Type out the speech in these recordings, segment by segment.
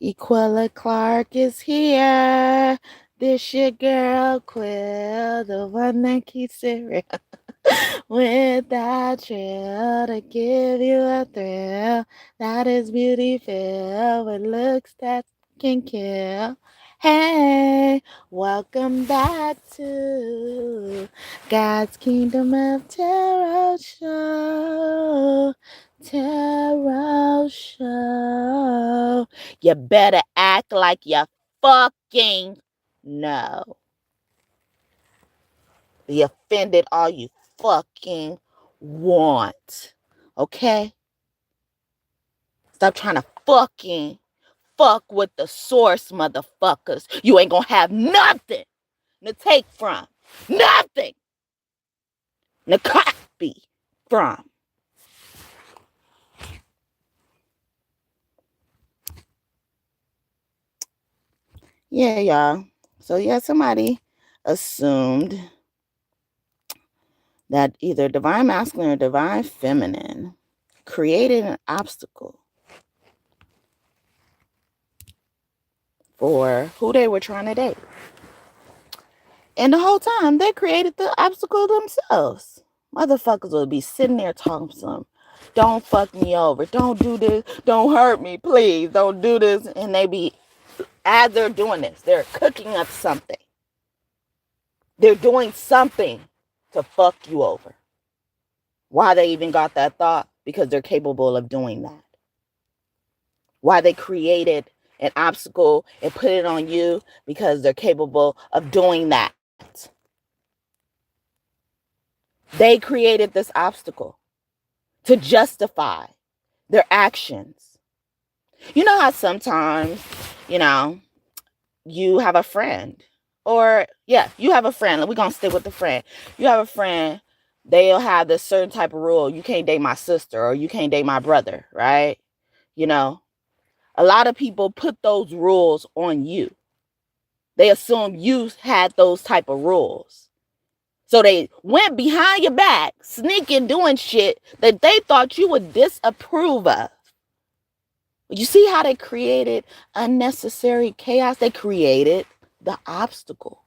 Equella Clark is here. This your girl Quill, the one that keeps it real. With that trill to give you a thrill. That is beauty filled with looks that can kill. Hey, welcome back to God's Kingdom of Tarot Show. Tarot Show. You better act like you fucking know. Be offended all you fucking want. Okay? Stop trying to fucking fuck with the source, motherfuckers. You ain't gonna have nothing to take from. Nothing to copy from. Yeah, y'all. So yeah, somebody assumed that either divine masculine or divine feminine created an obstacle for who they were trying to date. And the whole time, they created the obstacle themselves. Motherfuckers will be sitting there talking to them. Don't fuck me over. Don't do this. Don't hurt me, please. Don't do this. And they be, as they're doing this, they're cooking up something. They're doing something to fuck you over. Why they even got that thought? Because they're capable of doing that. Why they created an obstacle and put it on you? Because they're capable of doing that. They created this obstacle to justify their actions. You know how sometimes, you have a friend, or you have a friend. We're going to stick with the friend. You have a friend, they'll have this certain type of rule. You can't date my sister, or you can't date my brother, right? A lot of people put those rules on you. They assume you had those type of rules. So they went behind your back, sneaking, doing shit that they thought you would disapprove of. You see how they created unnecessary chaos? They created the obstacle.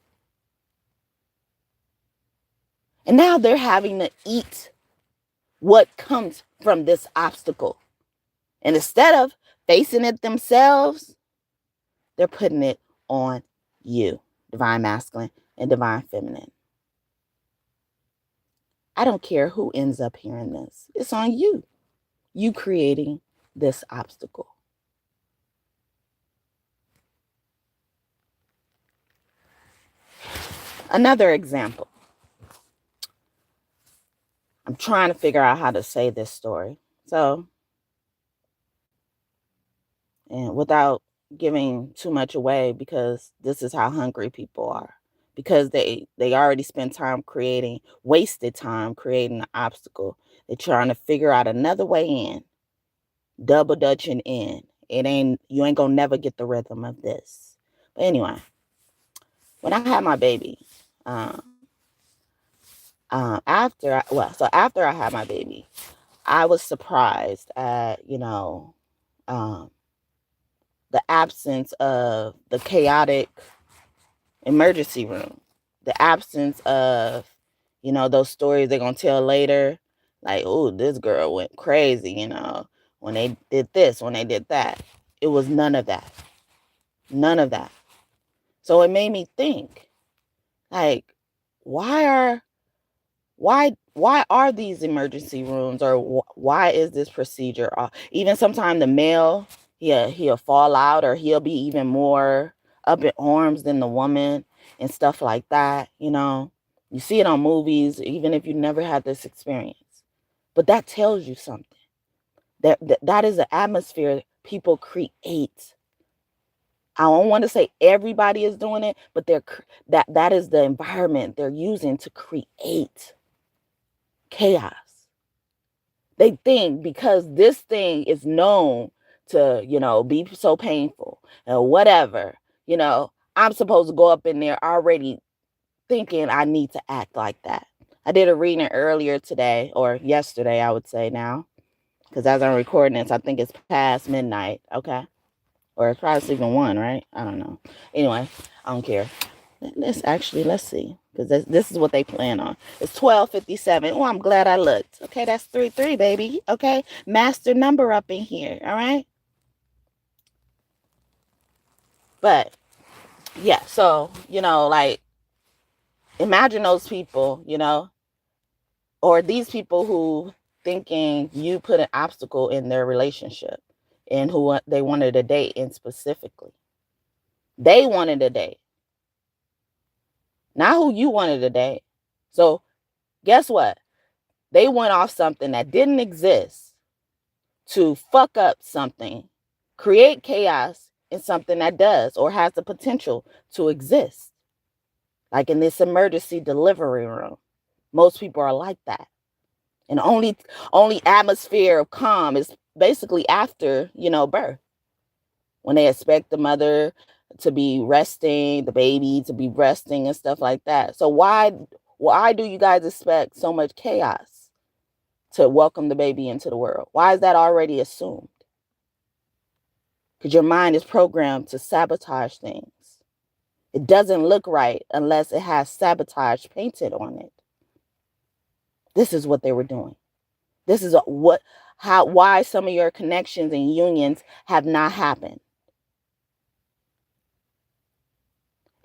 And now they're having to eat what comes from this obstacle. And instead of facing it themselves, they're putting it on you, divine masculine and divine feminine. I don't care who ends up hearing this. It's on you. You creating this obstacle. Another example. I'm trying to figure out how to say this story. So, and without giving too much away, because this is how hungry people are. Because they already spent wasted time creating an obstacle. They're trying to figure out another way in. Double dutching in. You ain't gonna never get the rhythm of this. But anyway, when I had my baby, after I had my baby, I was surprised at, the absence of the chaotic emergency room, the absence of, those stories they're going to tell later, like, oh, this girl went crazy, when they did this, when they did that. It was none of that. None of that. So it made me think, like, why are these emergency rooms, or why is this procedure? Even sometimes the male, he'll fall out, or he'll be even more up in arms than the woman and stuff like that. You see it on movies, even if you never had this experience. But that tells you something. That is the atmosphere people create. I don't want to say everybody is doing it, but that is the environment they're using to create chaos. They think because this thing is known to, be so painful or whatever, I'm supposed to go up in there already thinking I need to act like that. I did a reading earlier today, or yesterday, I would say now, because as I'm recording this, I think it's past midnight. Okay. Or it's probably sleeping 1, right? I don't know. Anyway, I don't care. Let's see. Because this is what they plan on. It's 12:57. Oh, I'm glad I looked. Okay, that's 3-3, baby. Okay, master number up in here. All right. But yeah, so like, imagine those people, or these people who thinking you put an obstacle in their relationship, and who they wanted a date in specifically. They wanted a date, not who you wanted to date. So guess what? They went off something that didn't exist to fuck up something, create chaos in something that does or has the potential to exist. Like in this emergency delivery room, most people are like that. And only atmosphere of calm is basically after, birth, when they expect the mother to be resting, the baby to be resting and stuff like that. So why do you guys expect so much chaos to welcome the baby into the world? Why is that already assumed? Because your mind is programmed to sabotage things. It doesn't look right unless it has sabotage painted on it. This is what they were doing. This is why some of your connections and unions have not happened.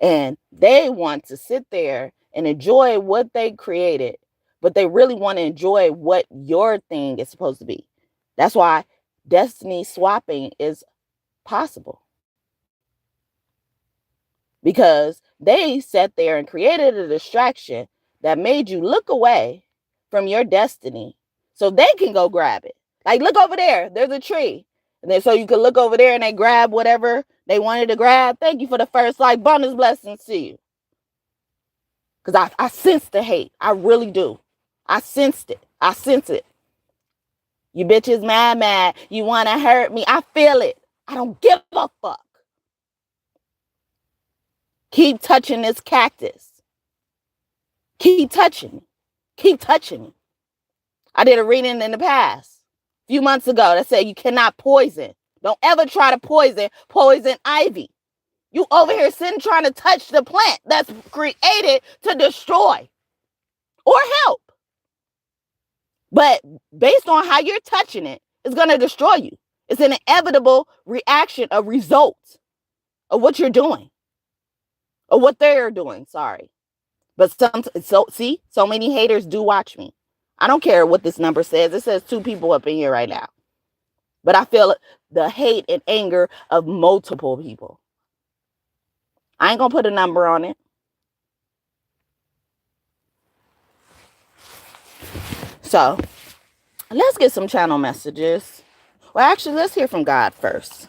And they want to sit there and enjoy what they created, but they really want to enjoy what your thing is supposed to be. That's why destiny swapping is possible. Because they sat there and created a distraction that made you look away from your destiny so they can go grab it. Like, look over there. There's a tree. And then so you can look over there and they grab whatever they wanted to grab. Thank you for the first like bonus blessings to you. Because I sense the hate. I really do. I sensed it. I sense it. You bitches mad. You want to hurt me. I feel it. I don't give a fuck. Keep touching this cactus. Keep touching me. Keep touching me. I did a reading in the past, a few months ago, that said you cannot poison. Don't ever try to poison ivy. You over here sitting trying to touch the plant that's created to destroy or help. But based on how you're touching it, it's going to destroy you. It's an inevitable reaction, a result of what you're doing, or what they're doing. Sorry. But so many haters do watch me. I don't care what this number says. It says 2 people up in here right now. But I feel the hate and anger of multiple people. I ain't going to put a number on it. So let's get some channel messages. Well, actually, let's hear from God first.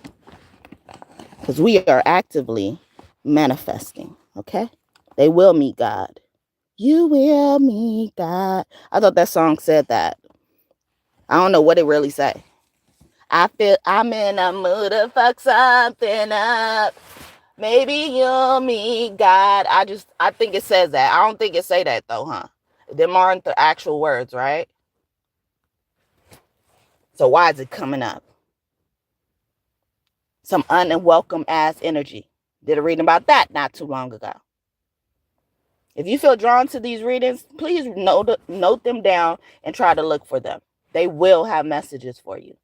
Because we are actively manifesting, okay? They will meet God. You will meet God. I thought that song said that. I don't know what it really say. I feel I'm in a mood to fuck something up. Maybe you'll meet God. I think it says that. I don't think it say that though, huh? Them aren't the actual words, right? So why is it coming up? Some unwelcome ass energy. Did a reading about that not too long ago. If you feel drawn to these readings, please note them down and try to look for them. They will have messages for you.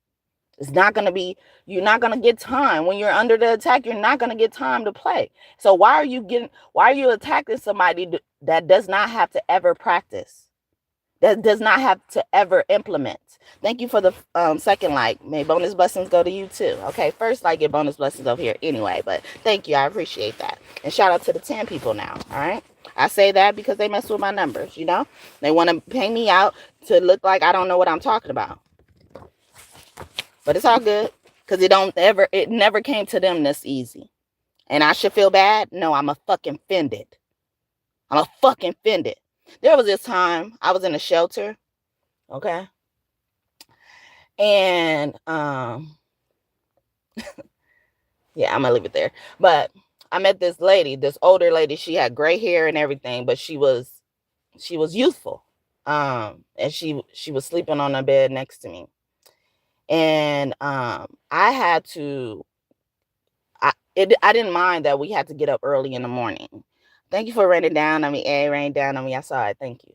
It's not going to be, you're not going to get time. When you're under the attack, you're not going to get time to play. So why are you attacking somebody that does not have to ever practice? That does not have to ever implement? Thank you for the second like. May bonus blessings go to you too. Okay, first like, get bonus blessings over here anyway, but thank you. I appreciate that. And shout out to the 10 people now. All right. I say that because they mess with my numbers, They want to pay me out to look like I don't know what I'm talking about. But it's all good, because it never came to them this easy. And I should feel bad? No, I'm a fucking offended. I'm a fucking offended. There was this time I was in a shelter, okay? And yeah, I'm gonna leave it there. But I met this lady, this older lady. She had gray hair and everything, but she was youthful. And she was sleeping on a bed next to me. And I had to I didn't mind that we had to get up early in the morning. Thank you for raining down on me. It rained down on me. I saw it. Thank you.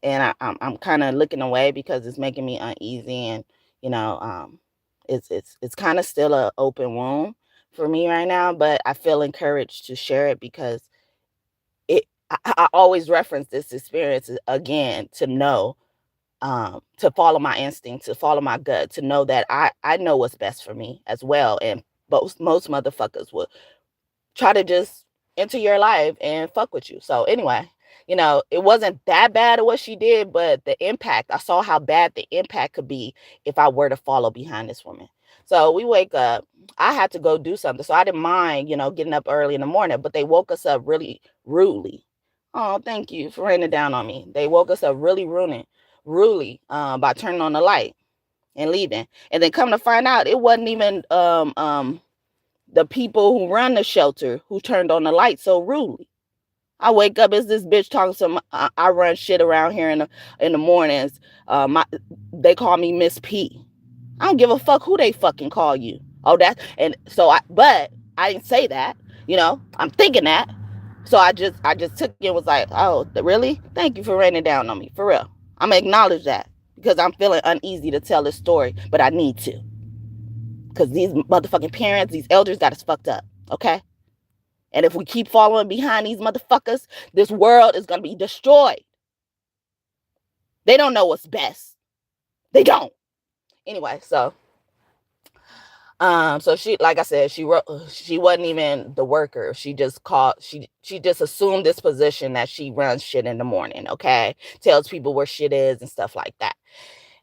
And I'm kind of looking away because it's making me uneasy, and you know, it's kind of still a open wound for me right now, but I feel encouraged to share it because I always reference this experience again to know, to follow my instinct, to follow my gut, to know that I know what's best for me as well. And most motherfuckers would try to just enter your life and fuck with you. So anyway, it wasn't that bad of what she did, but the impact, I saw how bad the impact could be if I were to follow behind this woman. So we wake up. I had to go do something. So I didn't mind, getting up early in the morning, but they woke us up really rudely. Oh, thank you for raining down on me. They woke us up rudely, by turning on the light and leaving. And then come to find out, it wasn't even the people who run the shelter who turned on the light so rudely. I wake up as this bitch talking to I run shit around here in the mornings. They call me Miss P. I don't give a fuck who they fucking call you. Oh, but I didn't say that. I'm thinking that. So I just took it and was like, oh, really? Thank you for raining down on me. For real. I'm gonna acknowledge that because I'm feeling uneasy to tell this story, but I need to. Because these motherfucking parents, these elders got us fucked up. Okay? And if we keep following behind these motherfuckers, this world is going to be destroyed. They don't know what's best. They don't. Anyway, so she, like I said, she wasn't even the worker. She just assumed this position that she runs shit in the morning, okay? Tells people where shit is and stuff like that.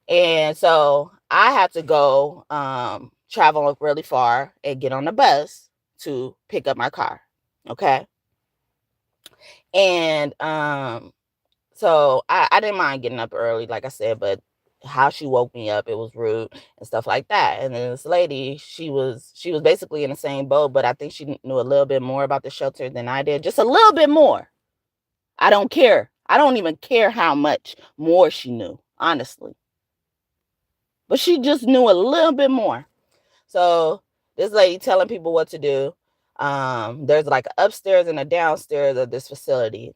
And so I had to go travel really far and get on the bus to pick up my car. Okay. And so I didn't mind getting up early, like I said, but how she woke me up, it was rude and stuff like that. And then this lady, she was basically in the same boat, but I think she knew a little bit more about the shelter than I did, just a little bit more. I don't care. I don't even care how much more she knew, honestly. But she just knew a little bit more. So this lady telling people what to do. There's like an upstairs and a downstairs of this facility.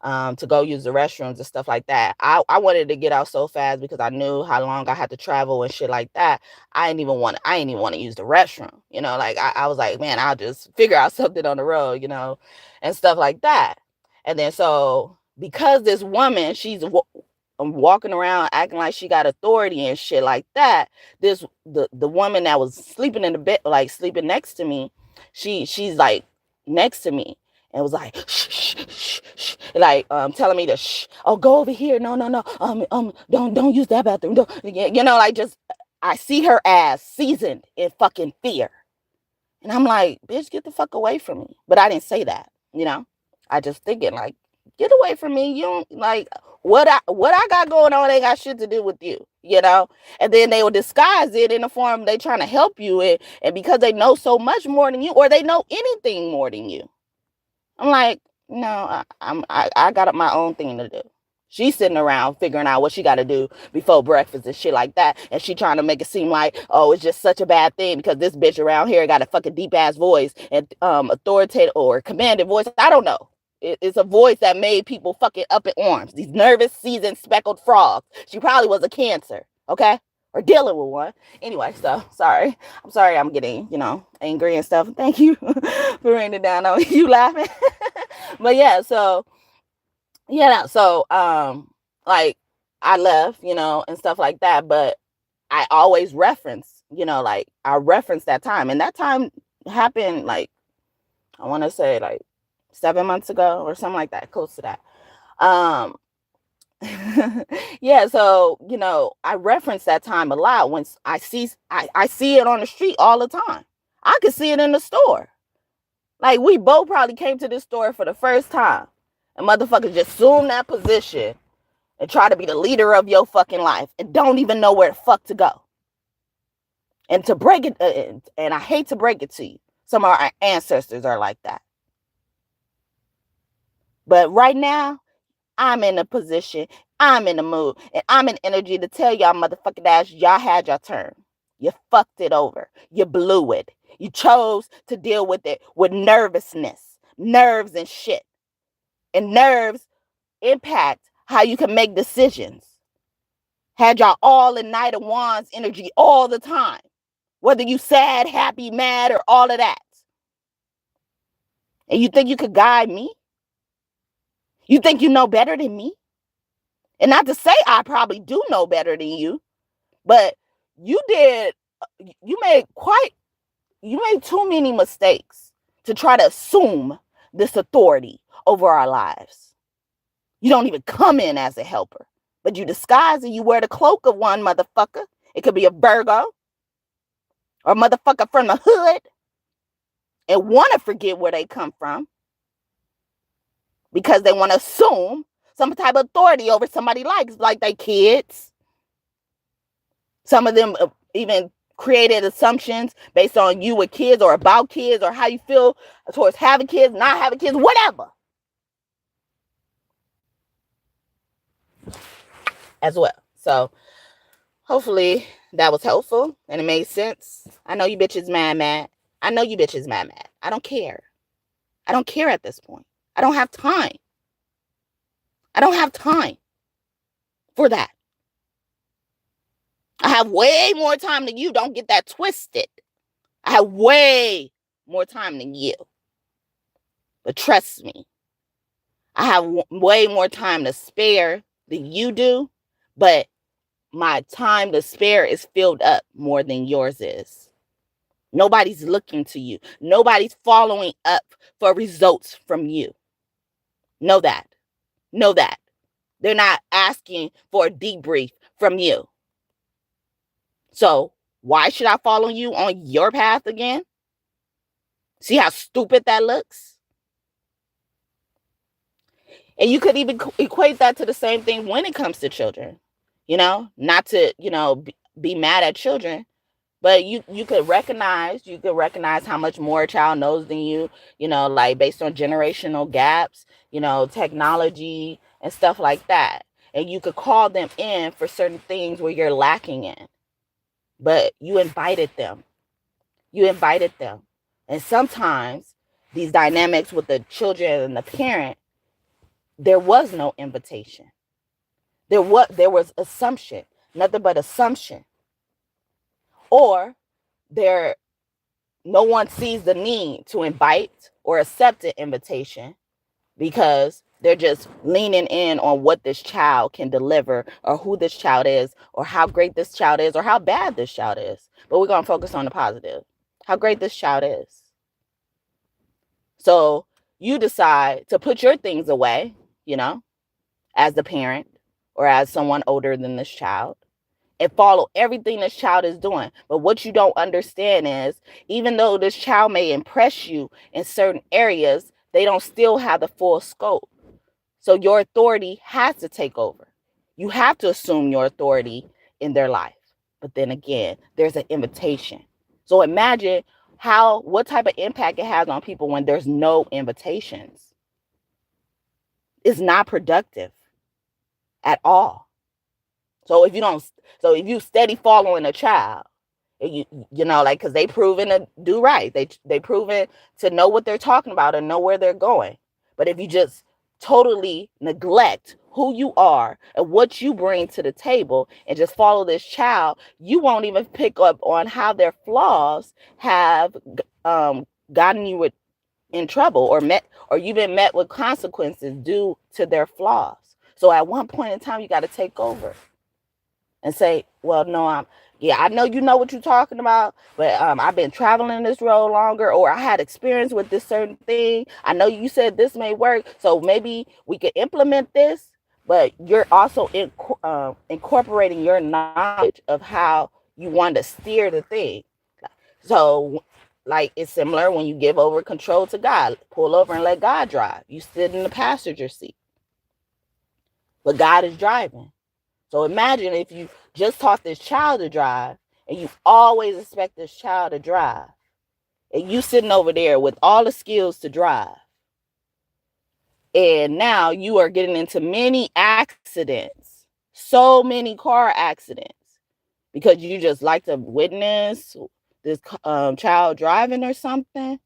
To go use the restrooms and stuff like that. I wanted to get out so fast because I knew how long I had to travel and shit like that. I didn't even want to use the restroom. Like I was like, man, I'll just figure out something on the road, and stuff like that. And then so because this woman, she's walking around acting like she got authority and shit like that. The woman that was sleeping in the bed, like sleeping next to me, she's like next to me and was like, shh, shh, shh, shh, like telling me to shh. Oh, go over here. No. Don't use that bathroom. Don't, like just I see her ass seasoned in fucking fear. And I'm like, bitch, get the fuck away from me. But I didn't say that, I just thinking like, get away from me. You don't like what I got going on ain't got shit to do with you, And then they will disguise it in the form they trying to help you and because they know so much more than you, or they know anything more than you. I'm like, no, I got my own thing to do. She's sitting around figuring out what she got to do before breakfast and shit like that. And she trying to make it seem like, oh, it's just such a bad thing because this bitch around here got a fucking deep ass voice and authoritative or commanding voice. I don't know. It's a voice that made people fucking up in arms. These nervous, seasoned, speckled frogs. She probably was a Cancer, okay? Or dealing with one. Anyway, so sorry. I'm sorry I'm getting, angry and stuff. Thank you for raining down on you laughing. But yeah, so like I left, and stuff like that. But I always reference, like I reference that time. And that time happened like, I want to say like 7 months ago or something like that, close to that. Yeah, so I reference that time a lot when I see it on the street all the time. I could see it in the store. Like we both probably came to this store for the first time, and motherfuckers just assume that position and try to be the leader of your fucking life and don't even know where the fuck to go. And to break it, and I hate to break it to you, some of our ancestors are like that. But right now, I'm in a position, I'm in the mood, and I'm in energy to tell y'all motherfucking ass, y'all had your turn. You fucked it over. You blew it. You chose to deal with it with nervousness, nerves and shit. And nerves impact how you can make decisions. Had y'all all in Knight of Wands energy all the time. Whether you sad, happy, mad, or all of that. And you think you could guide me? You think you know better than me? And not to say I probably do know better than you, but you made too many mistakes to try to assume this authority over our lives. You don't even come in as a helper, but you disguise and you wear the cloak of one motherfucker. It could be a Virgo or a motherfucker from the hood and want to forget where they come from because they want to assume some type of authority over somebody like they kids. Some of them even created assumptions based on you with kids or about kids or how you feel towards having kids, not having kids, whatever. As well. So hopefully that was helpful and it made sense. I know you bitches mad. I know you bitches mad. I don't care. I don't care at this point. I don't have time. I don't have time for that. I have way more time than you. Don't get that twisted. I have way more time than you. But trust me, I have way more time to spare than you do. But my time to spare is filled up more than yours is. Nobody's looking to you. Nobody's following up for results from you. Know that. Know that. They're not asking for a debrief from you. So why should I follow you on your path again? See how stupid that looks? And you could even equate that to the same thing when it comes to children. Not to, be mad at children, but you could recognize how much more a child knows than you, like based on generational gaps, technology and stuff like that. And you could call them in for certain things where you're lacking in. But you invited them. And sometimes these dynamics with the children and the parent, there was no invitation. There was assumption, nothing but assumption. Or no one sees the need to invite or accept an invitation because they're just leaning in on what this child can deliver or who this child is or how great this child is or how bad this child is. But we're going to focus on the positive, how great this child is. So you decide to put your things away, as the parent or as someone older than this child and follow everything this child is doing. But what you don't understand is even though this child may impress you in certain areas, they don't still have the full scope. So your authority has to take over. You have to assume your authority in their life. But then again, there's an invitation. So imagine what type of impact it has on people when there's no invitations. It's not productive at all. So if you steady following a child, because they proven to do right, they proven to know what they're talking about and know where they're going. But if you just totally neglect who you are and what you bring to the table and just follow this child, you won't even pick up on how their flaws have gotten you in trouble or you've been met with consequences due to their flaws. So at one point in time, you got to take over and say, well, no, I know you know what you're talking about, but I've been traveling this road longer, or I had experience with this certain thing. I know you said this may work, so maybe we could implement this, but you're also incorporating your knowledge of how you want to steer the thing. So, like, it's similar when you give over control to God. Pull over and let God drive. You sit in the passenger seat, but God is driving. So imagine if you just taught this child to drive and you always expect this child to drive and you sitting over there with all the skills to drive. And now you are getting into many accidents, so many car accidents because you just like to witness this child driving or something.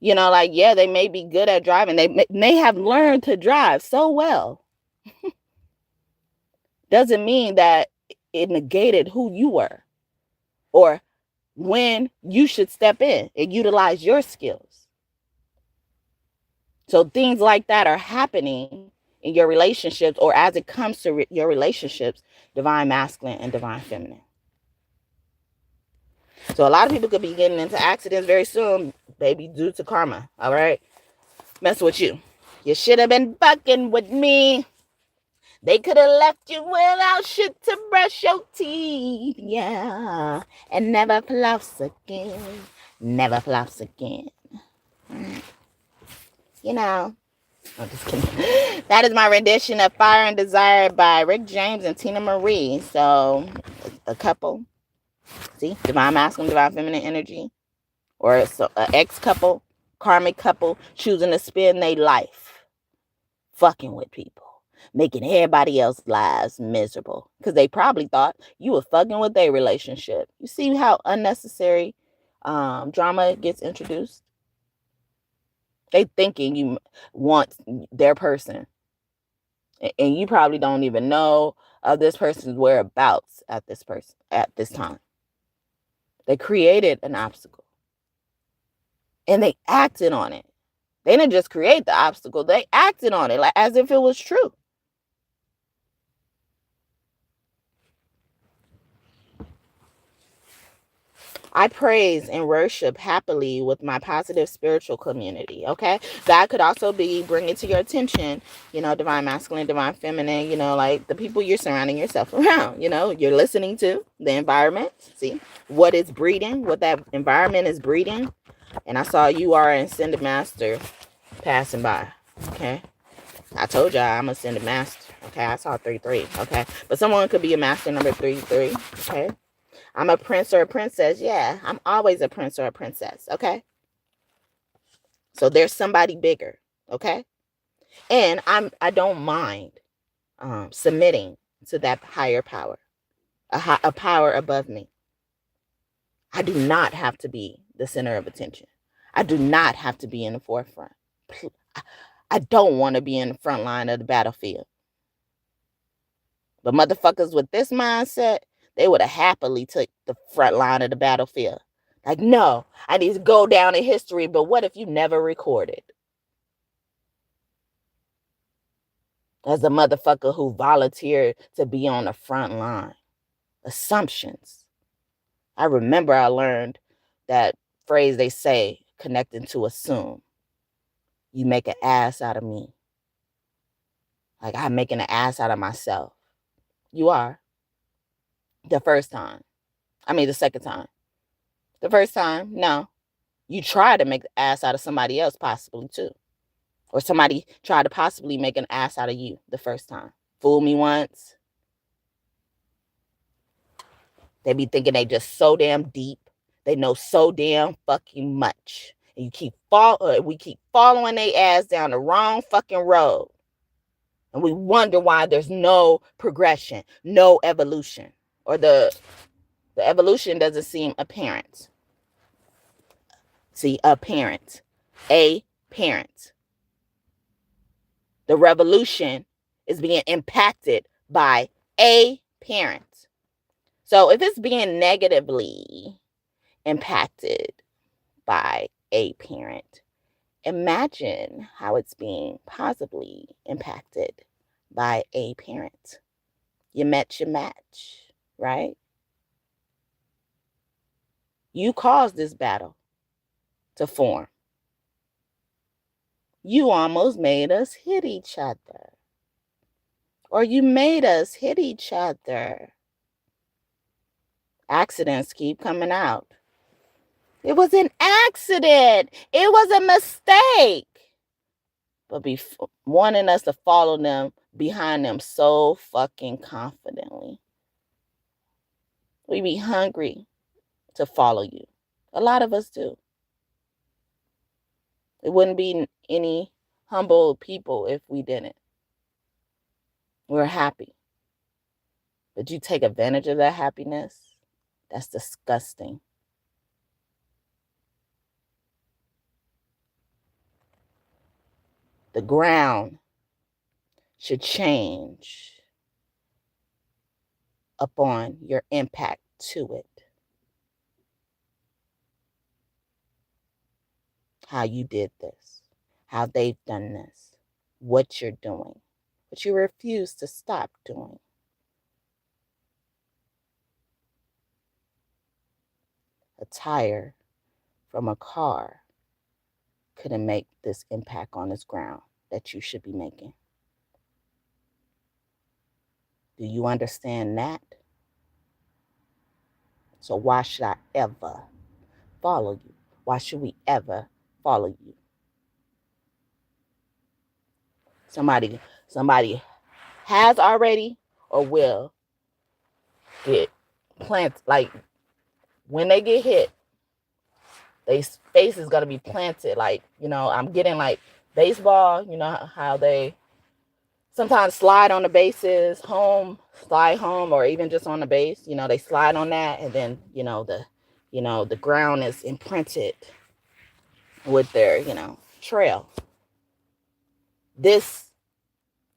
You know, like, yeah, they may be good at driving. They may have learned to drive so well. Doesn't mean that it negated who you were or when you should step in and utilize your skills. So things like that are happening in your relationships, or as it comes to your relationships, divine masculine and divine feminine. So a lot of people could be getting into accidents very soon, baby, due to karma. All right. Mess with you. You should have been fucking with me. They could have left you without shit to brush your teeth. Yeah. And never floss again. Never floss again. You know. I'm just kidding. That is my rendition of Fire and Desire by Rick James and Tina Marie. So, a couple. See? Divine masculine, divine feminine energy. Or an ex-couple, karmic couple, choosing to spend their life fucking with people, making everybody else's lives miserable because they probably thought you were fucking with their relationship. You see how unnecessary drama gets introduced? They thinking you want their person, and you probably don't even know of this person's whereabouts at this time. They created an obstacle, and they acted on it. They didn't just create the obstacle; they acted on it like as if it was true. I praise and worship happily with my positive spiritual community, okay? That could also be bringing to your attention, divine masculine, divine feminine, like the people you're surrounding yourself around, you're listening to the environment, see what it's breeding, what that environment is breeding. And I saw you are an ascended master passing by, okay? I told y'all I'm ascended master, okay? I saw 3-3, okay? But someone could be a master number 3-3, okay? I'm a prince or a princess. Yeah, I'm always a prince or a princess. Okay. So there's somebody bigger. Okay. And I don't mind submitting to that higher power, a power above me. I do not have to be the center of attention. I do not have to be in the forefront. I don't want to be in the front line of the battlefield. But motherfuckers with this mindset, they would have happily took the front line of the battlefield. Like, no, I need to go down in history, but what if you never recorded? As a motherfucker who volunteered to be on the front line. Assumptions. I remember I learned that phrase they say, connecting to assume. You make an ass out of me. Like I'm making an ass out of myself. You are. The first time. The second time. The first time, no. You try to make an ass out of somebody else possibly too. Or somebody tried to possibly make an ass out of you the first time. Fool me once. They be thinking they just so damn deep. They know so damn fucking much. And we keep following their ass down the wrong fucking road. And we wonder why there's no progression, no evolution. Or the evolution doesn't seem apparent. See, apparent. A parent. The revolution is being impacted by a parent. So if it's being negatively impacted by a parent, imagine how it's being positively impacted by a parent. You met your match, right? You caused this battle to form. You almost made us hit each other. Or you made us hit each other. Accidents keep coming out. It was an accident. It was a mistake. But wanting us to follow them behind them so fucking confidently. We be hungry to follow you. A lot of us do. It wouldn't be any humble people if we didn't. We're happy. But you take advantage of that happiness. That's disgusting. The ground should change upon your impact to it. How you did this, how they've done this, what you're doing, but you refuse to stop doing. A tire from a car couldn't make this impact on this ground that you should be making. Do you understand that? So why should I ever follow you? Why should we ever follow you? Somebody has already or will get planted. Like when they get hit, their face is gonna be planted. Like, I'm getting like baseball, how they sometimes slide on the bases, slide home, or even just on the base, they slide on that, and then, the ground is imprinted with their, trail. This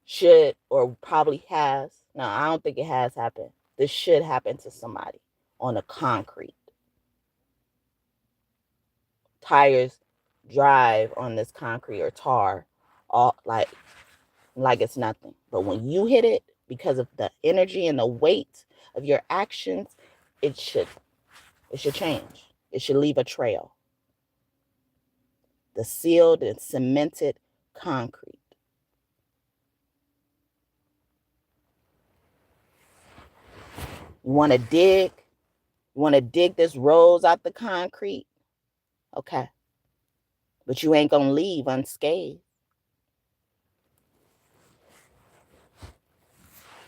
should or probably has, no, I don't think it has happened. This should happen to somebody on the concrete. Tires drive on this concrete or tar all like it's nothing. But when you hit it, because of the energy and the weight of your actions, it should change. It should leave a trail. The sealed and cemented concrete. You want to dig? You want to dig this rose out the concrete? Okay. But you ain't going to leave unscathed.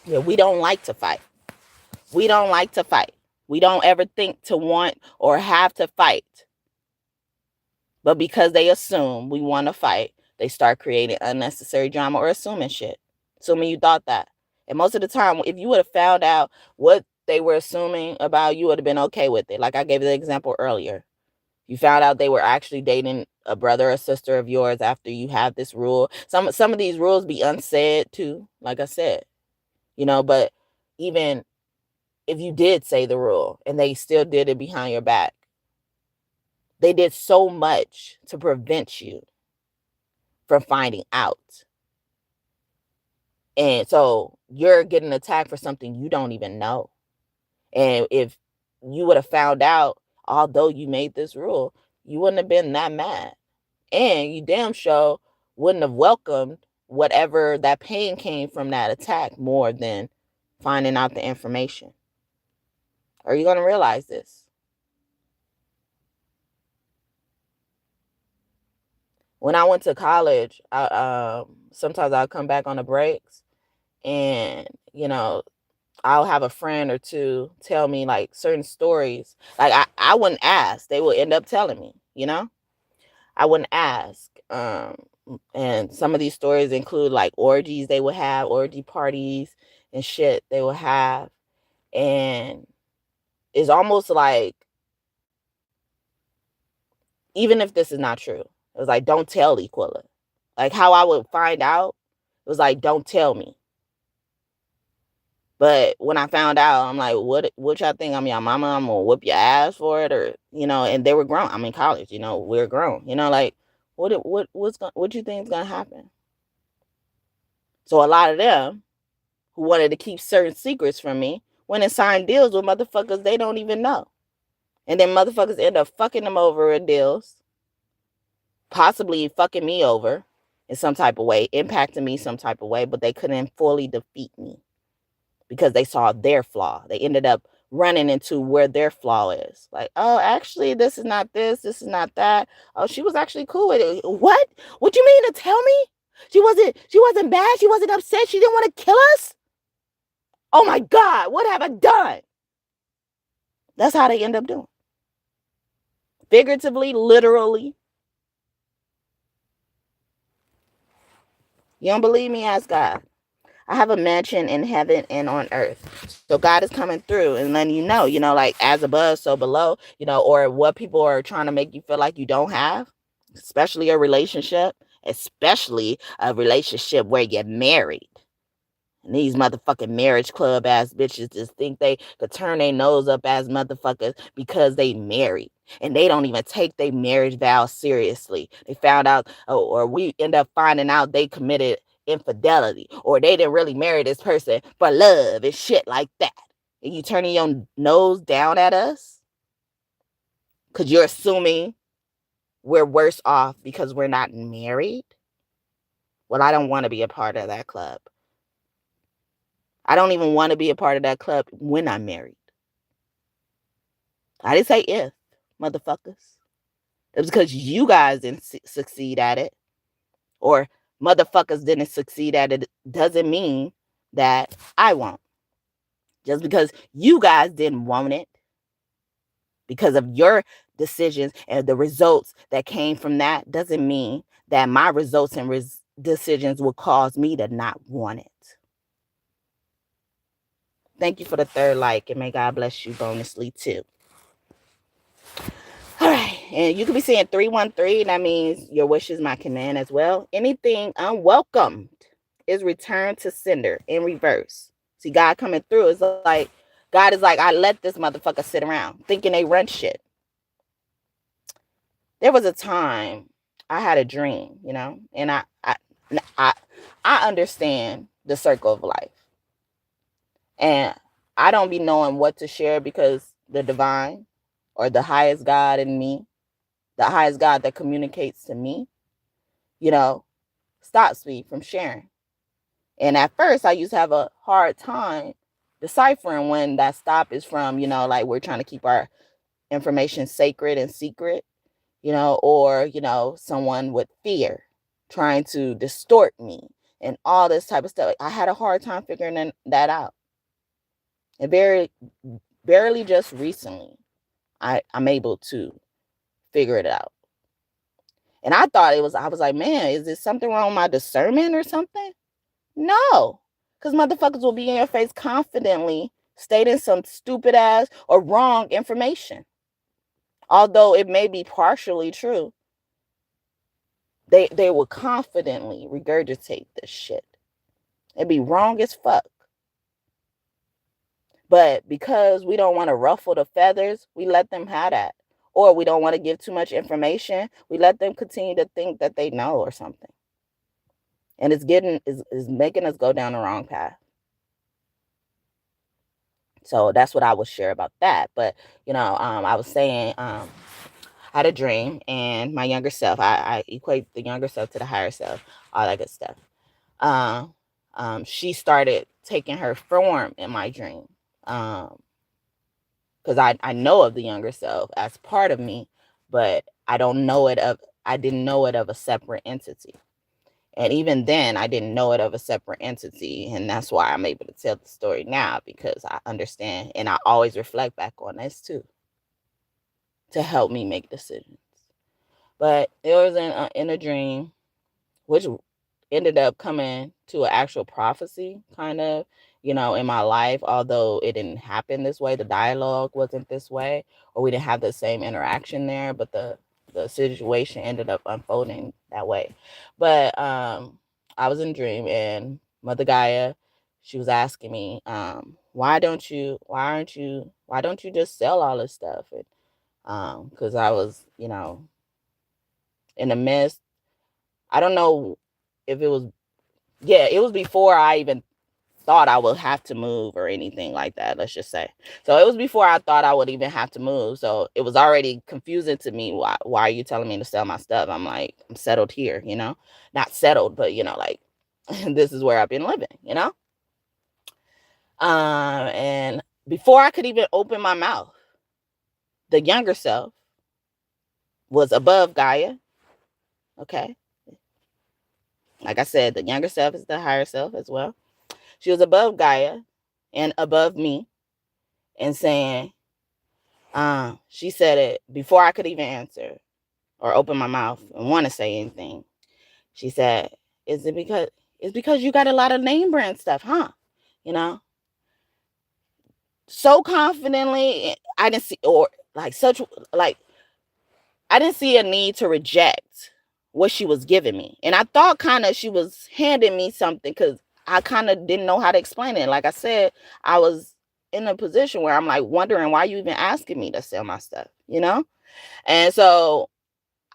Yeah, we don't like to fight. We don't like to fight. We don't ever think to want or have to fight. But because they assume we want to fight, they start creating unnecessary drama or assuming shit. Assuming you thought that. And most of the time, if you would have found out what they were assuming about, you would have been okay with it. Like I gave the example earlier. You found out they were actually dating a brother or sister of yours after you have this rule. Some of these rules be unsaid too, like I said. But even if you did say the rule and they still did it behind your back, they did so much to prevent you from finding out. And so you're getting attacked for something you don't even know. And if you would have found out, although you made this rule, you wouldn't have been that mad. And you damn sure wouldn't have welcomed whatever that pain came from that attack more than finding out the information. Are you going to realize this? When I went to college, sometimes I'll come back on the breaks and, I'll have a friend or two tell me like certain stories. Like I wouldn't ask. They will end up telling me, I wouldn't ask. And some of these stories include like orgies they would have, orgy parties and shit they would have. And it's almost like, even if this is not true, it was like, don't tell Equilla. Like how I would find out, it was like, don't tell me. But when I found out, I'm like, what y'all think? I'm your mama? I'm gonna whoop your ass for it, or and they were grown. I'm in college, we're grown. Like, what you think is gonna happen? So a lot of them who wanted to keep certain secrets from me went and signed deals with motherfuckers they don't even know. And then motherfuckers end up fucking them over with deals, possibly fucking me over in some type of way, impacting me some type of way, but they couldn't fully defeat me because they saw their flaw. They ended up running into where their flaw is. Like, oh, actually, this is not this is not that. Oh, she was actually cool with it. What? What you mean to tell me? She wasn't bad. She wasn't upset. She didn't want to kill us. Oh my God, what have I done? That's how they end up doing. Figuratively, literally. You don't believe me? Ask God. I have a mansion in heaven and on earth. So God is coming through and letting you know, like as above, so below, or what people are trying to make you feel like you don't have, especially a relationship where you're married. And these motherfucking marriage club ass bitches just think they could turn their nose up as motherfuckers because they married. And they don't even take their marriage vows seriously. They found out, or we end up finding out they committed infidelity, or they didn't really marry this person for love and shit like that. And you turning your nose down at us because you're assuming we're worse off because we're not married. Well, I don't want to be a part of that club. I don't even want to be a part of that club when I'm married. I didn't say if, motherfuckers. It was because you guys didn't succeed at it, or motherfuckers didn't succeed at it, doesn't mean that I won't. Just because you guys didn't want it, because of your decisions and the results that came from that, doesn't mean that my results and decisions will cause me to not want it. Thank you for the third like, and may God bless you bonusly too. All right, and you could be saying 313. That means your wish is my command as well. Anything unwelcomed is returned to sender in reverse. See, God coming through is like, God is like, I let this motherfucker sit around thinking they run shit. There was a time I had a dream, and I understand the circle of life. And I don't be knowing what to share because the divine or the highest God in me, the highest God that communicates to me, stops me from sharing. And at first, I used to have a hard time deciphering when that stop is from, like we're trying to keep our information sacred and secret, or, someone with fear trying to distort me and all this type of stuff. I had a hard time figuring that out. And barely just recently, I'm able to figure it out. And I was like, man, is there something wrong with my discernment or something? No, because motherfuckers will be in your face confidently stating some stupid ass or wrong information. Although it may be partially true, they will confidently regurgitate this shit. It'd be wrong as fuck. But because we don't want to ruffle the feathers, we let them have that. Or we don't want to give too much information, we let them continue to think that they know or something. And it's making us go down the wrong path. So that's what I would share about that. But, I was saying, I had a dream, and my younger self, I equate the younger self to the higher self, all that good stuff. She started taking her form in my dream. Because I know of the younger self as part of me, but I didn't know it of a separate entity. And even then, I didn't know it of a separate entity. And that's why I'm able to tell the story now, because I understand. And I always reflect back on this too, to help me make decisions. But it was in a dream, which ended up coming to an actual prophecy, kind of, in my life. Although it didn't happen this way, the dialogue wasn't this way, or we didn't have the same interaction there, but the situation ended up unfolding that way. But I was in a dream, and Mother Gaia, she was asking me, why don't you just sell all this stuff? And because I was, in the midst, I don't know if it was, it was before I even thought I would have to move or anything like that, let's just say. So it was before I thought I would even have to move. So it was already confusing to me. Why are you telling me to sell my stuff? I'm like, I'm settled here, not settled, but like, this is where I've been living, and before I could even open my mouth, the younger self was above Gaia. Okay. Like I said, the younger self is the higher self as well. She was above Gaia and above me, and saying, she said it before I could even answer or open my mouth and want to say anything. She said, is it It's because you got a lot of name brand stuff, huh? You know, so confidently, I didn't see, or like such, like, I didn't see a need to reject what she was giving me. And I thought kind of she was handing me something because I kind of didn't know how to explain it. Like I said, I was in a position where I'm like wondering why you even asking me to sell my stuff, you know? And so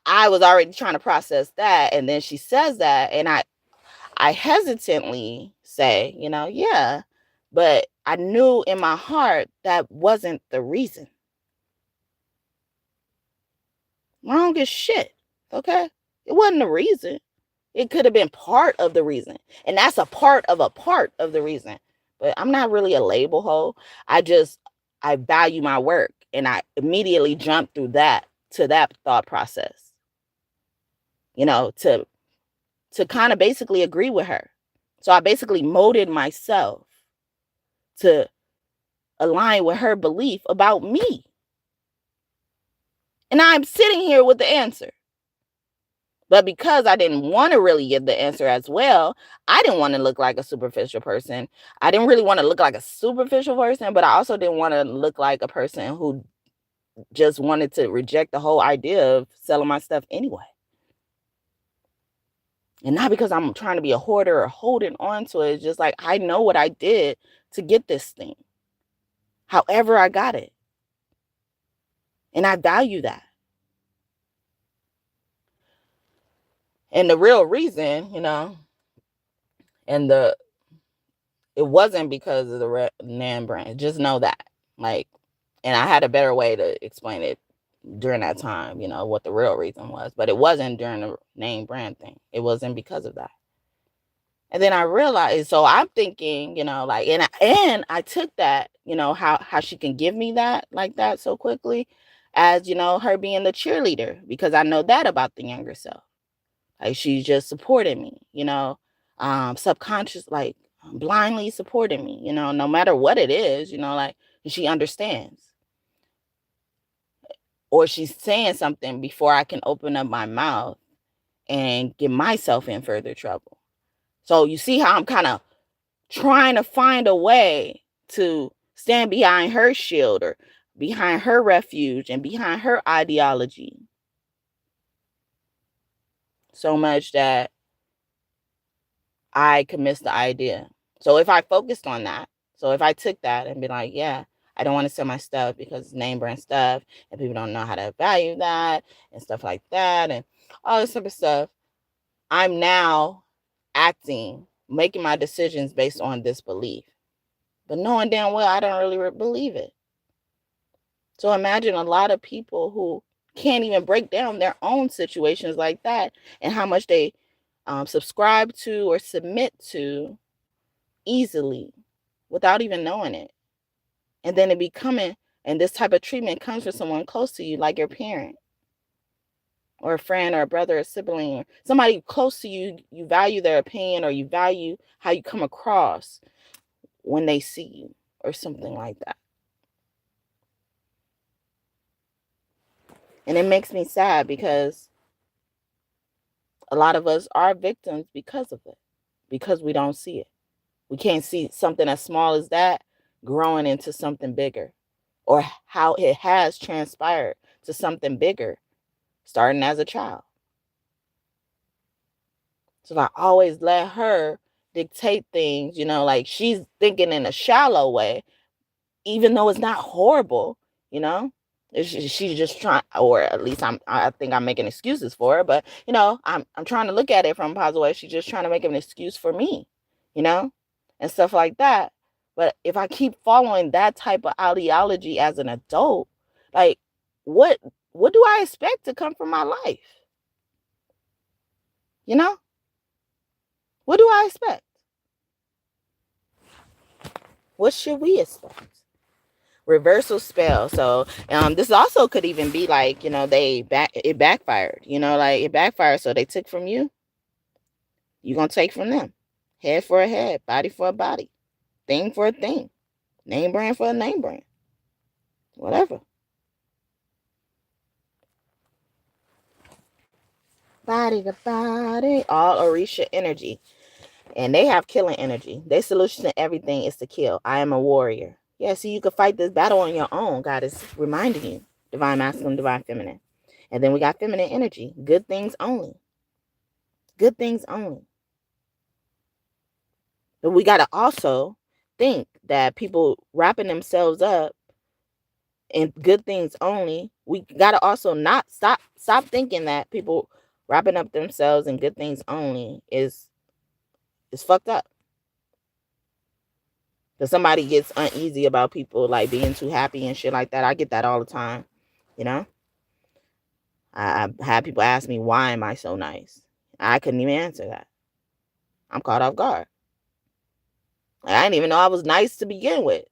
I was already trying to process that. And then she says that. And I hesitantly say, you know, yeah, but I knew in my heart that wasn't the reason. Wrong as shit. Okay. It wasn't the reason. It could have been part of the reason. And that's a part of the reason. But I'm not really a label hole. I value my work. And I immediately jumped through that to that thought process, you know, to kind of basically agree with her. So I basically molded myself to align with her belief about me. And I'm sitting here with the answer. But because I didn't want to really get the answer as well, I didn't want to look like a superficial person. I didn't really want to look like a superficial person, but I also didn't want to look like a person who just wanted to reject the whole idea of selling my stuff anyway. And not because I'm trying to be a hoarder or holding on to it. It's just like I know what I did to get this thing, however I got it. And I value that. And the real reason, you know, and it wasn't because of the name brand. Just know that. Like, and I had a better way to explain it during that time, you know, what the real reason was. But it wasn't during the name brand thing. It wasn't because of that. And then I realized, so I'm thinking, you know, like, and I took that, you know, how she can give me that like that so quickly as, you know, her being the cheerleader, because I know that about the younger self. Like she's just supporting me, you know, subconscious, like blindly supporting me, you know, no matter what it is, you know, like she understands. Or she's saying something before I can open up my mouth and get myself in further trouble. So you see how I'm kind of trying to find a way to stand behind her shield or behind her refuge and behind her ideology. So much that I could miss the idea. So if I focused on that, so if I took that and be like, yeah, I don't want to sell my stuff because it's name brand stuff and people don't know how to value that and stuff like that and all this type of stuff, I'm now acting, making my decisions based on this belief. But knowing damn well I don't really believe it. So imagine a lot of people who can't even break down their own situations like that and how much they subscribe to or submit to easily without even knowing it. And then it becoming, and this type of treatment comes from someone close to you, like your parent or a friend or a brother or sibling or somebody close to you. You value their opinion or you value how you come across when they see you or something like that. And it makes me sad because a lot of us are victims because of it, because we don't see it. We can't see something as small as that growing into something bigger, or how it has transpired to something bigger starting as a child. So I always let her dictate things, you know, like she's thinking in a shallow way, even though it's not horrible, you know. She's just trying, or at least I think I'm making excuses for her, but you know, I'm trying to look at it from a positive way. She's just trying to make an excuse for me, you know, and stuff like that. But if I keep following that type of ideology as an adult, like what what do I expect to come from my life? You know? What do I expect? What should we expect? Reversal spell. So this also could even be like, you know, it backfired, you know, like it backfired. So they took from you, you're gonna take from them. Head for a head, body for a body, thing for a thing, name brand for a name brand. Whatever. Body to body. All Orisha energy. And they have killing energy. Their solution to everything is to kill. I am a warrior. Yeah, so you can fight this battle on your own. God is reminding you. Divine masculine, divine feminine. And then we got feminine energy. Good things only. Good things only. But we got to also think that people wrapping themselves up in good things only. We got to also not stop thinking that people wrapping up themselves in good things only is fucked up. Because somebody gets uneasy about people like being too happy and shit like that. I get that all the time. You know, I had people ask me, why am I so nice? I couldn't even answer that. I'm caught off guard. I didn't even know I was nice to begin with.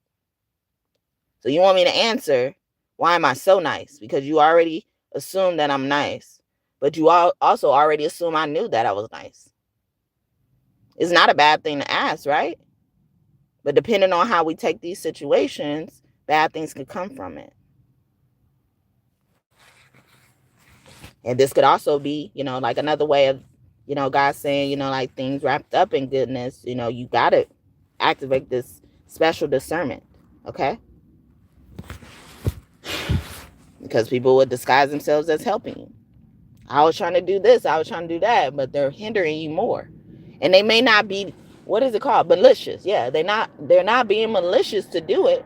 So you want me to answer, why am I so nice? Because you already assumed that I'm nice. But you also already assume I knew that I was nice. It's not a bad thing to ask, right? But depending on how we take these situations, bad things could come from it. And this could also be, like another way of, God saying, like things wrapped up in goodness, you got to activate this special discernment, okay? Because people would disguise themselves as helping you. I was trying to do this, I was trying to do that, but they're hindering you more. And they may not be, what is it called? Malicious. Yeah, they're not being malicious to do it,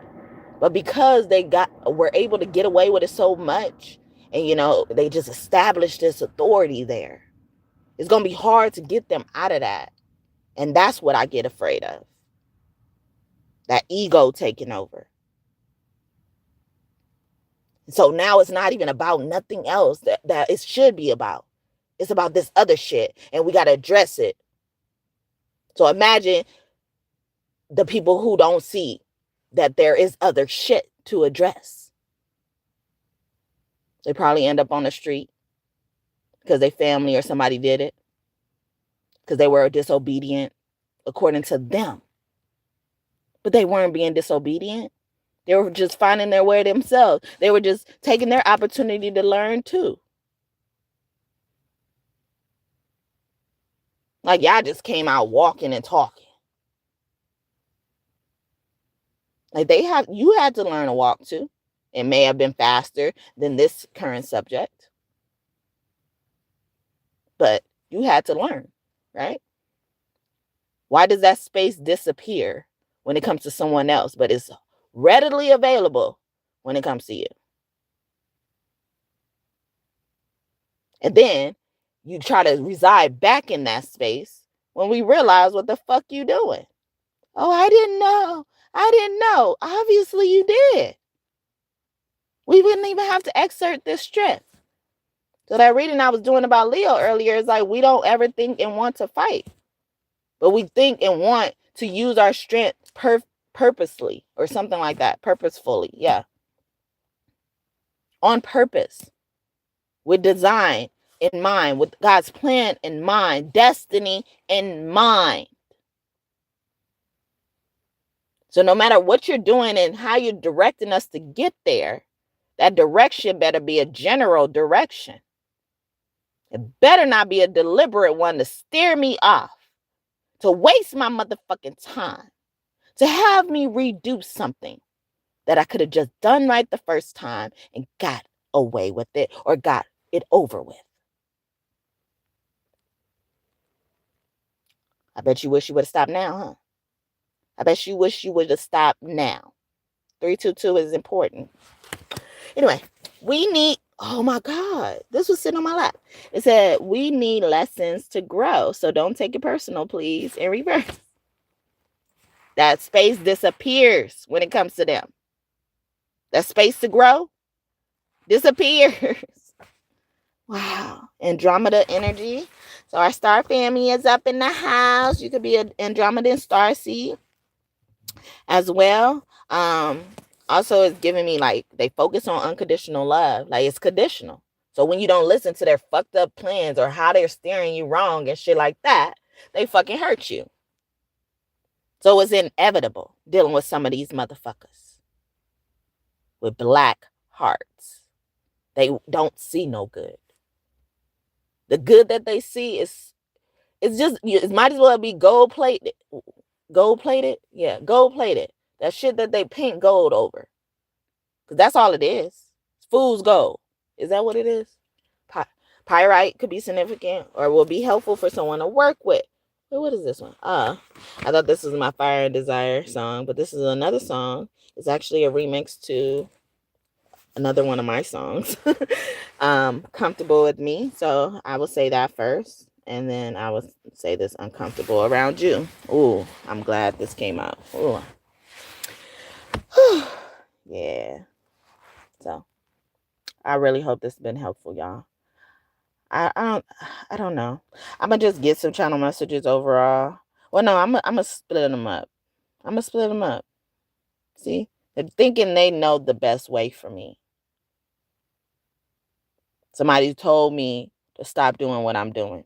but because they were able to get away with it so much, and they just established this authority there. It's going to be hard to get them out of that. And that's what I get afraid of. That ego taking over. So now it's not even about nothing else that it should be about. It's about this other shit. And we got to address it. So imagine the people who don't see that there is other shit to address. They probably end up on the street because their family or somebody did it. Because they were disobedient according to them. But they weren't being disobedient. They were just finding their way themselves. They were just taking their opportunity to learn too. Like y'all just came out walking and talking. Like you had to learn to walk too. It may have been faster than this current subject, but you had to learn, right? Why does that space disappear when it comes to someone else, but it's readily available when it comes to you? And then you try to reside back in that space when we realize what the fuck you doing. Oh, I didn't know. I didn't know. Obviously you did. We wouldn't even have to exert this strength. So that reading I was doing about Leo earlier is like, we don't ever think and want to fight, but we think and want to use our strength purposely or something like that. Purposefully. Yeah. On purpose. With design in mind, with God's plan in mind, destiny in mind. So no matter what you're doing and how you're directing us to get there, that direction better be a general direction. It better not be a deliberate one to steer me off, to waste my motherfucking time, to have me redo something that I could have just done right the first time and got away with it or got it over with. I bet you wish you would have stopped now, huh? I bet you wish you would have stopped now. 322 is important. Anyway, we need, oh my God, this was sitting on my lap. It said, we need lessons to grow. So don't take it personal, please. In reverse. That space disappears when it comes to them. That space to grow disappears. Wow. Andromeda energy. So our star family is up in the house. You could be an Andromeda and star seed as well. Also it's giving me like they focus on unconditional love. Like it's conditional. So when you don't listen to their fucked up plans or how they're steering you wrong and shit like that, they fucking hurt you. So it's inevitable dealing with some of these motherfuckers with black hearts. They don't see no good. The good that they see is It's just, it might as well be gold plated. Gold plated? Yeah, gold plated. That shit that they paint gold over. Because that's all it is. It's fool's gold. Is that what it is? Pyrite could be significant or will be helpful for someone to work with. Wait, what is this one? I thought this was my Fire and Desire song, but this is another song. It's actually a remix to another one of my songs. Comfortable with Me. So I will say that first. And then I will say this, Uncomfortable Around You. Ooh, I'm glad this came out. Ooh. Yeah. So I really hope this has been helpful, y'all. I don't know. I'm gonna just get some channel messages overall. Well, no, I'm gonna split them up. I'm gonna split them up. See, they're thinking they know the best way for me. Somebody told me to stop doing what I'm doing.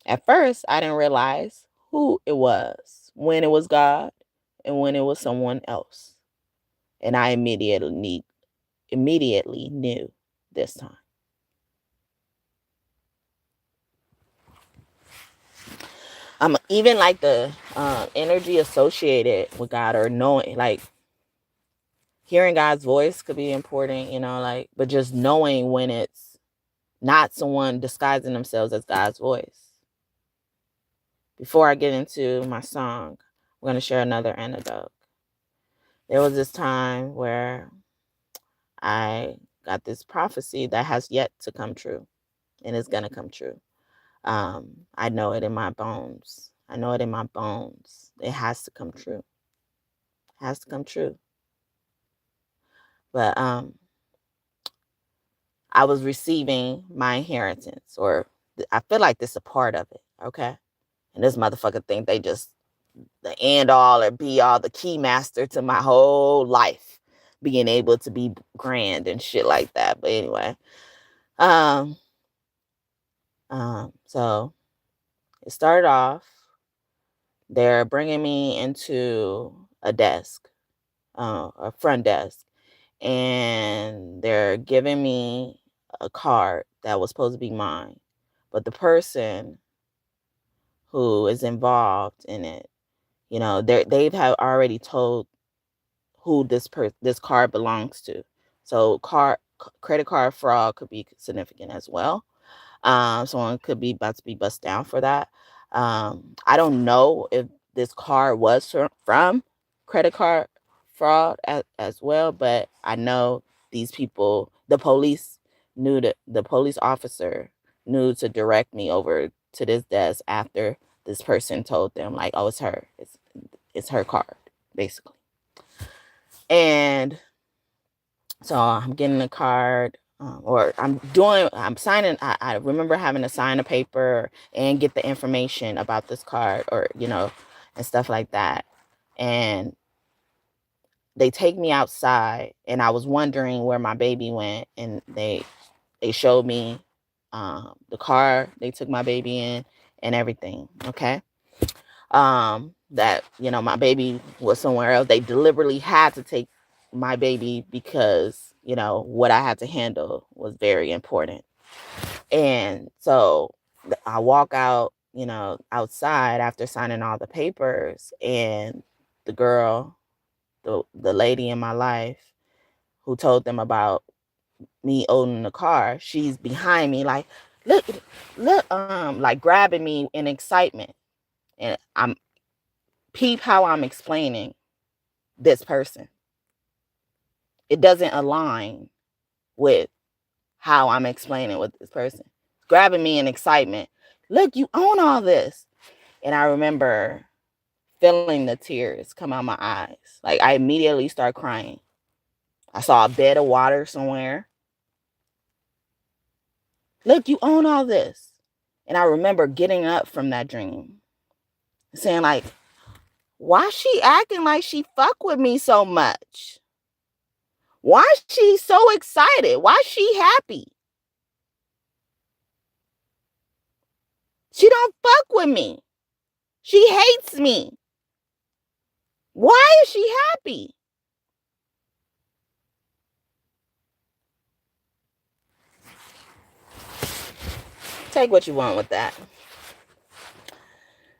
At first, I didn't realize who it was, when it was God, and when it was someone else, and I immediately knew this time. Even like the energy associated with God, or knowing, like hearing God's voice could be important, like, but just knowing when it's not someone disguising themselves as God's voice. Before I get into my song, I'm going to share another anecdote. There was this time where I got this prophecy that has yet to come true, and it's going to come true. I know it in my bones. I know it in my bones. It has to come true. It has to come true. But I was receiving my inheritance, or I feel like this is a part of it, okay? And this motherfucker think they just the end all or be all, the key master to my whole life, being able to be grand and shit like that. But anyway, so it started off, they're bringing me into a desk, a front desk, and they're giving me a card that was supposed to be mine. But the person who is involved in it, they've have already told who this card belongs to. So credit card fraud could be significant as well. Someone could be about to be bust down for that. I don't know if this card was from credit card fraud as well, but I know these people, the police knew that the police officer knew to direct me over to this desk after this person told them, like, oh, it's her. It's her card, basically. And so I'm getting a card, or I'm signing. I remember having to sign a paper and get the information about this card, or, and stuff like that. And they take me outside, and I was wondering where my baby went. And they showed me the car they took my baby in and everything. Okay. That, my baby was somewhere else. They deliberately had to take my baby because, what I had to handle was very important. And so I walk out, outside after signing all the papers, and the girl, the lady in my life who told them about me owning the car, she's behind me, like, look, like grabbing me in excitement. And peep how I'm explaining this person. It doesn't align with how I'm explaining with this person. Grabbing me in excitement. Look, you own all this. And I remember feeling the tears come out my eyes. Like, I immediately start crying. I saw a bed of water somewhere. Look, you own all this. And I remember getting up from that dream, saying, like, why she acting like she fuck with me so much? Why is she so excited? Why is she happy? She don't fuck with me. She hates me. Why is she happy? Take what you want with that.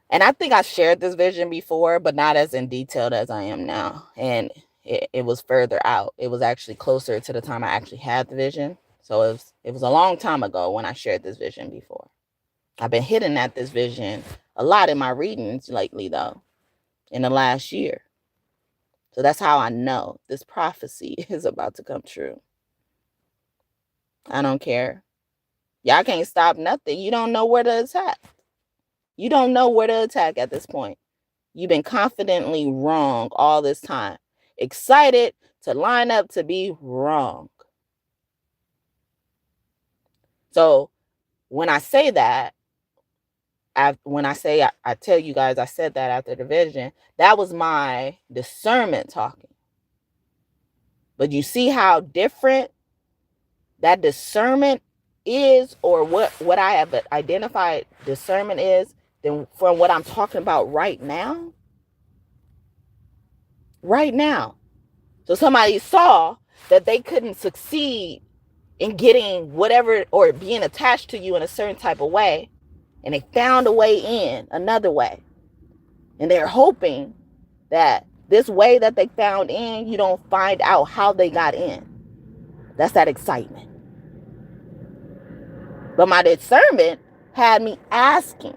And I think I shared this vision before, but not as in detail as I am now. And it was further out. It was actually closer to the time I actually had the vision. So it was a long time ago when I shared this vision before. I've been hitting at this vision a lot in my readings lately, though, in the last year. So that's how I know this prophecy is about to come true. I don't care. Y'all can't stop nothing. You don't know where to attack. You don't know where to attack at this point. You've been confidently wrong all this time. Excited to line up to be wrong. So when I say that, I tell you guys I said that after the vision, that was my discernment talking. But you see how different that discernment is, or what I have identified discernment is, than from what I'm talking about right now? Right now. So somebody saw that they couldn't succeed in getting whatever, or being attached to you in a certain type of way, and they found a way in another way. And they're hoping that this way that they found in, you don't find out how they got in. That's that excitement. But my discernment had me asking.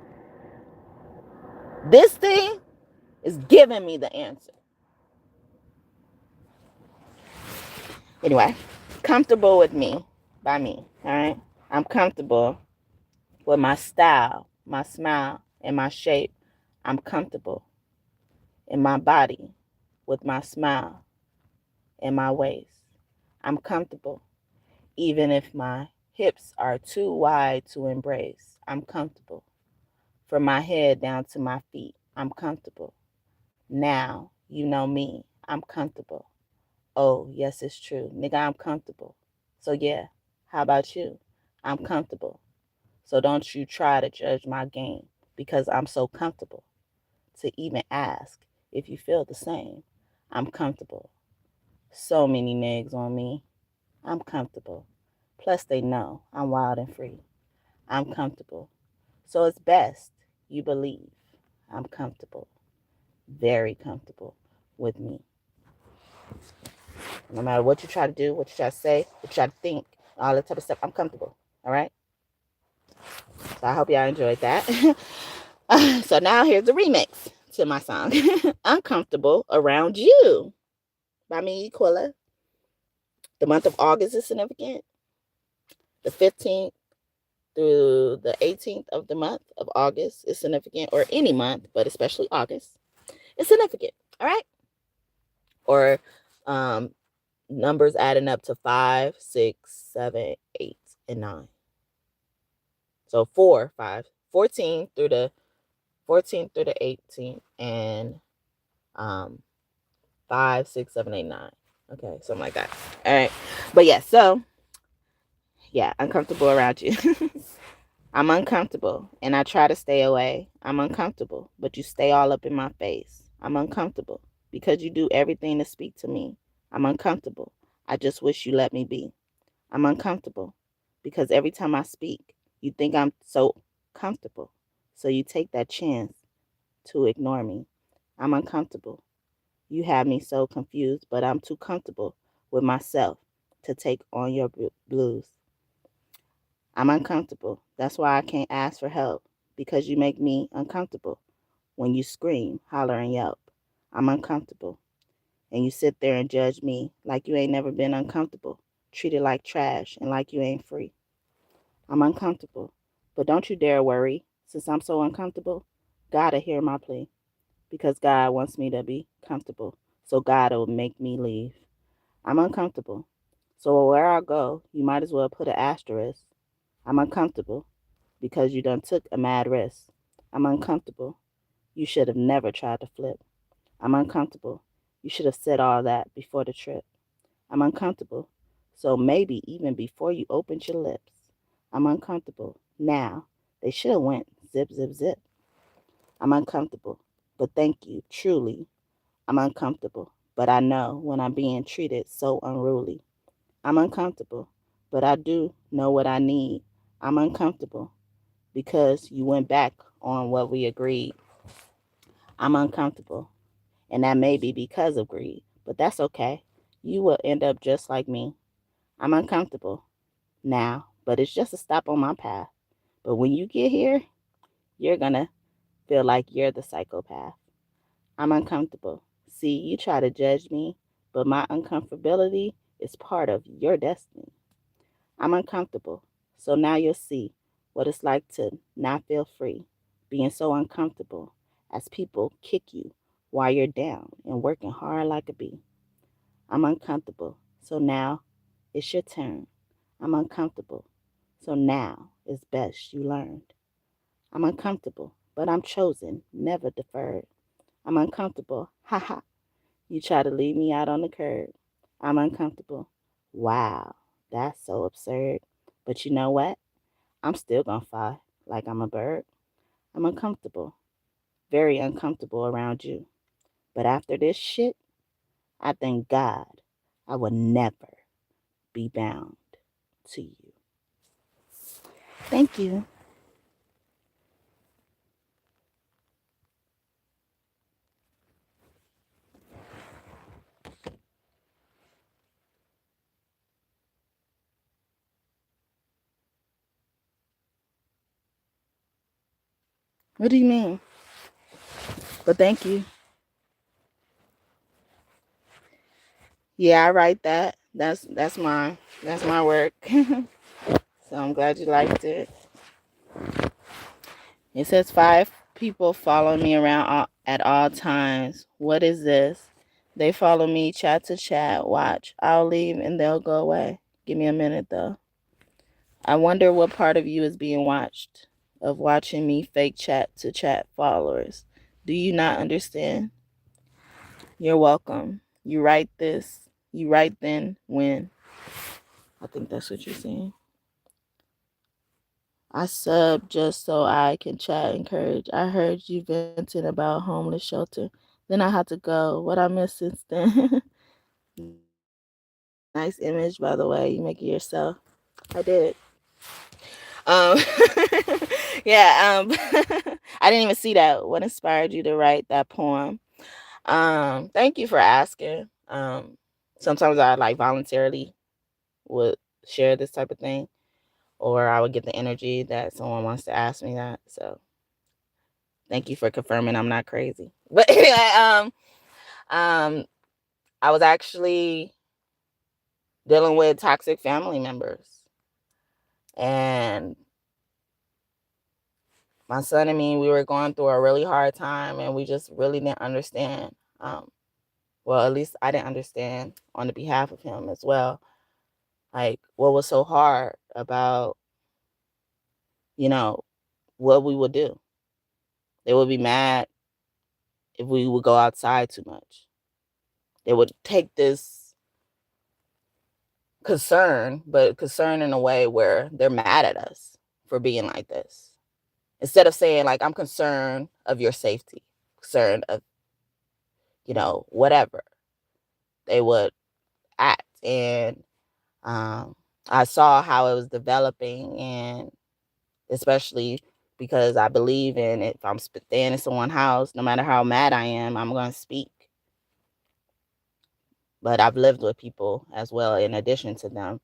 This thing is giving me the answer. Anyway, comfortable with me, by me, all right? I'm comfortable with my style, my smile, and my shape. I'm comfortable in my body with my smile and my waist. I'm comfortable even if my hips are too wide to embrace. I'm comfortable. From my head down to my feet, I'm comfortable. Now, you know me. I'm comfortable. Oh, yes, it's true. Nigga, I'm comfortable. So, yeah, how about you? I'm comfortable. So, don't you try to judge my game because I'm so comfortable to even ask if you feel the same. I'm comfortable. So many niggas on me. I'm comfortable. Plus, they know I'm wild and free. I'm comfortable. So, it's best you believe I'm comfortable. Very comfortable with me. No matter what you try to do, what you try to say, what you try to think, all that type of stuff, I'm comfortable. All right? So I hope y'all enjoyed that. So now here's the remix to my song. I'm Comfortable Around You by me, Quilla. The month of August is significant. The 15th through the 18th of the month of August is significant, or any month, but especially August is significant. All right? Or numbers adding up to 5, 6, 7, 8, and 9. So 4, 5, 14 through the 14th through the 18th, and 5, 6, 7, 8, 9. Okay, something like that. All right. But yeah, so yeah, uncomfortable around you. I'm uncomfortable and I try to stay away. I'm uncomfortable, but you stay all up in my face. I'm uncomfortable because you do everything to speak to me. I'm uncomfortable. I just wish you let me be. I'm uncomfortable because every time I speak, you think I'm so comfortable. So you take that chance to ignore me. I'm uncomfortable. You have me so confused, but I'm too comfortable with myself to take on your blues. I'm uncomfortable. That's why I can't ask for help, because you make me uncomfortable when you scream, holler, and yelp. I'm uncomfortable. And you sit there and judge me like you ain't never been uncomfortable, treated like trash, and like you ain't free. I'm uncomfortable. But don't you dare worry, since I'm so uncomfortable. God'll hear my plea, because God wants me to be comfortable. So God will make me leave. I'm uncomfortable. So where I go, you might as well put an asterisk. I'm uncomfortable because you done took a mad risk. I'm uncomfortable. You should have never tried to flip. I'm uncomfortable. You should have said all that before the trip. I'm uncomfortable. So maybe even before you opened your lips. I'm uncomfortable. Now, they should have went zip, zip, zip. I'm uncomfortable. But thank you, truly. I'm uncomfortable. But I know when I'm being treated so unruly. I'm uncomfortable. But I do know what I need. I'm uncomfortable because you went back on what we agreed. I'm uncomfortable. And that may be because of greed, but that's okay. You will end up just like me. I'm uncomfortable now, but it's just a stop on my path. But when you get here, you're going to feel like you're the psychopath. I'm uncomfortable. See, you try to judge me, but my uncomfortability is part of your destiny. I'm uncomfortable. So now you'll see what it's like to not feel free, being so uncomfortable as people kick you while you're down and working hard like a bee. I'm uncomfortable. So now it's your turn. I'm uncomfortable. So now it's best you learned. I'm uncomfortable, but I'm chosen, never deferred. I'm uncomfortable. Ha ha. You try to leave me out on the curb. I'm uncomfortable. Wow, that's so absurd. But you know what? I'm still gonna fly like I'm a bird. I'm uncomfortable, very uncomfortable around you. But after this shit, I thank God I will never be bound to you. Thank you. What do you mean? But thank you. Yeah, I write that. That's mine. That's my work. So I'm glad you liked it. It says 5 people follow me around at all times. What is this? They follow me chat to chat. Watch. I'll leave and they'll go away. Give me a minute though. I wonder what part of you is being watched, of watching me fake chat to chat followers. Do you not understand? You're welcome. You write this. You write then when. I think that's what you're saying. I sub just so I can chat encourage. I heard you venting about homeless shelter. Then I had to go. What I missed since then? Nice image, by the way. You make it yourself. I did. Um, yeah. I didn't even see that. What inspired you to write that poem? Thank you for asking. Sometimes I like voluntarily would share this type of thing, or I would get the energy that someone wants to ask me that. So thank you for confirming I'm not crazy. But anyway, um, I was actually dealing with toxic family members, and my son and me, we were going through a really hard time, and we just really didn't understand. Well, at least I didn't understand on the behalf of him as well. Like what was so hard about, you know, what we would do. They would be mad if we would go outside too much. They would take this concern, but concern in a way where they're mad at us for being like this. Instead of saying, like, I'm concerned of your safety, concerned of, whatever, they would act. And I saw how it was developing, and especially because I believe in it. If I'm staying in someone's house, no matter how mad I am, I'm going to speak. But I've lived with people as well, in addition to them,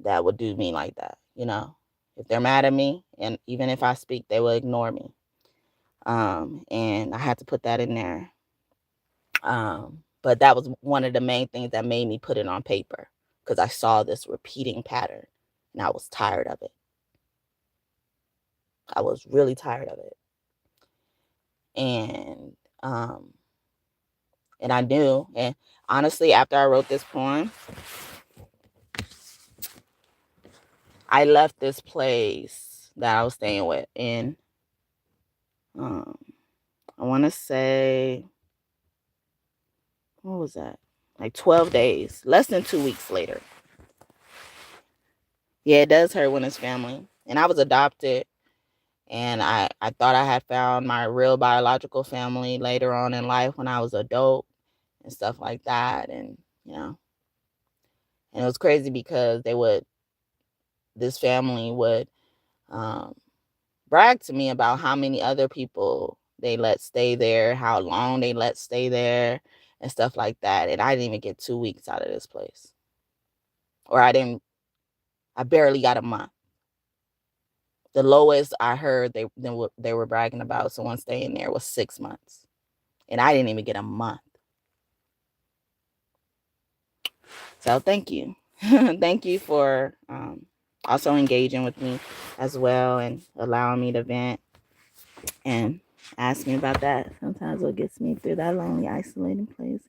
that would do me like that. If they're mad at me, and even if I speak, they will ignore me. And I had to put that in there. But that was one of the main things that made me put it on paper, because I saw this repeating pattern and I was tired of it. I was really tired of it. And I knew, and honestly, after I wrote this poem, I left this place that I was staying with in, I want to say, what was that? Like 12 days, less than 2 weeks later. Yeah, it does hurt when it's family. And I was adopted, and I thought I had found my real biological family later on in life when I was adult and stuff like that. And, and it was crazy because this family would brag to me about how many other people they let stay there, how long they let stay there, and stuff like that. And I didn't even get 2 weeks out of this place. Or I barely got a month. The lowest I heard they were bragging about someone staying there was 6 months. And I didn't even get a month. So thank you. Thank you for also engaging with me as well and allowing me to vent and ask me about that. Sometimes what gets me through that lonely, isolating place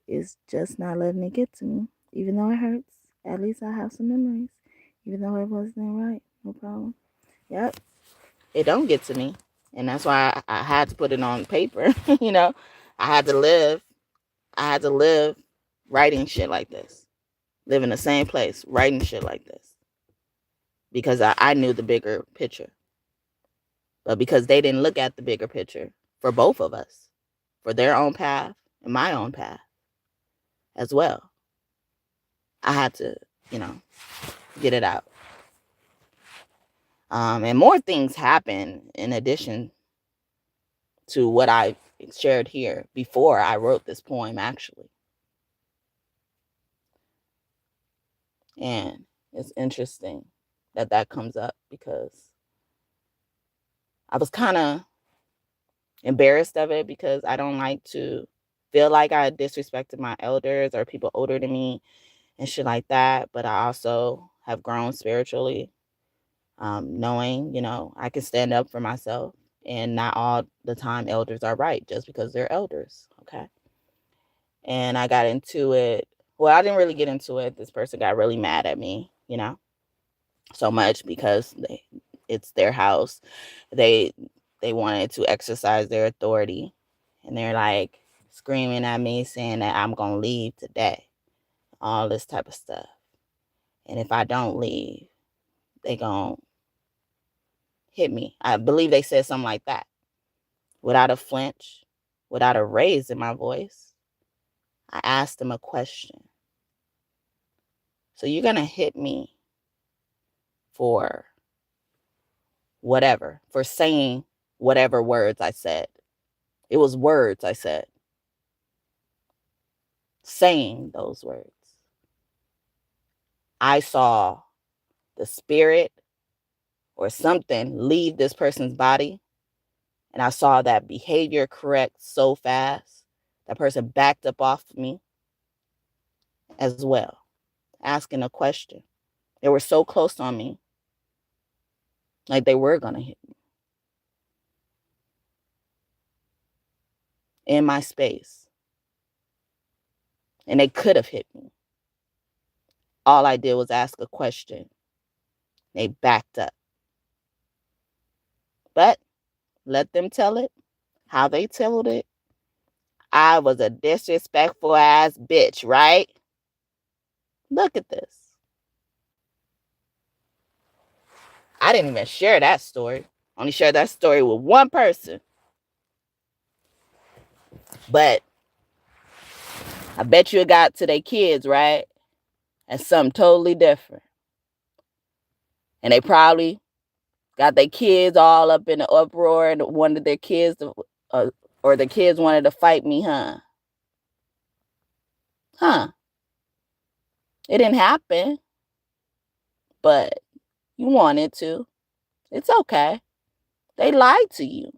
is just not letting it get to me. Even though it hurts, at least I have some memories. Even though it wasn't right, no problem. Yep, it don't get to me. And that's why I had to put it on paper. You know, I had to live writing shit like this. Live in the same place, writing shit like this. Because I knew the bigger picture. But because they didn't look at the bigger picture for both of us, for their own path and my own path as well, I had to, get it out. And more things happen in addition to what I shared here before I wrote this poem, actually. And it's interesting that comes up because I was kind of embarrassed of it because I don't like to feel like I disrespected my elders or people older than me and shit like that. But I also have grown spiritually, knowing, I can stand up for myself, and not all the time elders are right just because they're elders. Okay. And I got into it. Well, I didn't really get into it. This person got really mad at me, so much because it's their house. They wanted to exercise their authority, and they're like screaming at me saying that I'm going to leave today. All this type of stuff. And if I don't leave, they going to hit me. I believe they said something like that. Without a flinch, without a raise in my voice, I asked them a question. So you're going to hit me for whatever, for saying whatever words I said. It was words I said. Saying those words. I saw the spirit or something leave this person's body. And I saw that behavior correct so fast. That person backed up off of me as well, asking a question. They were so close on me, like they were going to hit me in my space. And they could have hit me. All I did was ask a question. They backed up. But let them tell it how they told it. I was a disrespectful ass bitch, right? Look at this. I didn't even share that story. Only shared that story with one person. But I bet you it got to their kids, right? And something totally different. And they probably got their kids all up in the uproar and wanted their kids to, or the kids wanted to fight me, huh? Huh. It didn't happen, but you wanted to. It's okay. They lied to you.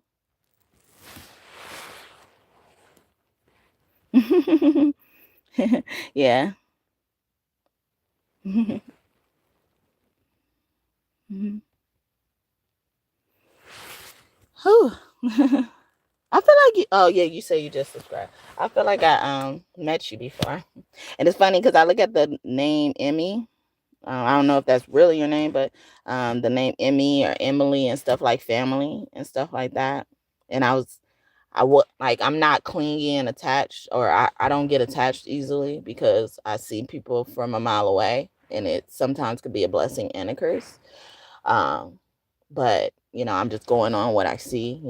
Yeah. Whew. I feel like you. Oh yeah, you say you just subscribed. I feel like I met you before, and it's funny because I look at the name Emmy. I don't know if that's really your name, but the name Emmy or Emily and stuff like family and stuff like that. And I'm not clingy and attached, or I don't get attached easily because I see people from a mile away, and it sometimes could be a blessing and a curse. But I'm just going on what I see,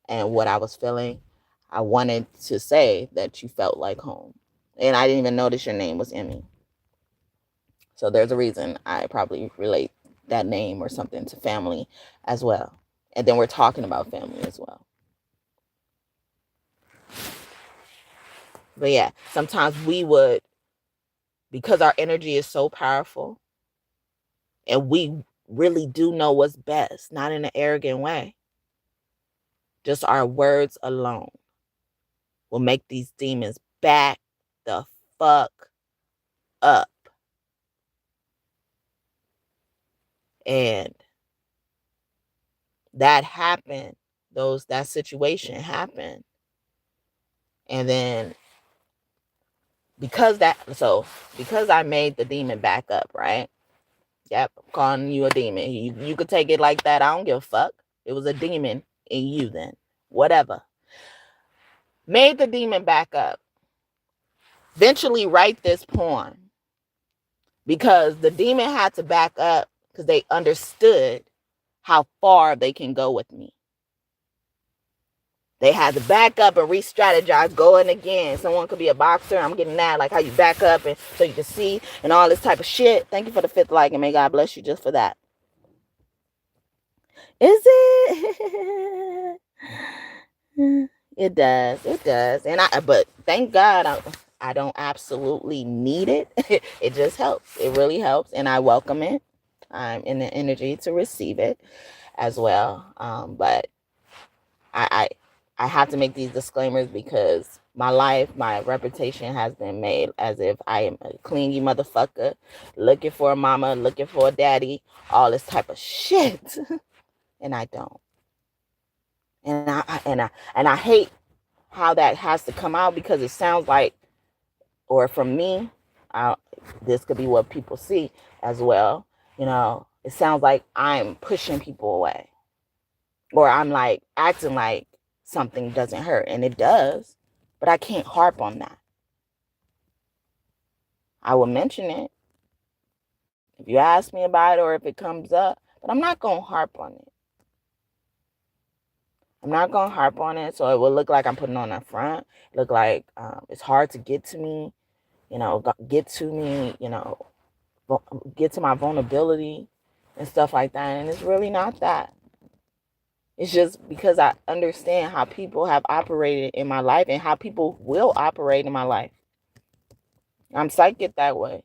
and what I was feeling. I wanted to say that you felt like home, and I didn't even notice your name was Emmy. So there's a reason I probably relate that name or something to family as well. And then we're talking about family as well. But yeah, sometimes we would, because our energy is so powerful and we really do know what's best, not in an arrogant way, just our words alone will make these demons back the fuck up. And that happened. That situation happened. And then because I made the demon back up, right? Yep, I'm calling you a demon. You could take it like that. I don't give a fuck. It was a demon in you then. Whatever. Made the demon back up. Eventually write this poem. Because the demon had to back up because they understood how far they can go with me. They had to back up and re-strategize, going again. Someone could be a boxer. I'm getting that, like how you back up and so you can see and all this type of shit. Thank you for the 5th like, and may God bless you just for that. Is it? It does. It does. But thank God I don't absolutely need it. It just helps. It really helps. And I welcome it. I'm in the energy to receive it as well. But I have to make these disclaimers because my life, my reputation has been made as if I am a clingy motherfucker, looking for a mama, looking for a daddy, all this type of shit. And I don't. And I hate how that has to come out because it sounds like, or from me, this could be what people see as well. You know, it sounds like I'm pushing people away, or I'm like acting like something doesn't hurt, and it does, but I can't harp on that. I will mention it if you ask me about it or if it comes up, but I'm not gonna harp on it. I'm not gonna harp on it, so it will look like I'm putting on a front. Look like it's hard to get to me, get to me, get to my vulnerability and stuff like that. And it's really not that. It's just because I understand how people have operated in my life and how people will operate in my life. I'm psychic that way.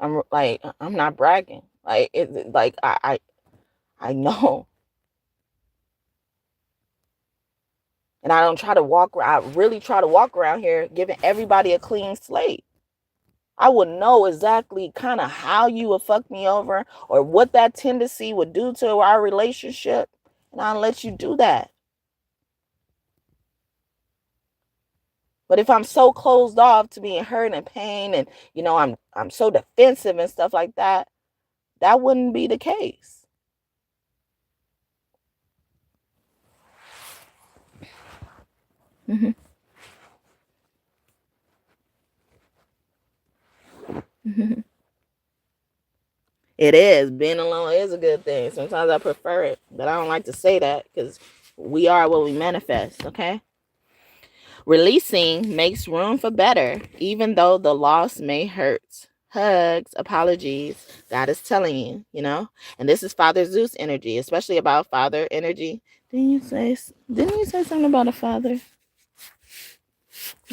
I'm not bragging. I know. And I don't try to walk around. I really try to walk around here giving everybody a clean slate. I would know exactly kind of how you would fuck me over or what that tendency would do to our relationship. And I'll let you do that. But if I'm so closed off to being hurt and pain and, I'm so defensive and stuff like that, that wouldn't be the case. Mm-hmm. Mm-hmm. It is. Being alone is a good thing. Sometimes I prefer it, but I don't like to say that because we are what we manifest, okay? Releasing makes room for better, even though the loss may hurt. Hugs, apologies. God is telling you, And this is Father Zeus energy, especially about father energy. Didn't you say something about a father?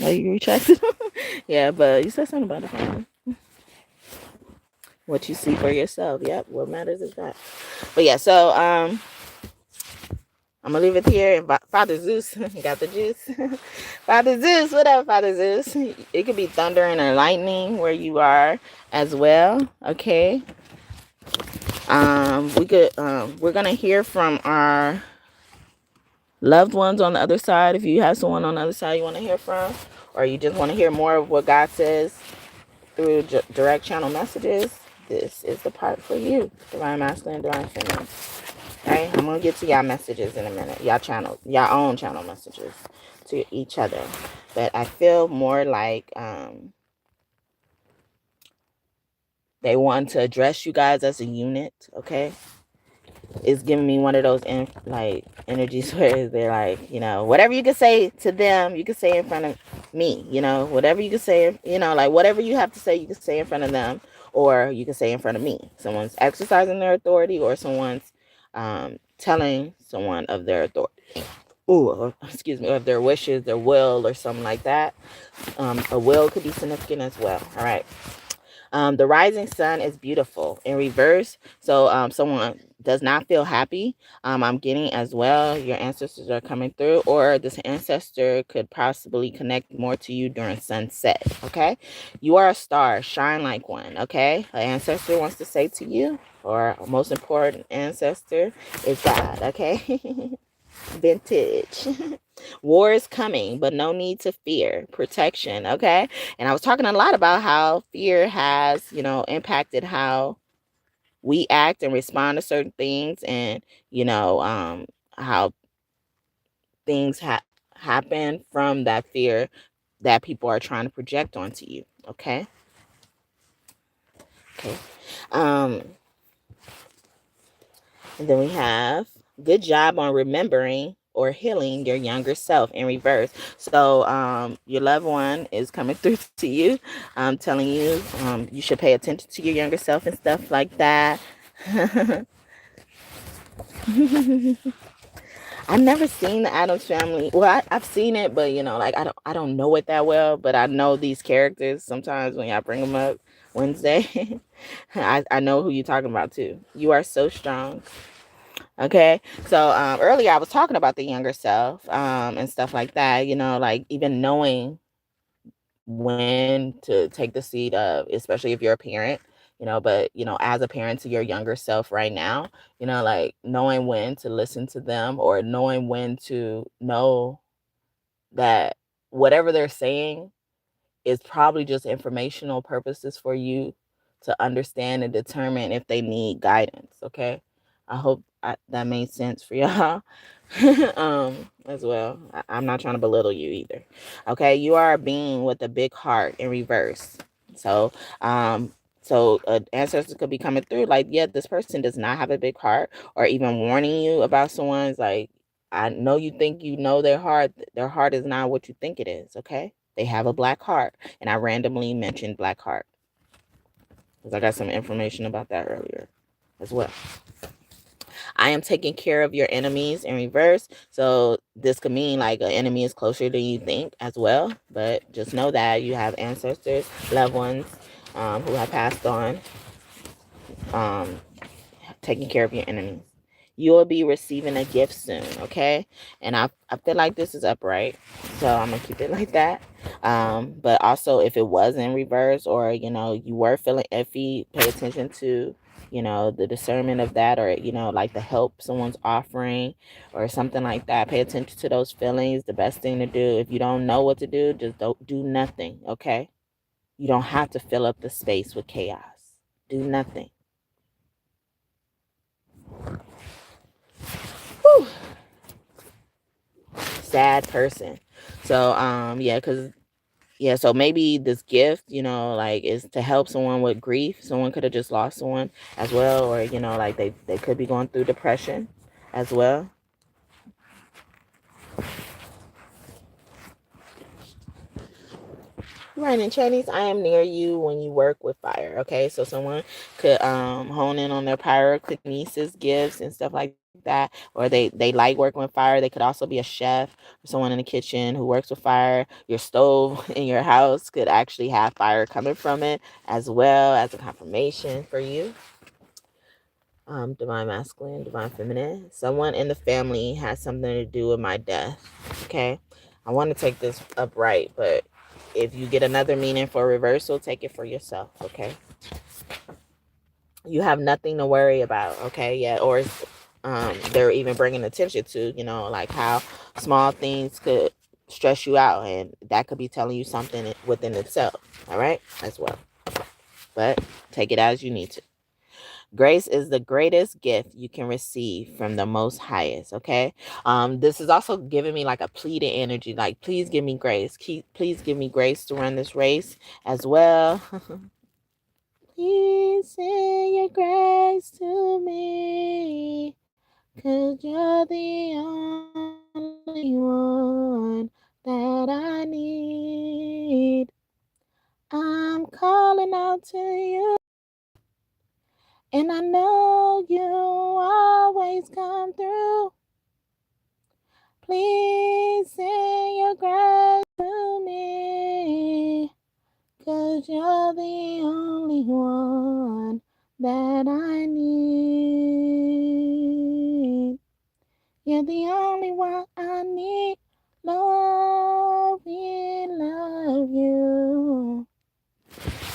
Oh, you retracted? Yeah, but you said something about a father. What you see for yourself. Yep, what matters is that. But yeah, so I'm gonna leave it here. And Father Zeus got the juice. Father Zeus, what up, Father Zeus? It could be thundering or lightning where you are as well. Okay. We're gonna hear from our loved ones on the other side. If you have someone on the other side you want to hear from, or you just want to hear more of what God says through direct channel messages, this is the part for you. Divine Masculine, Divine Feminine. Right? I'm gonna get to y'all messages in a minute. Y'all own channel messages to each other. But I feel more like they want to address you guys as a unit, okay? It's giving me one of those energies where they're like, whatever you can say to them, you can say in front of me, whatever you can say, whatever you have to say, you can say in front of them, or you can say in front of me. Someone's exercising their authority, or someone's telling someone of their authority. excuse me, of their wishes, their will, or something like that. A will could be significant as well. All right. The rising sun is beautiful in reverse. So someone does not feel happy. I'm getting as well. Your ancestors are coming through, or this ancestor could possibly connect more to you during sunset. Okay. You are a star. Shine like one. Okay. An ancestor wants to say to you, or most important ancestor is God. Okay. Vintage. War is coming, but no need to fear. Protection, okay? And I was talking a lot about how fear has, impacted how we act and respond to certain things, and, how things happen from that fear that people are trying to project onto you, okay? Okay. Um, And then we have good job on remembering or healing your younger self in reverse. So your loved one is coming through to you, telling you you should pay attention to your younger self and stuff like that. I've never seen the Addams Family. Well, I've seen it, but like I don't know it that well. But I know these characters. Sometimes when y'all bring them up Wednesday, I know who you're talking about too. You are so strong. Okay. So earlier I was talking about the younger self and stuff like that, like even knowing when to take the seat of, especially if you're a parent, but as a parent to your younger self right now, like knowing when to listen to them, or knowing when to know that whatever they're saying is probably just informational purposes for you to understand and determine if they need guidance. Okay. I hope that made sense for y'all. As well. I'm not trying to belittle you either. Okay. You are a being with a big heart in reverse. So, ancestors could be coming through like, yeah, this person does not have a big heart, or even warning you about someone's like, I know you think you know their heart. Their heart is not what you think it is. Okay. They have a black heart. And I randomly mentioned black heart because I got some information about that earlier as well. I am taking care of your enemies in reverse. So this could mean like an enemy is closer than you think as well. But just know that you have ancestors, loved ones who have passed on, taking care of your enemies. You will be receiving a gift soon, okay? And I feel like this is upright, so I'm gonna keep it like that. But also, if it was in reverse, or you were feeling iffy, pay attention to the discernment of that, or like the help someone's offering or something like that. Pay attention to those feelings. The best thing to do, if you don't know what to do, just don't do nothing, okay? You don't have to fill up the space with chaos. Do nothing. Whew. Sad person. So so maybe this gift, like, is to help someone with grief. Someone could have just lost someone as well, or like they could be going through depression as well. Right, in Chinese, I am near you when you work with fire. Okay, so someone could hone in on their pyrokinesis gifts and stuff like that, or they like working with fire. They could also be a chef or someone in the kitchen who works with fire. Your stove in your house could actually have fire coming from it as well, as a confirmation for you. Divine masculine, divine feminine. Someone in the family has something to do with my death. Okay, I want to take this upright, but if you get another meaning for reversal, take it for yourself. Okay, you have nothing to worry about. Okay, yeah, or they're even bringing attention to like how small things could stress you out, and that could be telling you something within itself. All right, as well, but take it as you need to. Grace is the greatest gift you can receive from the most highest. Okay. This is also giving me like a pleading energy. Like, please give me grace. Please give me grace to run this race as well. Please send your grace to me, 'cause you're the only one that I need. I'm calling out to you, and I know you always come through. Please send your grace to me, 'cause you're the only one that I need. You're the only one I need. Lord, we love you.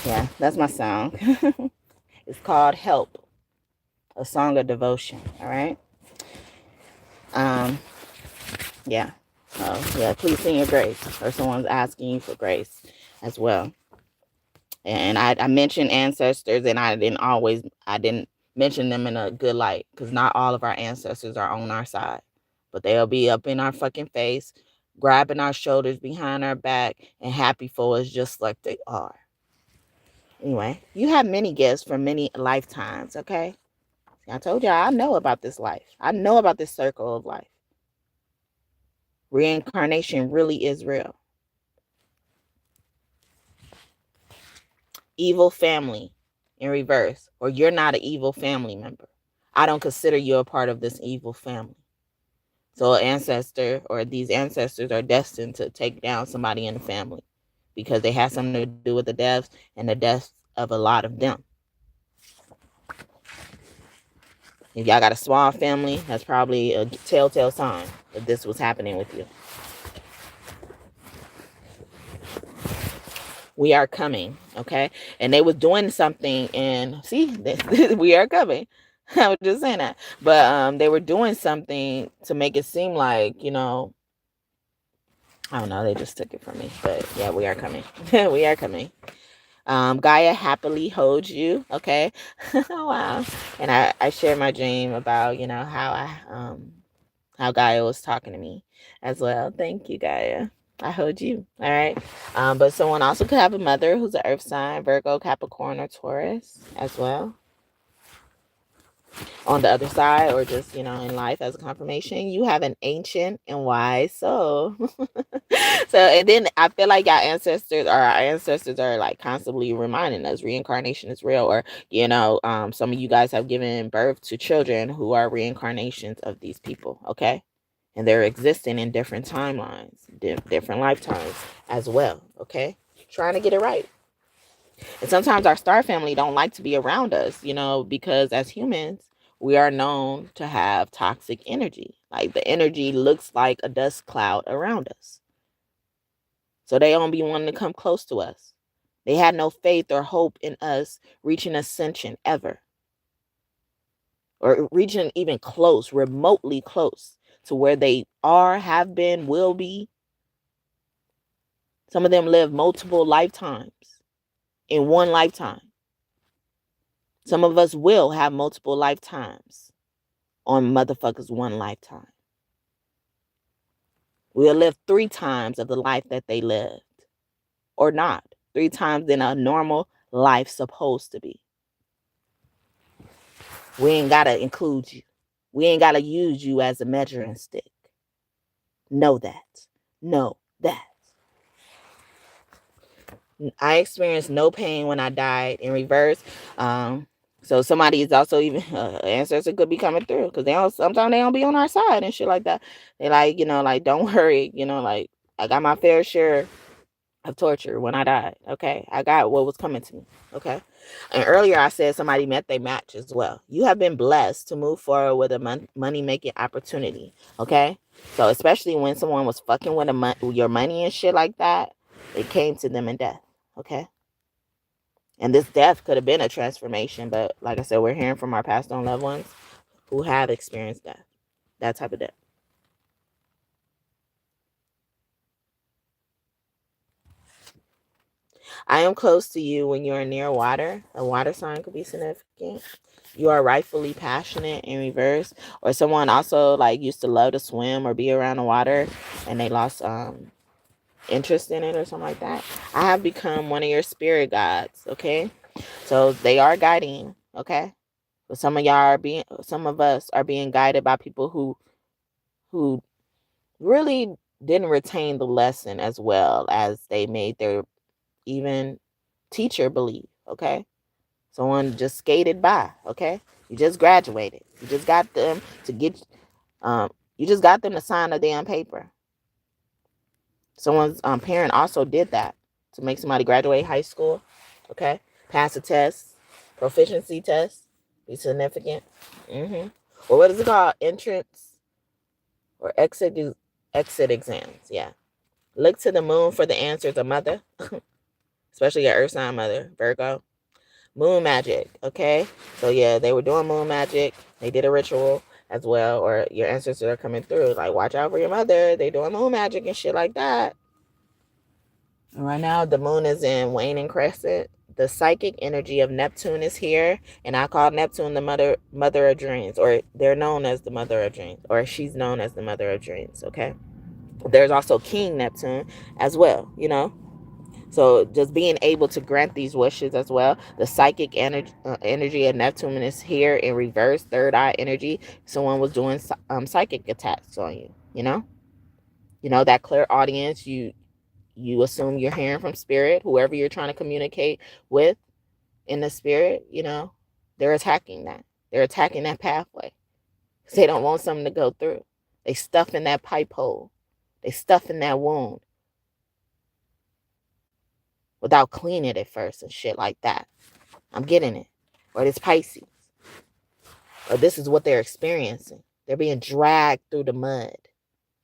Yeah, that's my song. It's called Help, a song of devotion. All right. Yeah. Yeah, please sing your grace, or someone's asking you for grace as well. And I mentioned ancestors, and I didn't mention them in a good light, because not all of our ancestors are on our side, but they'll be up in our fucking face, grabbing our shoulders, behind our back, and happy for us just like they are. Anyway, you have many gifts from many lifetimes, okay? I told y'all I know about this life. I know about this circle of life. Reincarnation really is real. Evil family in reverse, or you're not an evil family member. I don't consider you a part of this evil family. So an ancestor, or these ancestors, are destined to take down somebody in the family because they had something to do with the deaths and the deaths of a lot of them. If y'all got a small family, that's probably a telltale sign that this was happening with you. We are coming, okay? And they was doing something, and see, we are coming. I was just saying that. But they were doing something to make it seem like, you know, I don't know, they just took it from me. But yeah, we are coming. We are coming. Gaia happily holds you, okay? Wow. And I shared my dream about, you know, how Gaia was talking to me as well. Thank you, Gaia. I hold you. All right. But someone also could have a mother who's an earth sign, Virgo, Capricorn, or Taurus as well. On the other side, or just, you know, in life as a confirmation, you have an ancient and wise soul. So, and then I feel like our ancestors are like constantly reminding us reincarnation is real, or, you know, some of you guys have given birth to children who are reincarnations of these people. Okay. And they're existing in different timelines, different lifetimes as well. Okay. Trying to get it right. And sometimes our star family don't like to be around us, you know, because as humans, we are known to have toxic energy. Like the energy looks like a dust cloud around us. So they don't be wanting to come close to us. They had no faith or hope in us reaching ascension ever. Or reaching even close, remotely close to where they are, have been, will be. Some of them live multiple lifetimes in one lifetime. Some of us will have multiple lifetimes on motherfuckers one lifetime. We'll live 3 times of the life that they lived. Or not. 3 times than a normal life supposed to be. We ain't got to include you. We ain't got to use you as a measuring stick. Know that. Know that. I experienced no pain when I died in reverse. So somebody is also even ancestor could be coming through, because sometimes they don't be on our side and shit like that. They like, you know, like, don't worry, you know, like, I got my fair share of torture when I died. Okay, I got what was coming to me. Okay. And earlier I said somebody met their match as well. You have been blessed to move forward with a money making opportunity. Okay. So especially when someone was fucking with your money and shit like that, it came to them in death. Okay. And this death could have been a transformation, but like I said, we're hearing from our passed on loved ones who have experienced death. That type of death. I am close to you when you're near water. A water sign could be significant. You are rightfully passionate in reverse. Or someone also like used to love to swim or be around the water and they lost interest in it or something like that. I have become one of your spirit guides, okay? So they are guiding, okay? But some of us are being guided by people who really didn't retain the lesson as well as they made their even teacher believe, okay? Someone just skated by, okay? You just graduated. You just got them to get You just got them to sign a damn paper. Someone's parent also did that to make somebody graduate high school. Okay, pass a test, proficiency test, be significant. Or what is it called? Entrance or exit exams. Yeah. Look to the moon for the answers, a mother, especially your earth sign mother, Virgo. Moon magic. Okay, so yeah, they were doing moon magic. They did a ritual as well, or your ancestors are coming through. Like, watch out for your mother. They doing moon magic and shit like that. And right now, the moon is in waning crescent. The psychic energy of Neptune is here, and I call Neptune the mother of dreams, or they're known as the mother of dreams, or she's known as the mother of dreams. Okay, there's also King Neptune as well. So just being able to grant these wishes as well. The psychic energy of Neptune is here in reverse, third eye energy. Someone was doing psychic attacks on you. That clear audience. You assume you're hearing from spirit, whoever you're trying to communicate with in the spirit. They're attacking that. They're attacking that pathway because they don't want something to go through. They stuff in that pipe hole. They stuff in that wound without cleaning it first and shit like that. I'm getting it. Or it's Pisces. Or this is what they're experiencing. They're being dragged through the mud.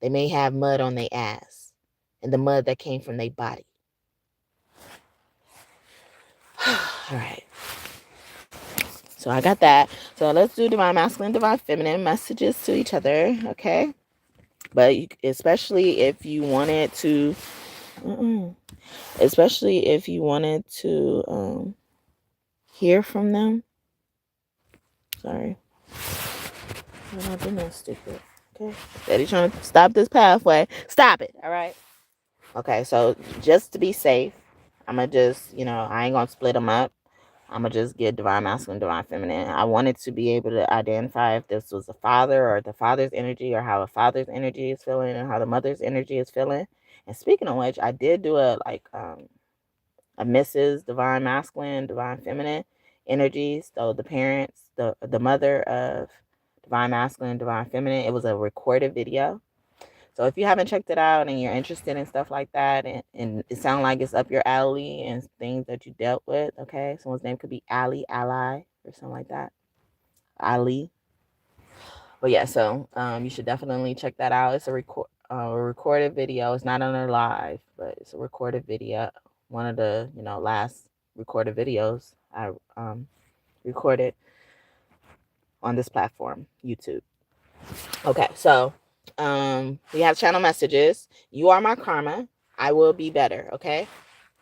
They may have mud on their ass and the mud that came from their body. All right. So I got that. So let's do divine masculine, divine feminine messages to each other. Okay. But especially if you wanted to, hear from them. Sorry. I'm not doing that stupid. Okay. Daddy trying to stop this pathway. Stop it. All right. Okay. So just to be safe, I'm going to just, I ain't going to split them up. I'm going to just get divine masculine, divine feminine. I wanted to be able to identify if this was a father or the father's energy, or how a father's energy is feeling and how the mother's energy is feeling. And speaking of which, I did do a Mrs. Divine Masculine, Divine Feminine energies. So the parents, the mother of Divine Masculine, Divine Feminine, it was a recorded video. So if you haven't checked it out and you're interested in stuff like that, and it sounds like it's up your alley and things that you dealt with, okay? Someone's name could be Ally, or something like that. Ali. But yeah, so you should definitely check that out. It's a recorded video. It's not on a live, but it's a recorded video. One of the last recorded videos I recorded on this platform, YouTube. Okay, so we have channel messages. You are my karma. I will be better. Okay,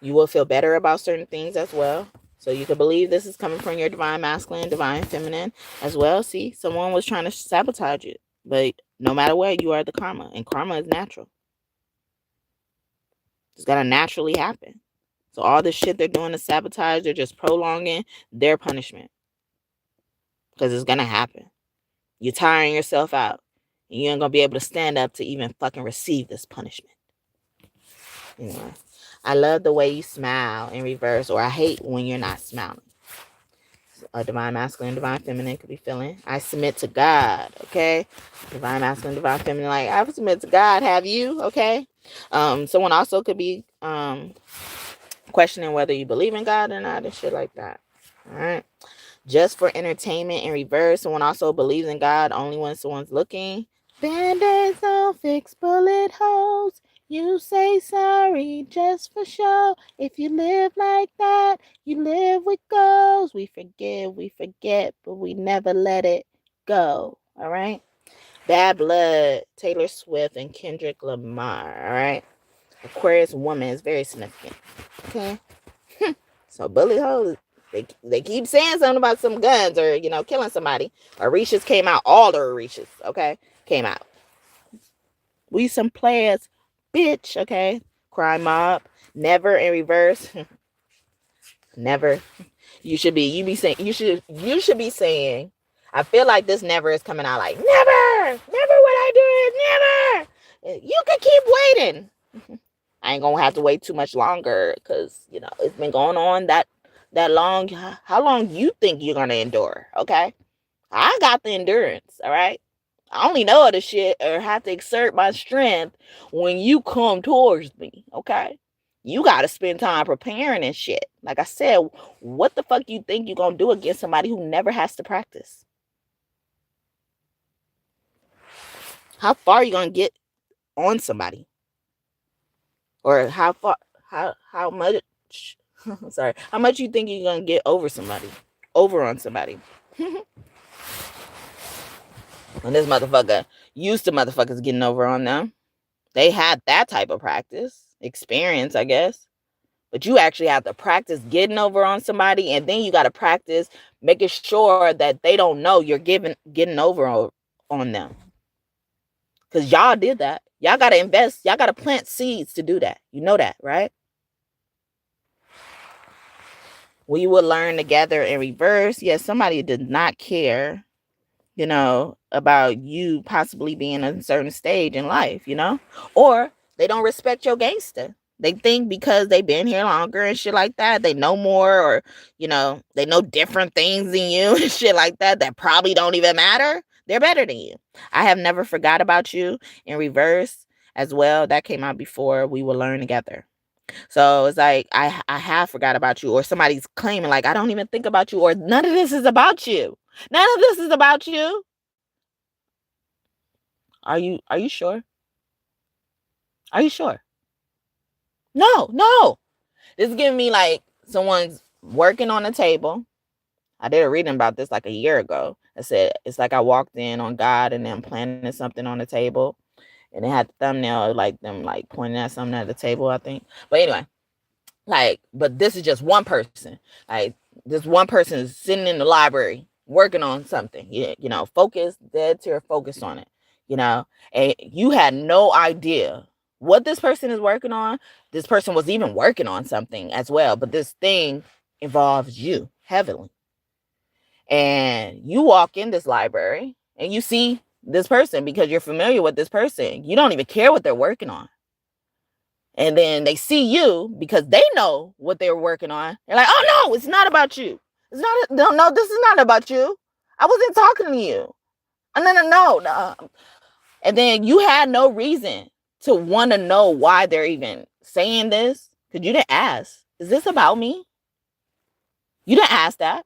you will feel better about certain things as well. So you can believe this is coming from your divine masculine, divine feminine as well. See, someone was trying to sabotage you, but no matter what, you are the karma, and karma is natural. It's gonna naturally happen. So all the shit they're doing to sabotage, they're just prolonging their punishment, because it's gonna happen. You're tiring yourself out, and you ain't gonna be able to stand up to even fucking receive this punishment. I love the way you smile in reverse, or I hate when you're not smiling. A divine masculine, divine feminine could be feeling, I submit to God. Okay, divine masculine, divine feminine, like, I submit to God. Have you? Okay. Someone also could be questioning whether you believe in God or not and shit like that. All right. Just for entertainment in reverse. Someone also believes in God only when someone's looking. Band-aids don't fix bullet holes. You say sorry just for show. If you live like that, you live with goals. We forgive, we forget, but we never let it go. All right. Bad Blood, Taylor Swift and Kendrick Lamar. All right. Aquarius woman is very significant. Okay. So bullet holes, they keep saying something about some guns or killing somebody. Orishas came out. All the Orishas, okay, came out. We some players, bitch. Okay. Crime mob. Never in reverse. Never. You should be be saying. I feel like this never is coming out like never would I do it. Never. You could keep waiting. I ain't gonna have to wait too much longer, because it's been going on that long. How long you think you're gonna endure? Okay, I got the endurance. All right, I only know the shit or have to exert my strength when you come towards me, okay? You got to spend time preparing and shit. Like I said, what the fuck you think you going to do against somebody who never has to practice? How far are you going to get on somebody? Or how far, how much, sorry, how much you think you're going to get over on somebody? And this motherfucker used to motherfuckers getting over on them. They had that type of experience, I guess. But you actually have to practice getting over on somebody, and then you got to practice making sure that they don't know you're getting over on them. Because y'all did that. Y'all got to invest. Y'all got to plant seeds to do that. You know that, right? We will learn together in reverse. Yes, somebody did not care, about you possibly being at a certain stage in life, or they don't respect your gangster. They think because they've been here longer and shit like that, they know more, or, they know different things than you and shit like that probably don't even matter. They're better than you. I have never forgot about you in reverse as well. That came out before we will learn together. So it's like I have forgot about you, or somebody's claiming like I don't even think about you, or none of this is about you. None of this is about you. Are you sure? Are you sure? No. This is giving me like someone's working on a table. I did a reading about this like a year ago. I said it's like I walked in on God and then planting something on the table, and it had the thumbnail like them like pointing at something at the table, I think. But anyway, but this is just one person. Like this one person is sitting in the library working on something. Focus, dead to focus on it. And you had no idea what this person is working on. This person was even working on something as well, but this thing involves you heavily. And you walk in this library and you see this person because you're familiar with this person. You don't even care what they're working on. And then they see you because they know what they were working on. They're like, oh, no, it's not about you. It's not, no, this is not about you. I wasn't talking to you. No. And then you had no reason to want to know why they're even saying this, because you didn't ask, is this about me? You didn't ask that.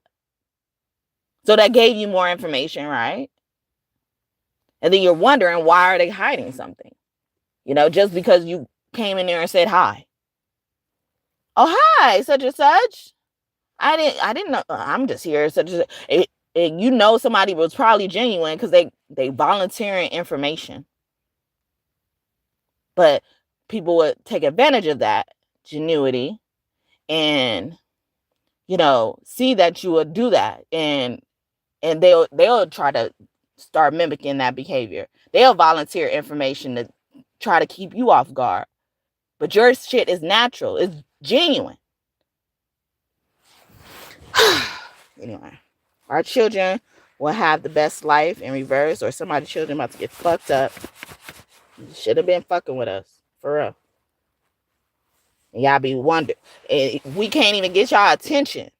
So that gave you more information, right? And then you're wondering, why are they hiding something? Just because you came in there and said hi. Oh, hi, such and such. I didn't know. I'm just here. Such as somebody was probably genuine because they volunteering information. But people would take advantage of that genuity and, see that you would do that. And they'll try to start mimicking that behavior. They'll volunteer information to try to keep you off guard. But your shit is natural. It's genuine. Anyway, our children will have the best life in reverse, or somebody's children about to get fucked up. You should have been fucking with us. For real. And y'all be wondering. We can't even get y'all attention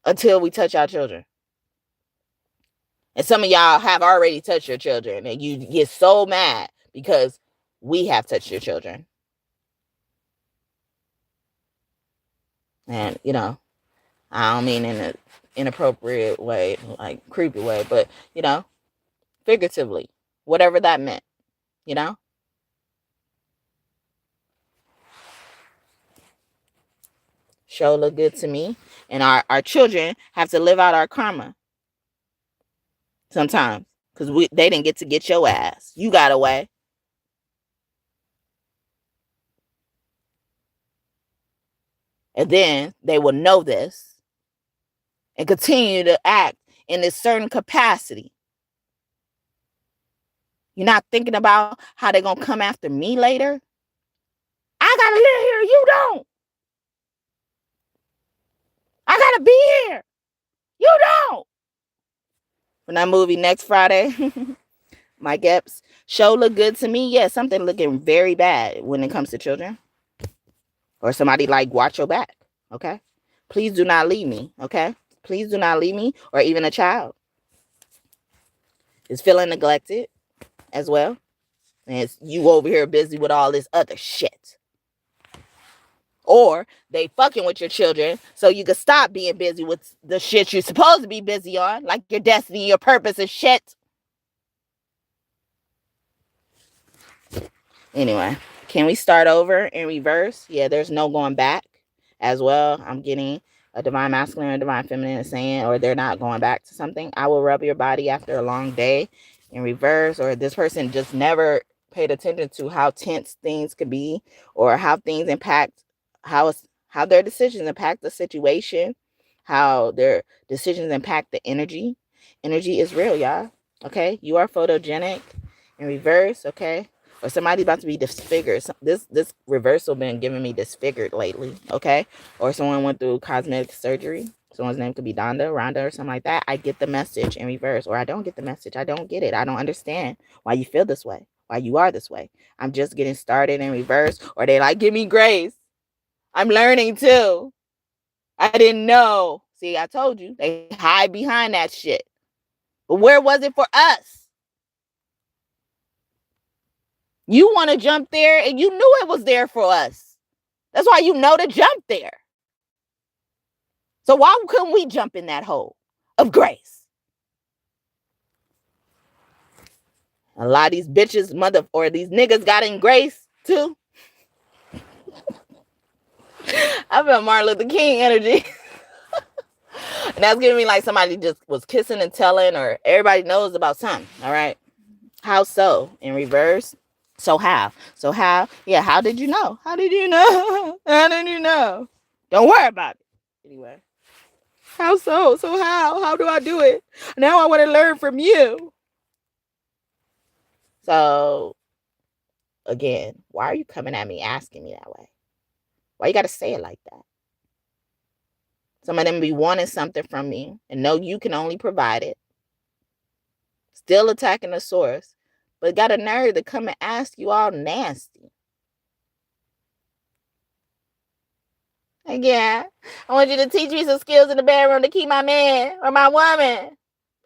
until we touch our children. And some of y'all have already touched your children, and you get so mad because we have touched your children. And, I don't mean in an inappropriate way, like creepy way, but, figuratively, whatever that meant, Show look good to me. And our children have to live out our karma sometimes because they didn't get your ass. You got away. And then they will know this and continue to act in this certain capacity. You're not thinking about how they're going to come after me later. I got to live here. You don't. I got to be here. You don't. When that movie next Friday, Mike Epps, show look good to me. Yeah, something looking very bad when it comes to children. Or somebody like watch your back. Okay. Please do not leave me. Okay. Please do not leave me, or even a child. is feeling neglected as well. And it's you over here busy with all this other shit. Or they fucking with your children so you can stop being busy with the shit you're supposed to be busy on, like your destiny, your purpose, and shit. Anyway, can we start over in reverse? Yeah, there's no going back as well. I'm getting a divine masculine or divine feminine is saying, or they're not going back to something. I will rub your body after a long day in reverse, or this person just never paid attention to how tense things could be, or how things impact how their decisions impact the situation, how their decisions impact the energy. Energy is real, y'all. Okay, you are photogenic in reverse. Okay, or somebody's about to be disfigured. This reversal been giving me disfigured lately, okay? Or someone went through cosmetic surgery. Someone's name could be Donda, Rhonda, or something like that. I get the message in reverse, or I don't get the message. I don't get it. I don't understand why you feel this way, why you are this way. I'm just getting started in reverse, or they like, give me grace. I'm learning too. I didn't know. See, I told you, they hide behind that shit. But where was it for us? You want to jump there, and you knew it was there for us. That's why you know to jump there. So why couldn't we jump in that hole of grace? A lot of these bitches, or these niggas got in grace too. I feel Martin Luther King energy. And that's giving me like somebody just was kissing and telling, or everybody knows about something. All right. How so? In reverse. So how? Yeah, how did you know? How did you know? How did you know? Don't worry about it. Anyway. How so? So how? How do I do it? Now I want to learn from you. So, again, why are you coming at me asking me that way? Why you got to say it like that? Some of them be wanting something from me and know you can only provide it. Still attacking the source, but got a nerve to come and ask you all nasty. Again, I want you to teach me some skills in the bedroom to keep my man or my woman.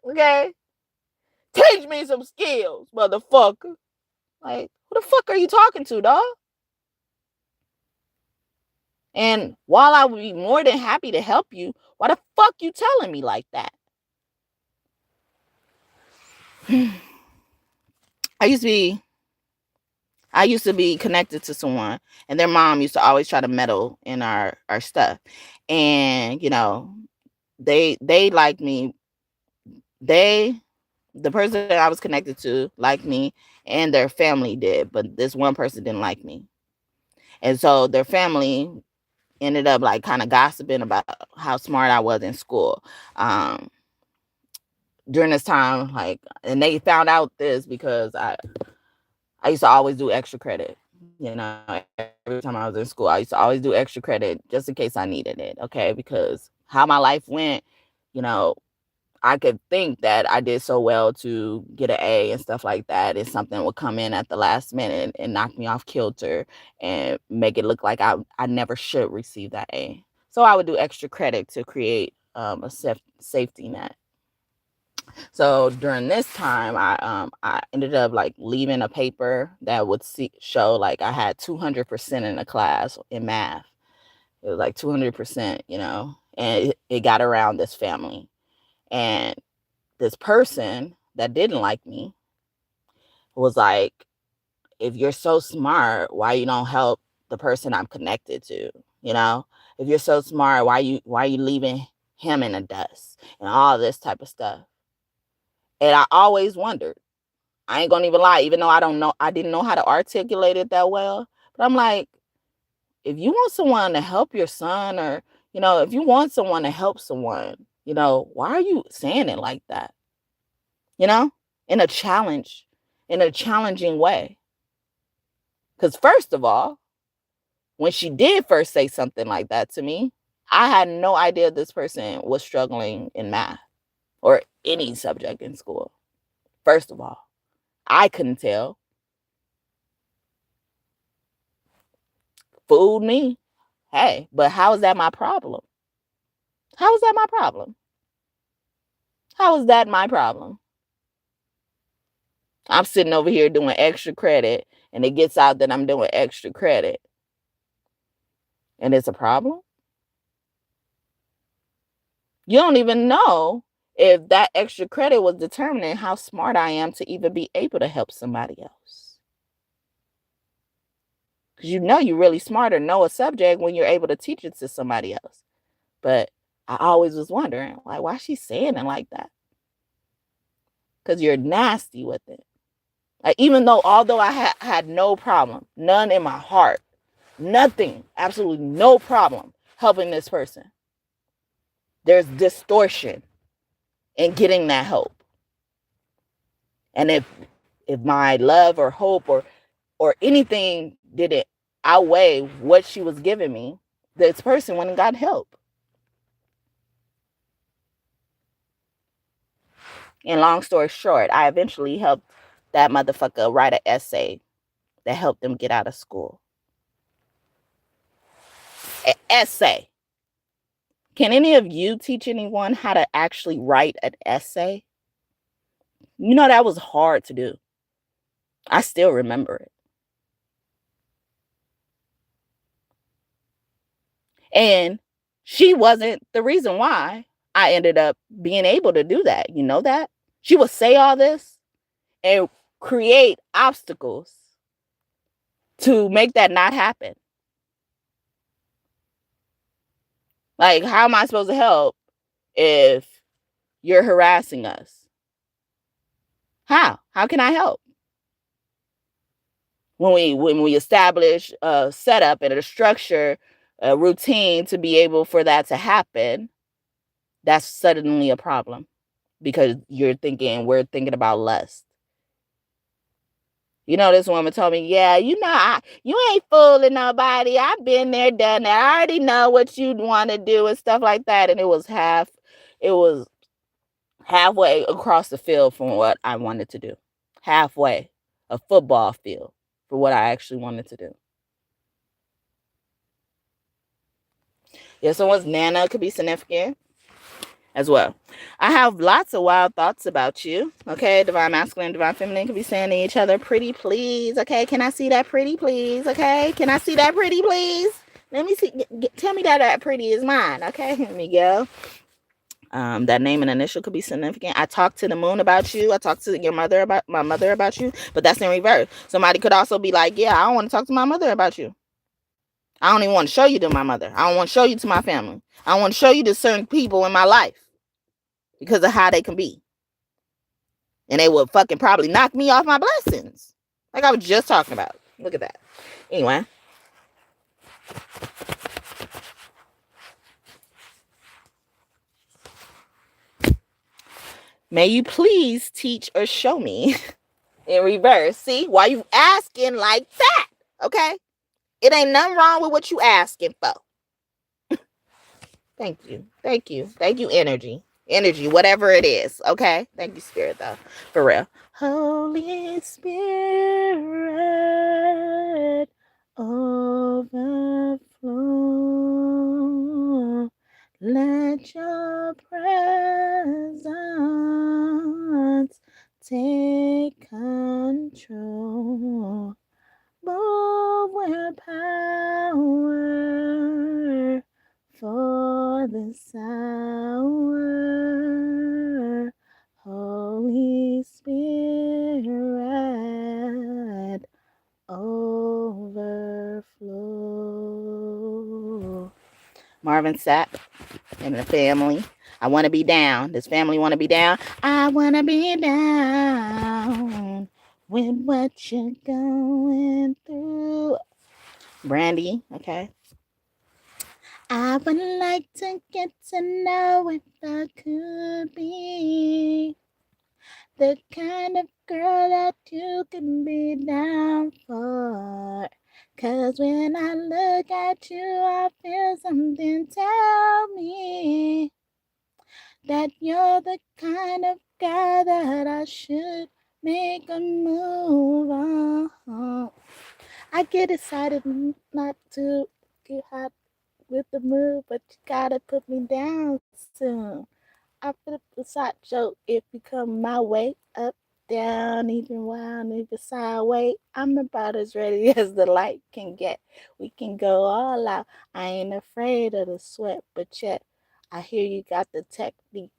Okay? Teach me some skills, motherfucker. Like, who the fuck are you talking to, dog? And while I would be more than happy to help you, why the fuck you telling me like that? I used to be connected to someone, and their mom used to always try to meddle in our stuff. And, you know, they liked me. The person that I was connected to liked me, and their family did, but this one person didn't like me. And so their family ended up like kind of gossiping about how smart I was in school. During this time, like, and they found out this because I used to always do extra credit. You know, every time I was in school, I used to always do extra credit just in case I needed it. Okay, because how my life went, you know, I could think that I did so well to get an A and stuff like that, and something would come in at the last minute and knock me off kilter and make it look like I never should receive that A. So I would do extra credit to create a safety net. So during this time, I ended up like leaving a paper that would show like I had 200% in the class in math. It was like 200%, you know, and it got around this family. And this person that didn't like me was like, if you're so smart, why you don't help the person I'm connected to? You know, if you're so smart, why you leaving him in the dust and all this type of stuff? And I always wondered. I ain't gonna even lie, even though I didn't know how to articulate it that well. But I'm like, if you want someone to help your son, or, you know, if you want someone to help someone, you know, why are you saying it like that? You know, in a challenging way. Because first of all, when she did first say something like that to me, I had no idea this person was struggling in math or any subject in school. First of all, I couldn't tell. Fooled me. Hey, but how is that my problem? How is that my problem? How is that my problem? I'm sitting over here doing extra credit, and it gets out that I'm doing extra credit. And it's a problem. You don't even know if that extra credit was determining how smart I am to even be able to help somebody else. Because you know you're really smart or know a subject when you're able to teach it to somebody else. But I always was wondering, like, why is she saying it like that? Because you're nasty with it. Like, even though, although I had no problem, none in my heart, nothing, absolutely no problem helping this person, there's distortion in getting that help. And if my love or hope or anything didn't outweigh what she was giving me, this person went and got help. And long story short, I eventually helped that motherfucker write an essay that helped them get out of school. An essay. Can any of you teach anyone how to actually write an essay? You know, that was hard to do. I still remember it. And she wasn't the reason why I ended up being able to do that. You know that? She would say all this and create obstacles to make that not happen. Like, how am I supposed to help if you're harassing us? How? How can I help? When we establish a setup and a structure, a routine to be able for that to happen, that's suddenly a problem because we're thinking about lust. You know, this woman told me, yeah, you ain't fooling nobody. I've been there, done that. I already know what you'd want to do and stuff like that. And it was halfway across the field from what I wanted to do. Halfway, a football field for what I actually wanted to do. Yeah, someone's Nana could be significant as well. I have lots of wild thoughts about you. Okay, divine masculine, divine feminine could be saying to each other, pretty please. Okay, can I see that pretty please? Okay, can I see that pretty please? Let me see. Tell me that pretty is mine. Okay, here we go. That name and initial could be significant. I talked to the moon about you. I talked to your mother about my mother about you, but that's in reverse. Somebody could also be like, yeah, I don't want to talk to my mother about you. I don't even want to show you to my mother. I don't want to show you to my family. I don't want to show you to certain people in my life because of how they can be. And they would fucking probably knock me off my blessings. Like I was just talking about. Look at that. Anyway. May you please teach or show me in reverse. See, why you asking like that? Okay? It ain't nothing wrong with what you asking for. Thank you. Thank you. Thank you, energy. Energy, whatever it is. Okay? Thank you, Spirit, though. For real. Holy Spirit, overflow. Let your presence take control. Move with power for this hour. Holy Spirit, overflow. Marvin Sapp and the family. I want to be down. Does family want to be down? I want to be down with what you're going through. Brandy, okay. I would like to get to know if I could be the kind of girl that you can be down for. 'Cause when I look at you, I feel something tell me that you're the kind of guy that I should make a move on. I get excited not to get hot with the move, but you gotta put me down soon. I flip the side joke, it become my way up down, even wild, even sideways. I'm about as ready as the light can get. We can go all out. I ain't afraid of the sweat, but yet I hear you got the techniques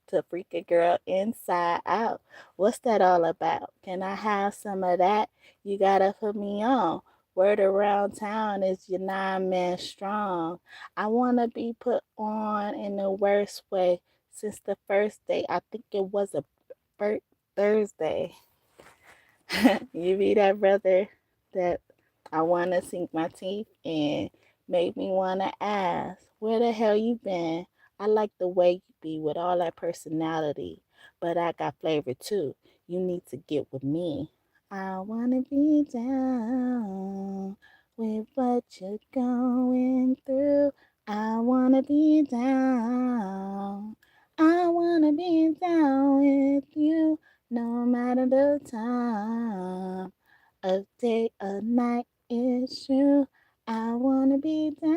to freak a girl inside out. What's that all about? Can I have some of that? You gotta put me on. Word around town is you're 9 men strong. I wanna be put on in the worst way. Since the first day, I think it was a Thursday. You be that brother that I want to sink my teeth in, make me want to ask, where the hell you been? I like the way you be with all that personality, but I got flavor too. You need to get with me. I want to be down with what you're going through. I want to be down. I want to be down with you no matter the time of day or night. It's true. I want to be down.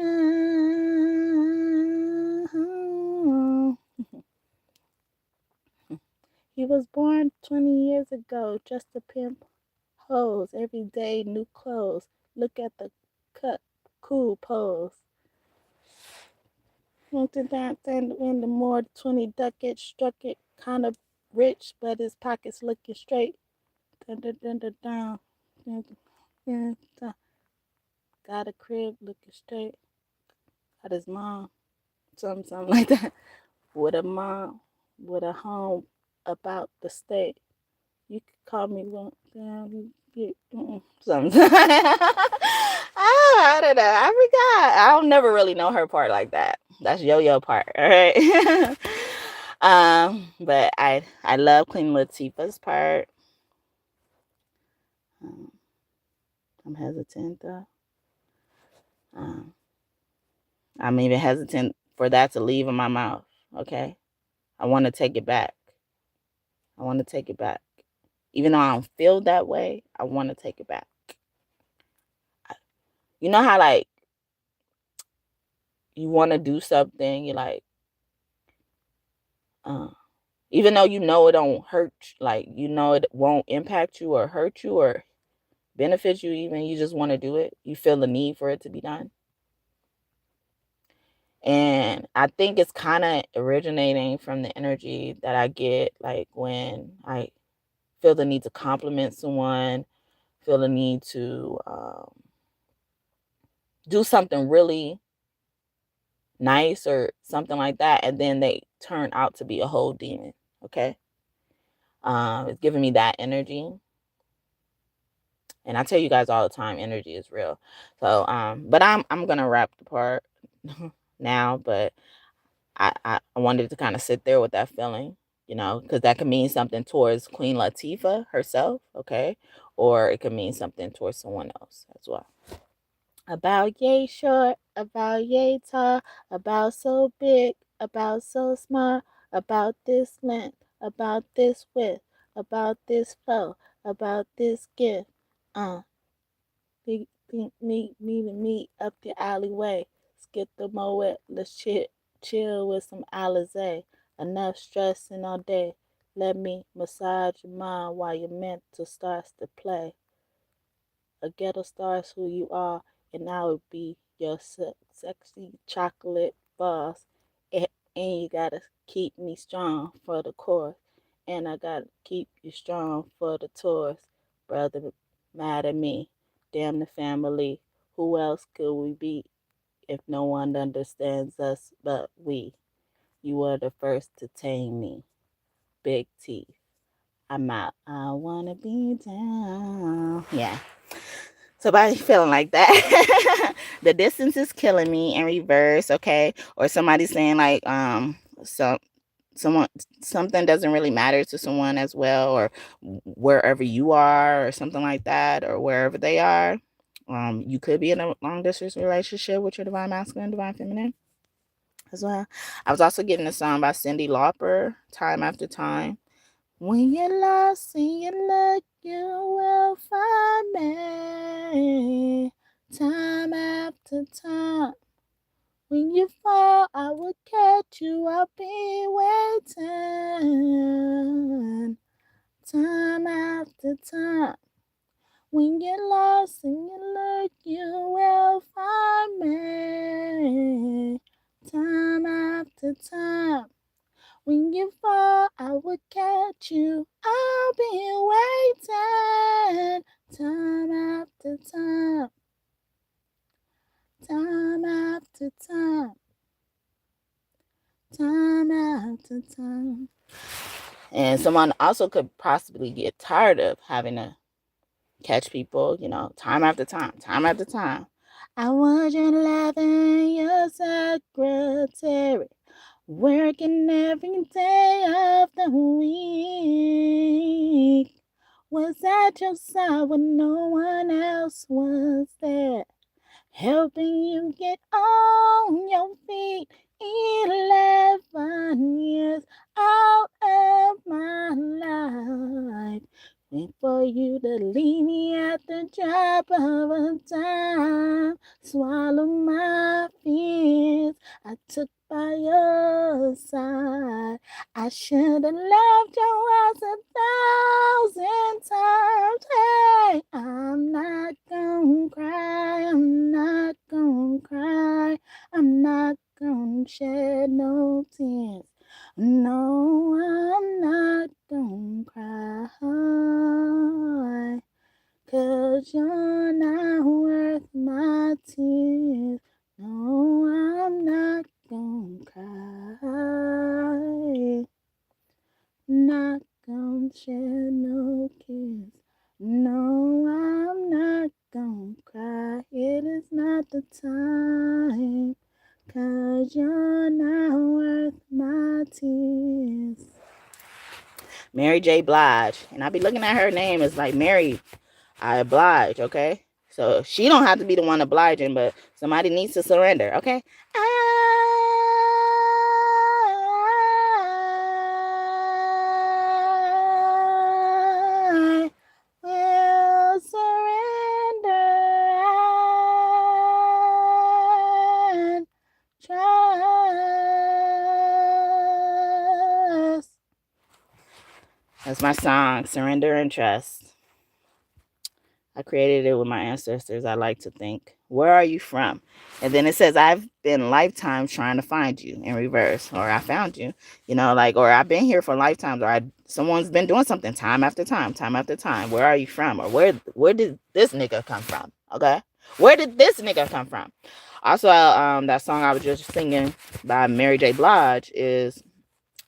He was born 20 years ago just to pimp hoes. Every day, new clothes. Look at the cut, cool pose. Went to that in the more 20 ducats, struck it kind of rich, but his pockets looking straight. Dun, dun, dun, dun, dun. Dun, dun, dun. Got a crib looking straight. Got his mom, something like that. With a mom, with a home about the state. You could call me one. Something. I don't know. I forgot. I'll never really know her part like that. That's Yo-Yo part. All right. But I love Queen Latifah's part. I'm hesitant though. I'm even hesitant for that to leave in my mouth. Okay. I want to take it back. I want to take it back. Even though I don't feel that way, I want to take it back. You know how, like, you want to do something, you're like, even though you know it don't hurt, like, you know it won't impact you or hurt you or benefit you even, you just want to do it. You feel the need for it to be done. And I think it's kind of originating from the energy that I get, like, when I feel the need to compliment someone, feel the need to do something really nice or something like that, and then they turn out to be a whole demon. Okay. It's giving me that energy. And I tell you guys all the time, energy is real. So but I'm gonna wrap the part now, but I wanted to kind of sit there with that feeling, you know, because that could mean something towards Queen Latifah herself, okay, or it could mean something towards someone else as well. About yay short, about yay tall, about so big, about so small, about this length, about this width, about this flow, about this gift. Meet me up the alleyway. Skip the moet, let's chill with some Alizé. Enough stressing all day. Let me massage your mind while your mental starts to play. A ghetto star is who you are, and I would be your sexy chocolate boss. And you gotta keep me strong for the course, and I gotta keep you strong for the tours. Brother, mad at me. Damn the family. Who else could we be if no one understands us but we? You were the first to tame me. Big teeth. I'm out. I wanna be down. Yeah. Somebody feeling like that. The distance is killing me in reverse, okay? Or somebody saying like so someone something doesn't really matter to someone as well, or wherever you are or something like that, or wherever they are. You could be in a long distance relationship with your divine masculine, divine feminine as well. I was also getting a song by Cyndi Lauper, Time After Time. When you're lost and you look, you will find me. Time after time. When you fall, I will catch you. I'll be waiting. Time after time. When you're lost and you look, you will find me. Time after time. When you fall, I will catch you. I'll be waiting. Time after time. Time after time. Time after time. And someone also could possibly get tired of having to catch people, time after time, time after time. I want you loving your secretary, working every day of the week. Was at your side when no one else was there, helping you get on your feet. 11 years out of my life, wait for you to leave me at the drop of a dime. Swallow my fears I took by your side. I should have loved your ass 1,000 times. Hey, I'm not gonna cry, I'm not gonna cry, I'm not gonna shed no tears. No, I'm not gonna cry, 'cause you're not worth my tears. No, I'm not gonna cry, not gonna shed no tears. No, I'm not gonna cry. It is not the time, 'cause you're not worth my tears. Mary J. Blige. And I be looking at her name as like Mary I oblige, okay? So she don't have to be the one obliging, but somebody needs to surrender, okay? I will surrender and trust. That's my song, Surrender and Trust. I created it with my ancestors, I like to think. Where are you from? And then it says, I've been lifetimes trying to find you, in reverse. Or I found you, or I've been here for lifetimes. Or someone's been doing something time after time, time after time. Where are you from? Or where did this nigga come from? Okay? Where did this nigga come from? Also, that song I was just singing by Mary J. Blige is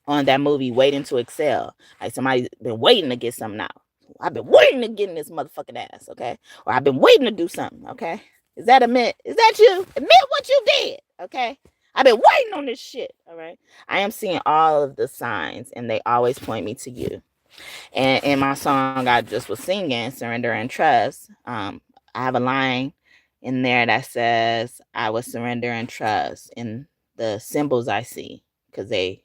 on that movie Waiting to Excel. Like somebody's been waiting to get something out. I've been waiting to get in this motherfucking ass, okay? Or I've been waiting to do something, okay? Is that you? Admit what you did, okay? I've been waiting on this shit, all right? I am seeing all of the signs, and they always point me to you. And in my song I just was singing, Surrender and Trust, I have a line in there that says, I will surrender and trust in the symbols I see, because they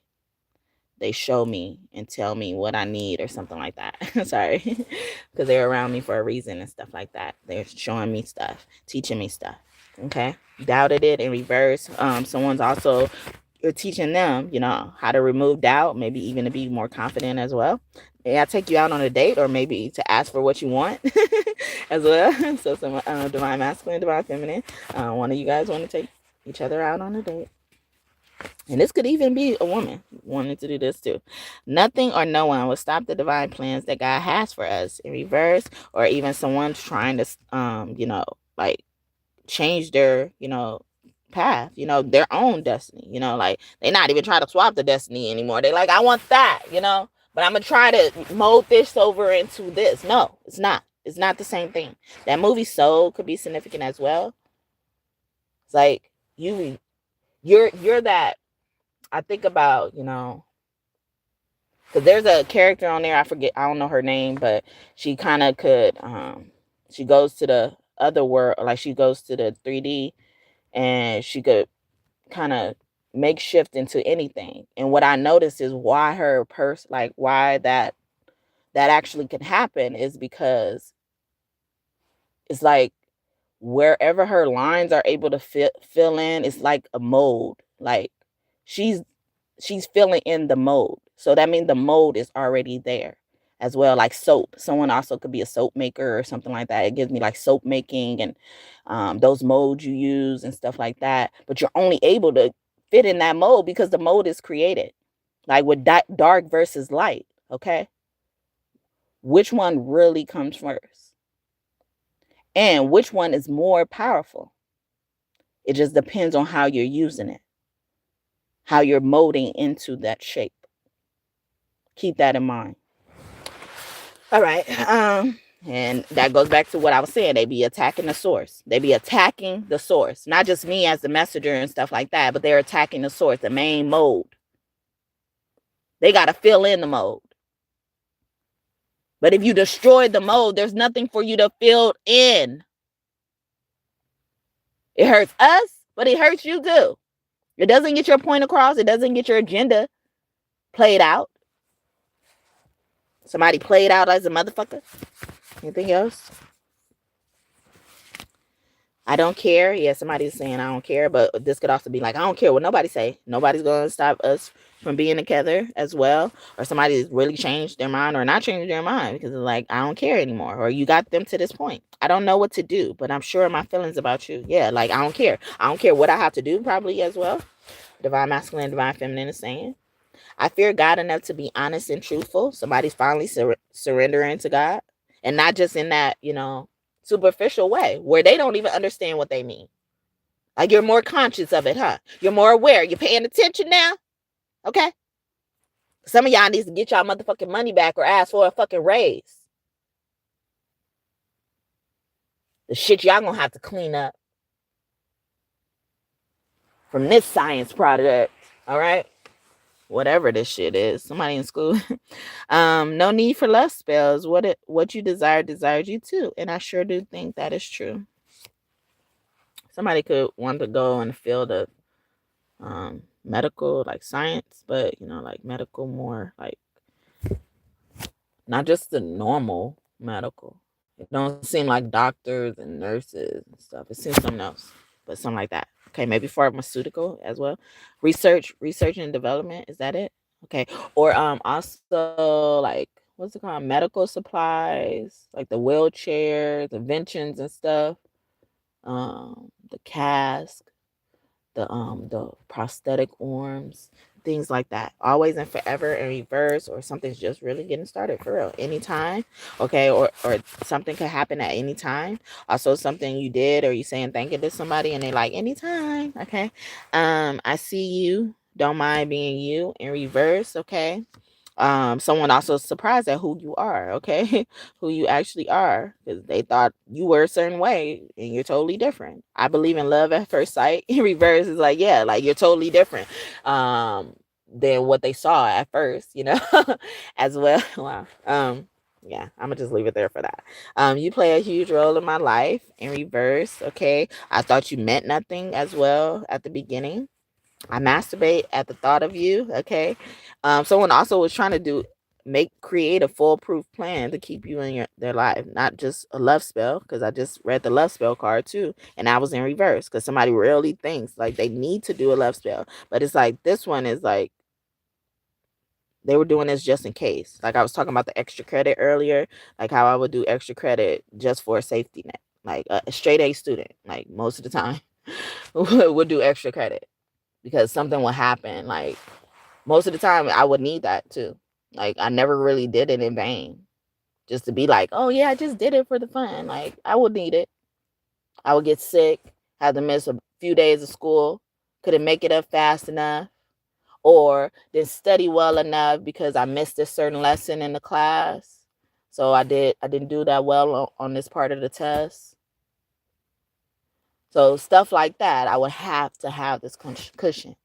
show me and tell me what I need or something like that. Sorry, because they're around me for a reason and stuff like that. They're showing me stuff, teaching me stuff. Okay, doubted it in reverse. Someone's also, you're teaching them, how to remove doubt, maybe even to be more confident as well. May I take you out on a date, or maybe to ask for what you want as well. So some divine masculine, divine feminine. One of you guys want to take each other out on a date. And this could even be a woman wanting to do this too. Nothing or no one will stop the divine plans that God has for us in reverse, or even someone trying to, like change their, path, their own destiny, like they're not even trying to swap the destiny anymore. They're like, I want that, but I'm going to try to mold this over into this. No, it's not. It's not the same thing. That movie Soul could be significant as well. It's like you're that. I think about, because there's a character on there, I forget, I don't know her name, but she kind of could, she goes to the other world, like she goes to the 3D, and she could kind of make shift into anything. And what I noticed is why why that actually can happen is because it's like wherever her lines are able to fill in, it's like a mold. Like she's filling in the mold. So that means the mold is already there. as well, like soap. Someone also could be a soap maker or something like that. It gives me like soap making and those molds you use and stuff like that. But you're only able to fit in that mold because the mold is created, like with dark versus light. Okay, which one really comes first, and which one is more powerful? It just depends on how you're using it, how you're molding into that shape. Keep that in mind. All right. And that goes back to what I was saying. They be attacking the source. They be attacking the source. Not just me as the messenger and stuff like that, but they're attacking the source, the main mold. They got to fill in the mold. But if you destroy the mold, there's nothing for you to fill in. It hurts us, but it hurts you too. It doesn't get your point across. It doesn't get your agenda played out. Somebody played out as a motherfucker. Anything else? I don't care. Yeah, somebody's saying I don't care, but this could also be like, I don't care what nobody say. Nobody's going to stop us from being together as well. Or somebody's really changed their mind or not changed their mind because it's like, I don't care anymore. Or you got them to this point. I don't know what to do, but I'm sure my feelings about you. Yeah, like, I don't care. I don't care what I have to do probably as well. Divine masculine, divine feminine is saying. I fear God enough to be honest and truthful. Somebody's finally surrendering to God. And not just in that, superficial way where they don't even understand what they mean. Like, you're more conscious of it, huh? You're more aware. You're paying attention now. Okay. Some of y'all needs to get y'all motherfucking money back or ask for a fucking raise. The shit y'all gonna have to clean up from this science project. All right. Whatever this shit is. Somebody in school. No need for love spells. What you desire desires you too. And I sure do think that is true. Somebody could want to go in the field of medical, like science, but like medical more like not just the normal medical. It don't seem like doctors and nurses and stuff. It seems something else, but something like that. Okay, maybe pharmaceutical as well. Research and development. Is that it? Okay. Or also like what's it called? Medical supplies, like the wheelchairs, inventions and stuff. The cask, the prosthetic arms, things like that. Always and forever in reverse, or something's just really getting started for real. Anytime. Okay, or something could happen at any time. Also something you did or you saying thank you to somebody and they like anytime. Okay. I see you. Don't mind being you in reverse. Okay. Someone also surprised at who you are, okay? Who you actually are, because they thought you were a certain way and you're totally different. I believe in love at first sight. In reverse is like, yeah, like you're totally different than what they saw at first, as well. Wow. Yeah, I'm gonna just leave it there for that. You play a huge role in my life in reverse, okay? I thought you meant nothing as well at the beginning. I masturbate at the thought of you. Okay. Someone also was trying to create a foolproof plan to keep you in their life, not just a love spell. Because I just read the love spell card too, and I was in reverse. Because somebody really thinks like they need to do a love spell, but it's like this one is like they were doing this just in case. Like I was talking about the extra credit earlier, like how I would do extra credit just for a safety net. Like a straight A student, like most of the time, would do extra credit. Because something will happen. Like most of the time I would need that too. Like I never really did it in vain. Just to be like, oh yeah, I just did it for the fun. Like I would need it. I would get sick, have to miss a few days of school, couldn't make it up fast enough, or didn't study well enough because I missed a certain lesson in the class. So I didn't do that well on this part of the test. So stuff like that, I would have to have this cushion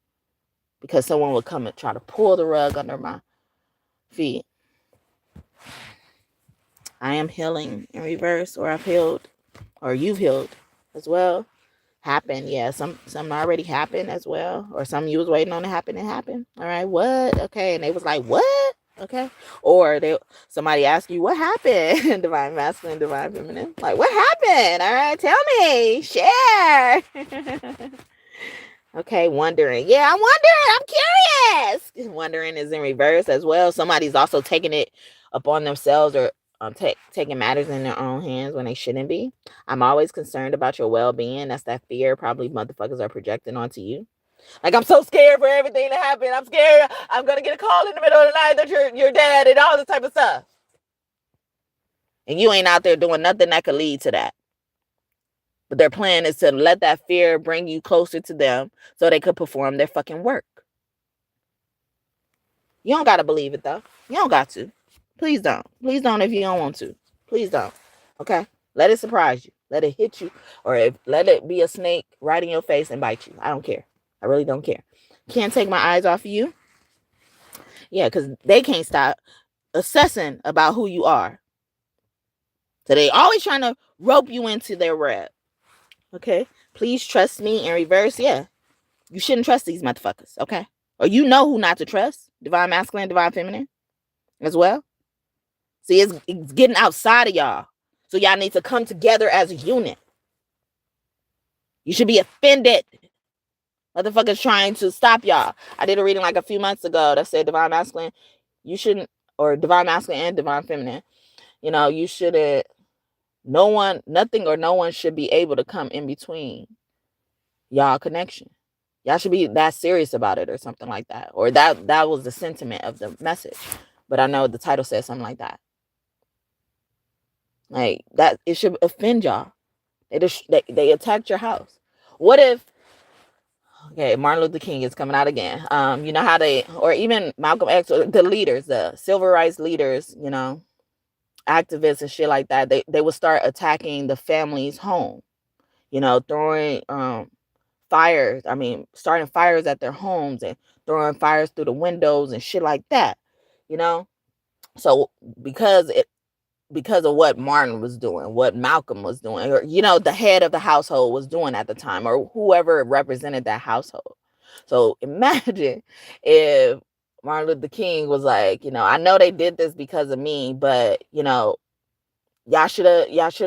because someone would come and try to pull the rug under my feet. I am healing in reverse, or I've healed, or you've healed as well. Happened, yeah. Some already happened as well, or some you was waiting on to happen and happen. All right, what? Okay, and they was like, what? Okay, or somebody asked you what happened. Divine masculine, divine feminine. Like, what happened? All right, tell me, share. Okay, wondering. Yeah, I'm wondering. I'm ask. Wondering is in reverse as well. Somebody's also taking it upon themselves or taking matters in their own hands when they shouldn't be. I'm always concerned about your well-being. That's that fear probably motherfuckers are projecting onto you. Like, I'm so scared for everything to happen. I'm scared I'm going to get a call in the middle of the night that you're dead and all this type of stuff. And you ain't out there doing nothing that could lead to that. But their plan is to let that fear bring you closer to them so they could perform their fucking work. You don't got to believe it, though. You don't got to. Please don't. Please don't if you don't want to. Please don't. Okay? Let it surprise you. Let it hit you. Or let it be a snake right in your face and bite you. I don't care. I really don't care. Can't take my eyes off of you. Yeah, because they can't stop assessing about who you are. So they always trying to rope you into their web. Okay? Please trust me in reverse. Yeah. You shouldn't trust these motherfuckers. Okay? Or you know who not to trust. Divine masculine, divine feminine as well. See, it's getting outside of y'all. So y'all need to come together as a unit. You should be offended. Motherfuckers trying to stop y'all. I did a reading like a few months ago that said divine masculine, you shouldn't, or divine masculine and divine feminine, you know, you shouldn't, nothing or no one should be able to come in between y'all connection. Y'all should be that serious about it or something like that. Or that was the sentiment of the message. But I know the title says something like that. Like that, it should offend y'all. They attacked your house. What if, okay, Martin Luther King is coming out again. You know how they, or even Malcolm X, or the leaders, the civil rights leaders, you know, activists and shit like that, they would start attacking the family's home, you know, throwing fires. I mean, starting fires at their homes and throwing fires through the windows and shit like that, you know. So because of what Martin was doing, what Malcolm was doing, or, you know, the head of the household was doing at the time, or whoever represented that household. So imagine if Martin Luther King was like, you know, I know they did this because of me, but, you know, y'all should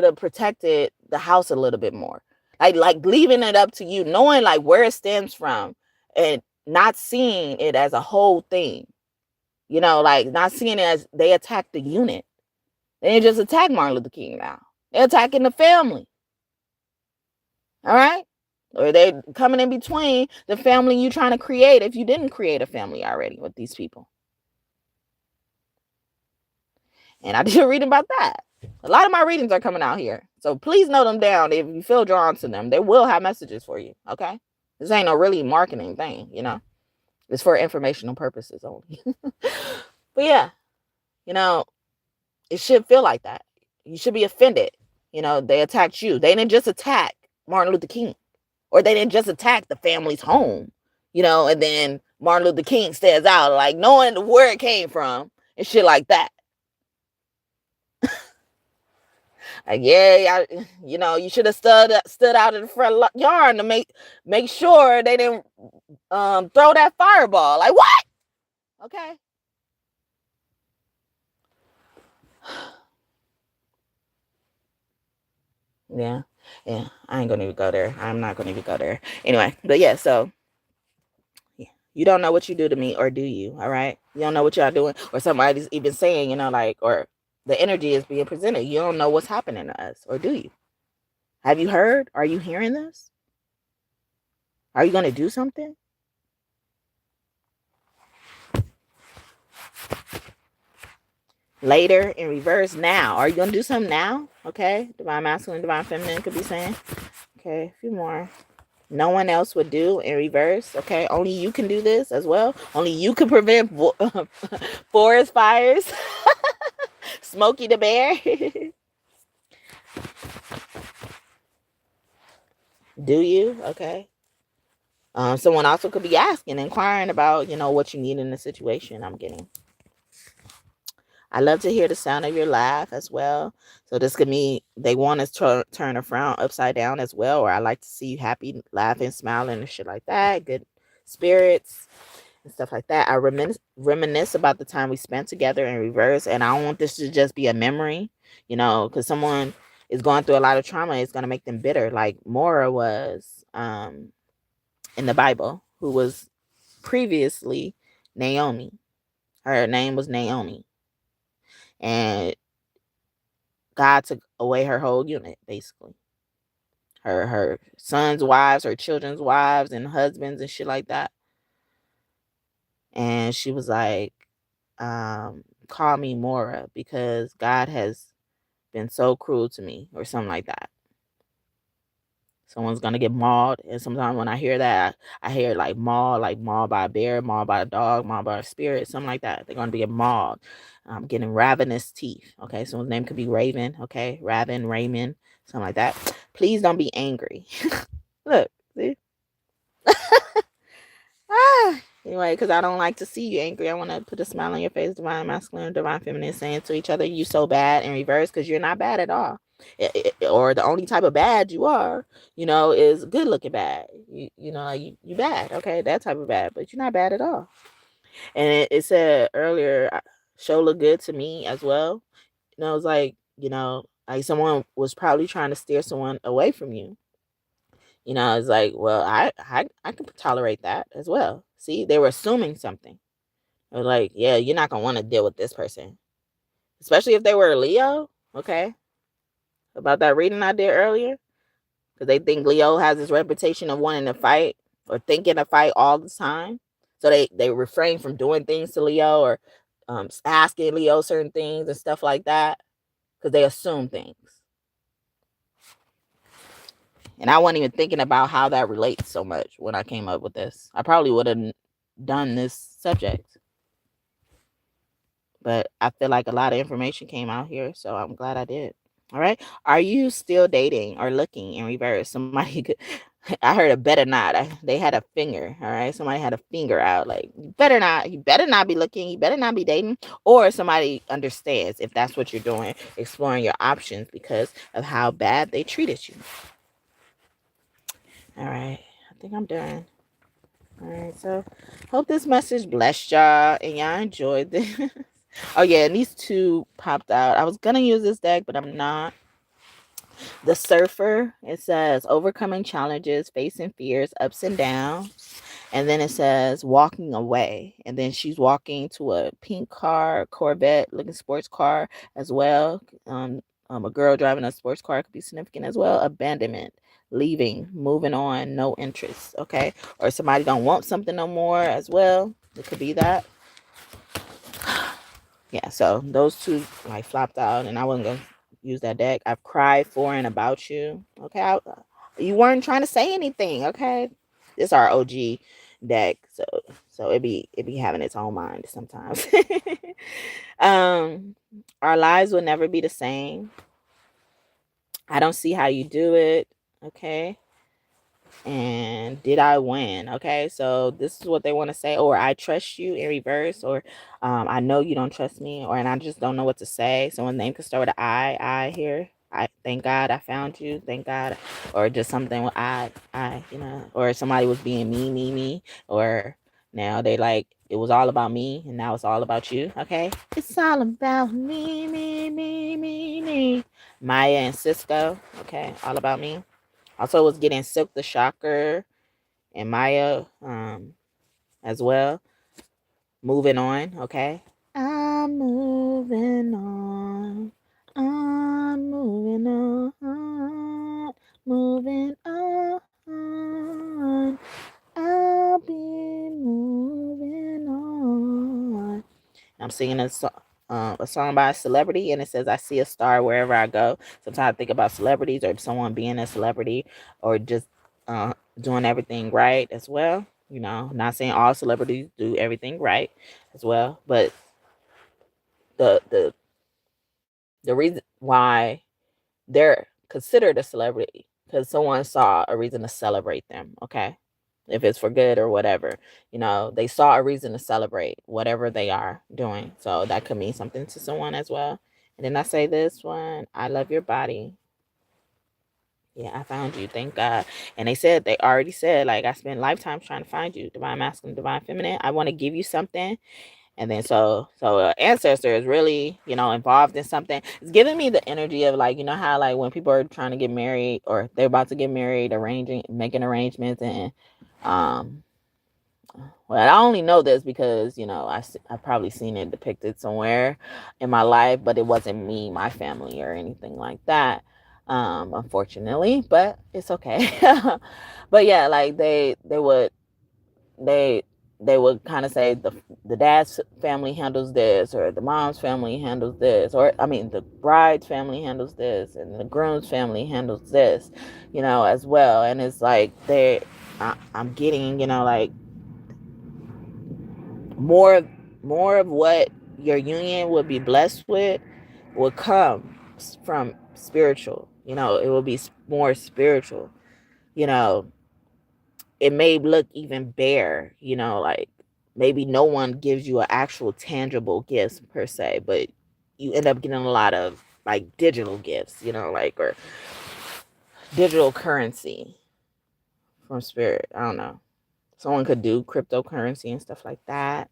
have protected the house a little bit more. Like leaving it up to you, knowing like where it stems from and not seeing it as a whole thing. You know, like not seeing it as they attacked the unit. They didn't just attack Martin Luther King now. They're attacking the family. All right? Or they're coming in between the family you trying to create if you didn't create a family already with these people. And I did a reading about that. A lot of my readings are coming out here. So please note them down if you feel drawn to them. They will have messages for you, okay? This ain't no really marketing thing, you know? It's for informational purposes only. But yeah, you know, it should feel like that. You should be offended. You know, they attacked you. They didn't just attack Martin Luther King. Or they didn't just attack the family's home. You know, and then Martin Luther King stands out, like knowing where it came from and shit like that. Like, yeah, you know, you should have stood out in the front yard to make sure they didn't throw that fireball. Like, what? Okay. Yeah. I ain't gonna even go there. I'm not gonna even go there. Anyway, but yeah, so yeah, you don't know what you do to me, or do you? All right. You don't know what y'all doing, or somebody's even saying, you know, like, or the energy is being presented. You don't know what's happening to us, or do you? Have you heard? Are you hearing this? Are you gonna do something? Later, in reverse, now. Are you gonna do something now? Okay. Divine masculine, divine feminine could be saying. Okay, a few more. No one else would do in reverse. Okay, only you can do this as well. Only you can prevent forest fires. Smokey the Bear. Do you? Okay. Someone also could be asking, inquiring about, you know, what you need in the situation. I'm getting. I love to hear the sound of your laugh as well. So this could mean they want to turn a frown upside down as well. Or I like to see you happy, laughing, smiling, and shit like that. Good spirits and stuff like that. I reminisce about the time we spent together in reverse. And I don't want this to just be a memory, you know, because someone is going through a lot of trauma. It's going to make them bitter. Like Mora was in the Bible, who was previously Naomi. Her name was Naomi. And God took away her whole unit, basically. Her sons' wives, her children's wives, and husbands and shit like that. And she was like, call me Mora because God has been so cruel to me, or something like that. Someone's gonna get mauled. And sometimes when I hear that, I hear like mauled by a bear, mauled by a dog, mauled by a spirit, something like that. They're gonna be mauled, getting ravenous teeth. Okay, someone's name could be Raven. Okay, Raven, Raymond, something like that. Please don't be angry. Look, see. Anyway, because I don't like to see you angry. I want to put a smile on your face. Divine masculine, divine feminine, saying to each other, you so bad, in reverse, because you're not bad at all. Or the only type of bad you are, is good looking bad. You bad. Okay, that type of bad, but you're not bad at all. And it said earlier, show look good to me as well. It was like, like someone was probably trying to steer someone away from you. It's like, well, I can tolerate that as well. See, they were assuming something. They were like, yeah, you're not gonna want to deal with this person, especially if they were a Leo. Okay, about that reading I did earlier, because they think Leo has this reputation of wanting to fight or thinking to fight all the time. So they refrain from doing things to Leo or asking Leo certain things and stuff like that because they assume things. And I wasn't even thinking about how that relates so much when I came up with this. I probably would have done this subject. But I feel like a lot of information came out here, so I'm glad I did. All right. Are you still dating or looking in reverse? Somebody could, I heard a better not. They had a finger. All right. Somebody had a finger out. Like, you better not be looking. You better not be dating. Or somebody understands if that's what you're doing, exploring your options because of how bad they treated you. All right. I think I'm done. All right. So, hope this message blessed y'all and y'all enjoyed this. Oh, yeah. And these two popped out. I was going to use this deck, but I'm not. The Surfer, it says overcoming challenges, facing fears, ups and downs. And then it says walking away. And then she's walking to a pink car, Corvette looking sports car as well. A girl driving a sports car could be significant as well. Abandonment, leaving, moving on, no interest. Okay. Or somebody don't want something no more as well. It could be that. Yeah. So those two like flopped out and I wasn't going to use that deck. I've cried for and about you. Okay. You weren't trying to say anything. Okay. It's our OG deck. So it be having its own mind sometimes. Our lives will never be the same. I don't see how you do it. Okay. And did I win? Okay, so this is what they want to say, or I trust you in reverse, or I know you don't trust me, or and I just don't know what to say. Someone's name could start with I here. I thank God I found you. Thank God, or just something with I, or somebody was being me, or now they like it was all about me, and now it's all about you. Okay, it's all about me. Maya and Cisco. Okay, all about me. Also was getting Silk the Shocker and Maya as well. Moving on, okay? I'm moving on. I'm moving on. Moving on. I'll be moving on. I'm singing a song by a celebrity, and it says, I see a star wherever I go. Sometimes I think about celebrities or someone being a celebrity or just doing everything right as well. Not saying all celebrities do everything right as well, but the reason why they're considered a celebrity because someone saw a reason to celebrate them. Okay. If it's for good or whatever, they saw a reason to celebrate whatever they are doing. So that could mean something to someone as well. And then I say this one, I love your body. Yeah, I found you. Thank God. And they already said, like, I spent lifetimes trying to find you. Divine masculine, divine feminine. I want to give you something. And then so ancestor is really, involved in something. It's giving me the energy of like, how like when people are trying to get married or they're about to get married, making arrangements and well, I only know this because, you know, I've probably seen it depicted somewhere in my life, but it wasn't me, my family, or anything like that, unfortunately, but it's okay. But yeah, like they they would kind of say the dad's family handles this, or the mom's family handles this, or I mean the bride's family handles this, and the groom's family handles this, you know, as well. And it's like I'm getting, you know, like more more of what your union would be blessed with will come from spiritual. You know, it will be more spiritual. You know, it may look even bare, you know, like maybe no one gives you an actual tangible gifts per se, but you end up getting a lot of like digital gifts, you know, like, or digital currency from spirit. I don't know. Someone could do cryptocurrency and stuff like that.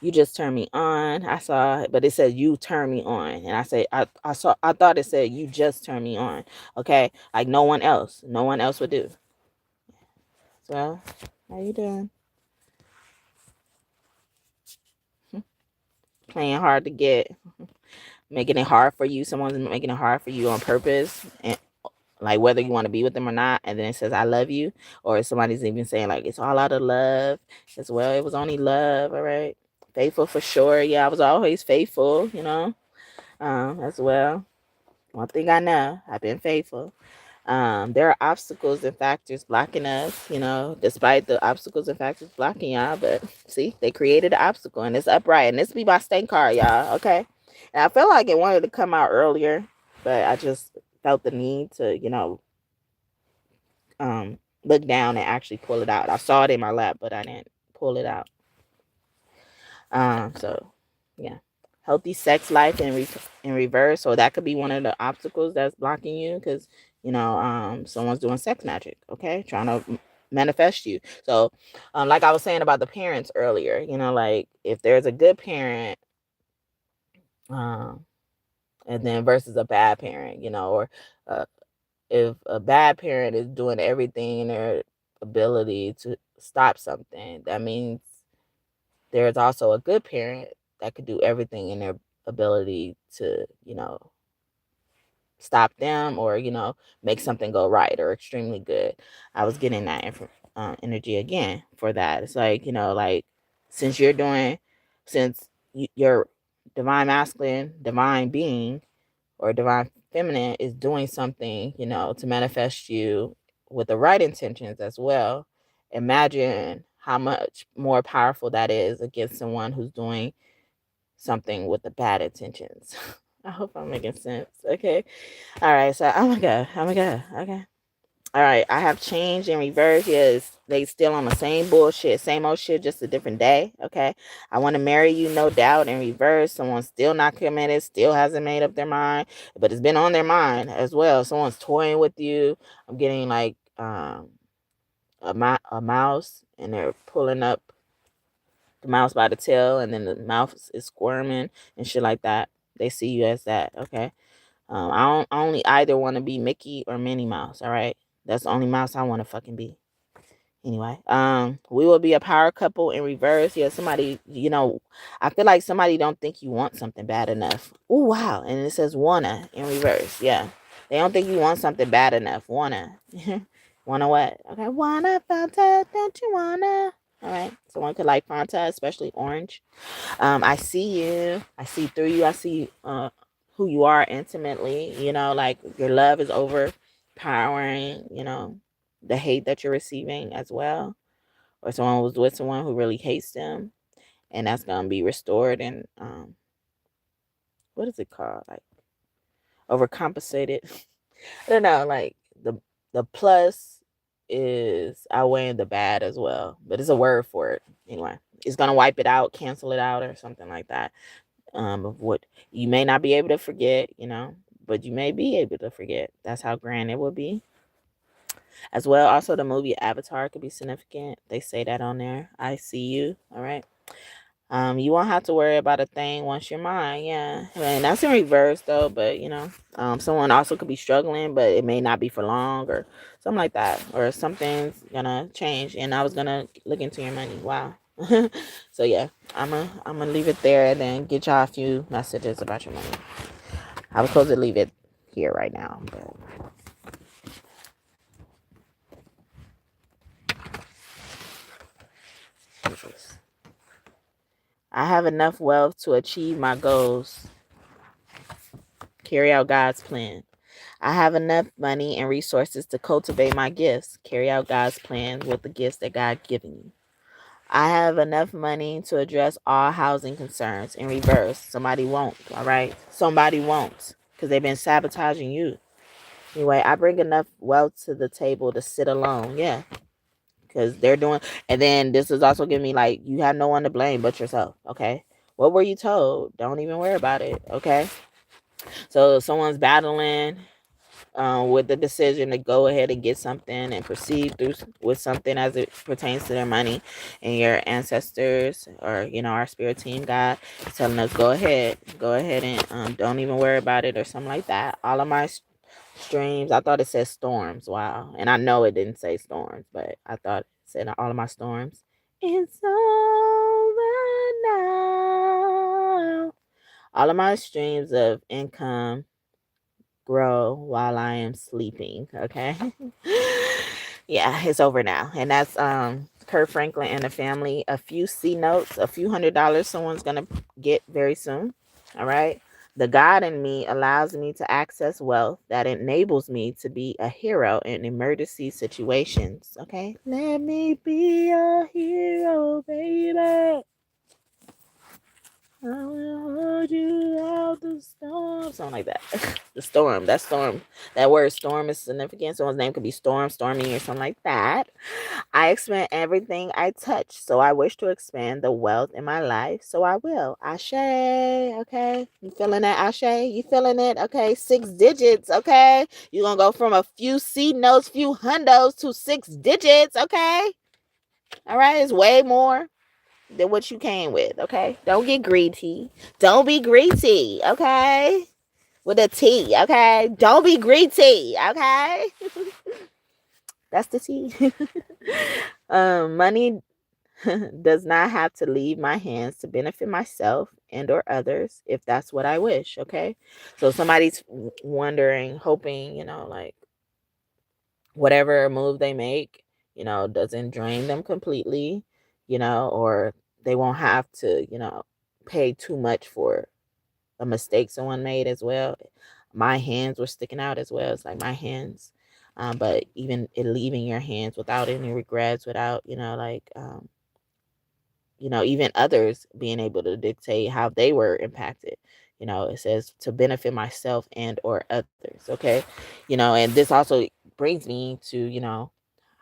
You just turn me on. I saw it, but it said you turn me on. And I thought it said you just turn me on. Okay. Like no one else would do. So how you doing? Playing hard to get, making it hard for you. Someone's making it hard for you on purpose, and like whether you want to be with them or not. And then it says I love you, or somebody's even saying like it's all out of love as well. It was only love. All right. Faithful for sure. Yeah, I was always faithful, you know, as well. One thing I know, I've been faithful. There are obstacles and factors blocking us, you know, despite the obstacles and factors blocking y'all. But see, they created an obstacle and it's upright. And this be my stank card, y'all. Okay. And I felt like it wanted to come out earlier, but I just felt the need to, you know, look down and actually pull it out. I saw it in my lap, but I didn't pull it out. So yeah, healthy sex life in reverse. So that could be one of the obstacles that's blocking you, because you know someone's doing sex magic. Okay, trying to manifest you. So like I was saying about the parents earlier, you know, like if there's a good parent, um, and then versus a bad parent, you know, or uh, if a bad parent is doing everything in their ability to stop something, that means there's also a good parent that could do everything in their ability to, you know, stop them, or, you know, make something go right, or extremely good. I was getting that energy again for that. It's like, you know, like since you're doing, since you're divine masculine, divine being, or divine feminine is doing something, you know, to manifest you with the right intentions as well. Imagine how much more powerful that is against someone who's doing something with the bad intentions. I hope I'm making sense. Okay. All right. So, oh my God. Oh my God. Okay. All right. I have changed in reverse. Yes. They still on the same bullshit, same old shit, just a different day. Okay. I want to marry you, no doubt, in reverse. Someone's still not committed, still hasn't made up their mind, but it's been on their mind as well. Someone's toying with you. I'm getting like a mouse, and they're pulling up the mouse by the tail, and then the mouse is squirming and shit like that. They see you as that. Okay. I only either want to be Mickey or Minnie Mouse. All right. That's the only mouse I want to fucking be. Anyway, we will be a power couple in reverse. Yeah, somebody, you know, I feel like somebody don't think you want something bad enough. Oh wow. And it says wanna in reverse. Yeah. They don't think you want something bad enough. Wanna. Wanna what? Okay, wanna Fanta, don't you wanna? All right. Someone could like Fanta, especially orange. I see you. I see through you. I see who you are intimately. You know, like your love is overpowering, you know, the hate that you're receiving as well. Or someone was with someone who really hates them. And that's gonna be restored and what is it called? Like overcompensated. I don't know, like the plus is outweighing the bad as well. But it's a word for it. Anyway. It's gonna wipe it out, cancel it out, or something like that. Of what you may not be able to forget, you know, but you may be able to forget. That's how grand it will be. As well, also the movie Avatar could be significant. They say that on there. I see you. All right. You won't have to worry about a thing once you're mine. Yeah. And that's in reverse though, but someone also could be struggling, but it may not be for long or something like that. Or something's gonna change and I was gonna look into your money. Wow. So yeah, I'm gonna leave it there and then get y'all a few messages about your money. I was supposed to leave it here right now, but I have enough wealth to achieve my goals, carry out God's plan. I have enough money and resources to cultivate my gifts, carry out God's plan with the gifts that God given me. I have enough money to address all housing concerns. In reverse, somebody won't, all right? Somebody won't because they've been sabotaging you. Anyway, I bring enough wealth to the table to sit alone. Yeah, because they're doing, and then this is also giving me like, you have no one to blame but yourself, okay? What were you told? Don't even worry about it, okay? So someone's battling with the decision to go ahead and get something and proceed through with something as it pertains to their money, and your ancestors or our spirit team God is telling us go ahead and don't even worry about it or something like that. All of my streams, I thought it said storms. Wow. And I know it didn't say storms, but I thought it said all of my storms. It's over now. All of my streams of income grow while I am sleeping. Okay. Yeah, it's over now. And that's Kurt Franklin and the family. A few C notes, a few $100 someone's gonna get very soon. All right. The God in me allows me to access wealth that enables me to be a hero in emergency situations. Okay. Let me be a hero, baby. I will hold you out the storm. Something like that. The storm. That storm. That word storm is significant. Someone's name could be Storm, Stormy, or something like that. I expand everything I touch. So I wish to expand the wealth in my life. So I will. Ashe. Okay. You feeling that, Ashe? You feeling it? Okay. 6 digits. Okay. You're going to go from a few C notes, few hundos to 6 digits. Okay. All right. It's way more than what you came with, okay? Don't get greedy. Don't be greedy, okay? With a T, okay? Don't be greedy, okay? That's the T. Money does not have to leave my hands to benefit myself and or others if that's what I wish, okay? So somebody's wondering, hoping, like whatever move they make, doesn't drain them completely, or they won't have to, pay too much for a mistake someone made as well. My hands were sticking out as well. It's like my hands. But even it leaving your hands without any regrets, without, even others being able to dictate how they were impacted. It says to benefit myself and or others. Okay. And this also brings me to,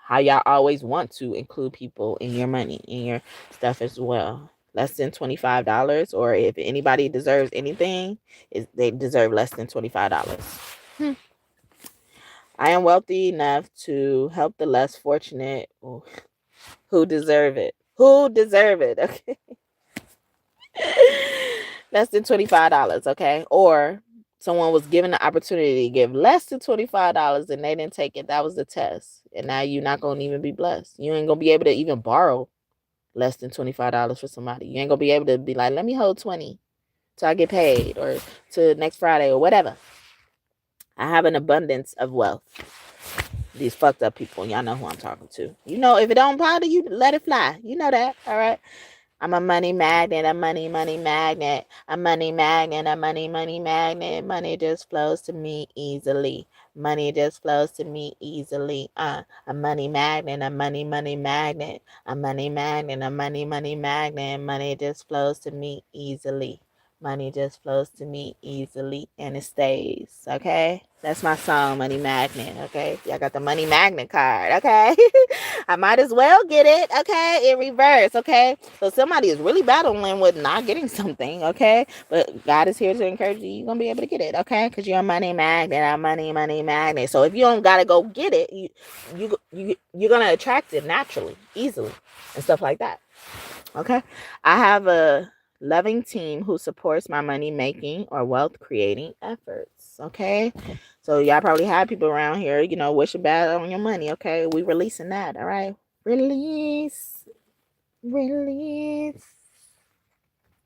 how y'all always want to include people in your money, in your stuff as well. Less than $25, or if anybody deserves anything, they deserve less than $25. I am wealthy enough to help the less fortunate who deserve it. Who deserve it? Okay. Less than $25, okay? Or someone was given the opportunity to give less than $25 and they didn't take it. That was the test. And now you're not going to even be blessed. You ain't going to be able to even borrow less than $25 for somebody. You ain't going to be able to be like, let me hold 20 till I get paid or to next Friday or whatever. I have an abundance of wealth. These fucked up people, y'all know who I'm talking to. If it don't bother you, let it fly. You know that, all right? I'm a money magnet, a money magnet, a money magnet, a money magnet. Money just flows to me easily. Money just flows to me easily. A money magnet, a money magnet, a money magnet, a money magnet. Money just flows to me easily. Money just flows to me easily and it stays. Okay? That's my song, Money Magnet. Okay? Y'all got the Money Magnet card. Okay? I might as well get it. Okay? In reverse. Okay? So somebody is really battling with not getting something. Okay? But God is here to encourage you. You're going to be able to get it. Okay? Because you're a money magnet. I'm money magnet. So if you don't got to go get it, you're going to attract it naturally, easily, and stuff like that. Okay? I have a loving team who supports my money making or wealth creating efforts. Okay. So y'all probably have people around here, wishing bad on your money. Okay. We releasing that. All right. Release. Release.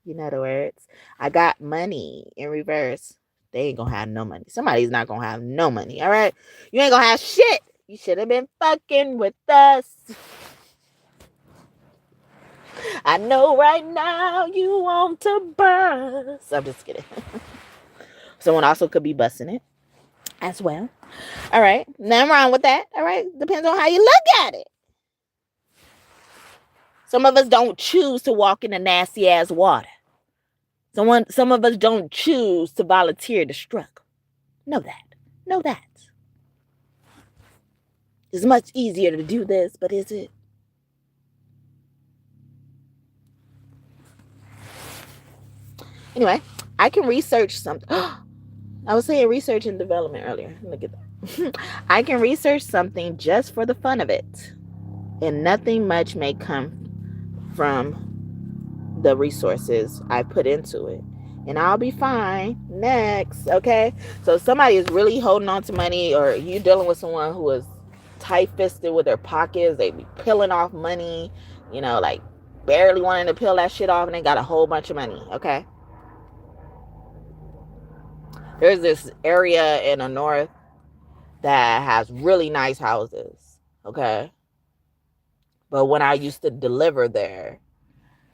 You know the words. I got money in reverse. They ain't gonna have no money. Somebody's not gonna have no money. All right. You ain't gonna have shit. You should have been fucking with us. I know right now you want to bust. I'm just kidding. Someone also could be busting it as well. All right. Nothing wrong with that. All right. Depends on how you look at it. Some of us don't choose to walk in the nasty ass water. Some of us don't choose to volunteer to struggle. Know that. Know that. It's much easier to do this, but is it? Anyway, I can research something. I was saying research and development earlier. Look at that. I can research something just for the fun of it, and nothing much may come from the resources I put into it, and I'll be fine. Next. Okay. So somebody is really holding on to money, or you dealing with someone who is tight-fisted with their pockets. They be peeling off money, like barely wanting to peel that shit off, and they got a whole bunch of money. Okay. There's this area in the north that has really nice houses. Okay. But when I used to deliver there,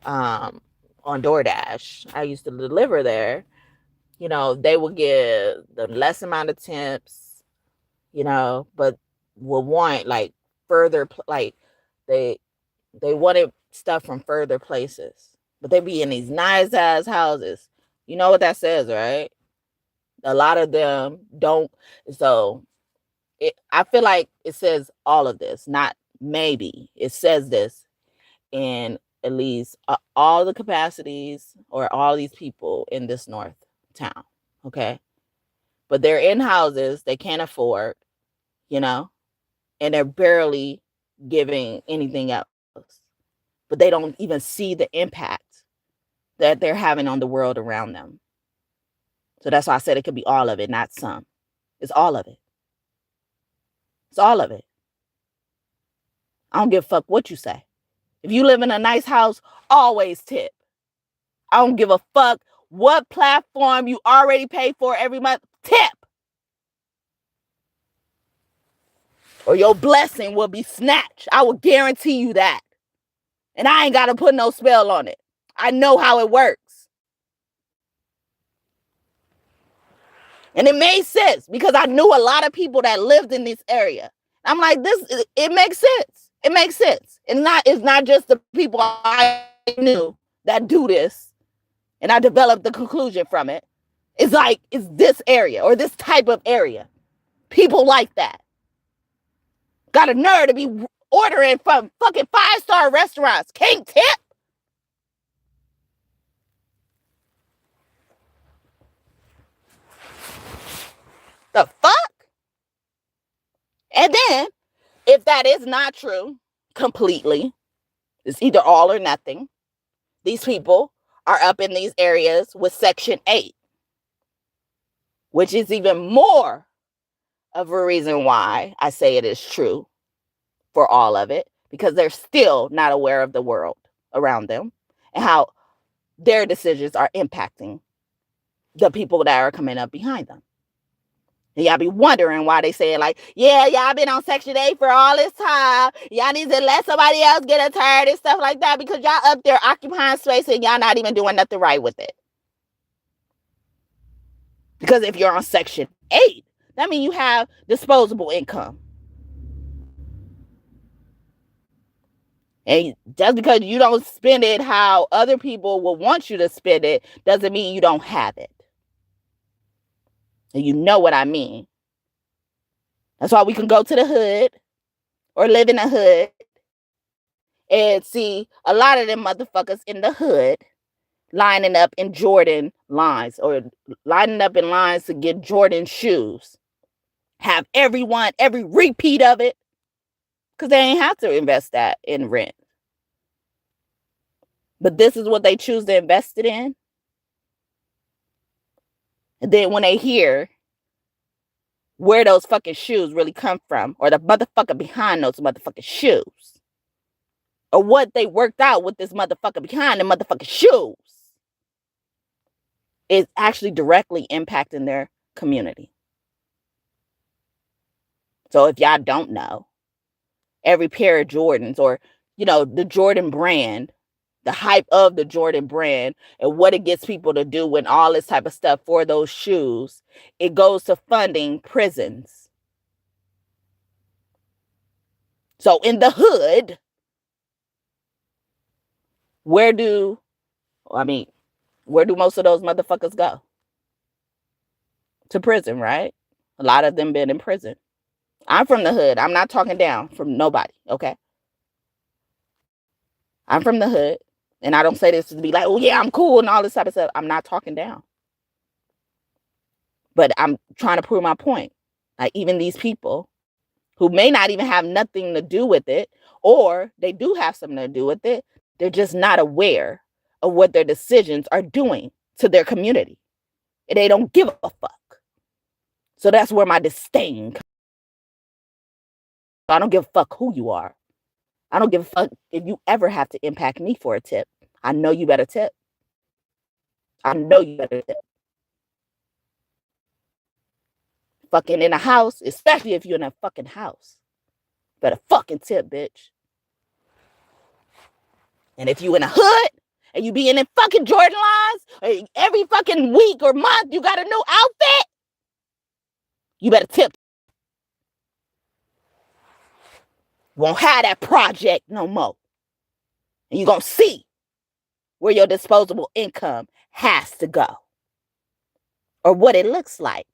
on DoorDash, I used to deliver there, they would give the less amount of tips, but would want like further, like they wanted stuff from further places, but they be in these nice ass houses. You know what that says, right? A lot of them don't. So I feel like it says all of this, not maybe. It says this in at least all the capacities or all these people in this north town. Okay. But they're in houses they can't afford, and they're barely giving anything else. But they don't even see the impact that they're having on the world around them. So that's why I said it could be all of it, not some. It's all of it. It's all of it. I don't give a fuck what you say. If you live in a nice house, always tip. I don't give a fuck what platform you already pay for every month. Tip. Or your blessing will be snatched. I will guarantee you that. And I ain't got to put no spell on it. I know how it works. And it made sense because I knew a lot of people that lived in this area. I'm like, it makes sense. It makes sense. It's not just the people I knew that do this. And I developed the conclusion from it. It's like, it's this area or this type of area. People like that. Got a nerve to be ordering from fucking 5-star restaurants. Can't tip. The fuck? And then, if that is not true completely, it's either all or nothing. These people are up in these areas with Section 8, which is even more of a reason why I say it is true for all of it, because they're still not aware of the world around them and how their decisions are impacting the people that are coming up behind them. And y'all be wondering why they say it like, yeah, y'all been on Section 8 for all this time. Y'all need to let somebody else get a turn and stuff like that because y'all up there occupying space and y'all not even doing nothing right with it. Because if you're on Section 8, that means you have disposable income. And just because you don't spend it how other people will want you to spend it doesn't mean you don't have it. And you know what I mean. That's why we can go to the hood or live in the hood and see a lot of them motherfuckers in the hood lining up in Jordan lines or lining up in lines to get Jordan shoes. Have every repeat of it, because they ain't have to invest that in rent. But this is what they choose to invest it in. And then when they hear where those fucking shoes really come from, or the motherfucker behind those motherfucking shoes, or what they worked out with this motherfucker behind the motherfucking shoes, is actually directly impacting their community. So if y'all don't know, every pair of Jordans, or, you know, the Jordan brand, the hype of the Jordan brand and what it gets people to do and all this type of stuff for those shoes, it goes to funding prisons. So in the hood, where do most of those motherfuckers go? To prison, right? A lot of them been in prison. I'm from the hood. I'm not talking down from nobody, okay? I'm from the hood. And I don't say this to be like, oh yeah, I'm cool and all this type of stuff. I'm not talking down. But I'm trying to prove my point. Like, even these people who may not even have nothing to do with it, or they do have something to do with it, they're just not aware of what their decisions are doing to their community. And they don't give a fuck. So that's where my disdain comes. I don't give a fuck who you are. I don't give a fuck if you ever have to impact me for a tip. I know you better tip. I know you better tip. Fucking in a house, especially if you're in a fucking house, better fucking tip, bitch. And if you in a hood and you be in them fucking Jordan lines, every fucking week or month you got a new outfit, you better tip. You won't have that project no more. And you're going to see where your disposable income has to go. Or what it looks like.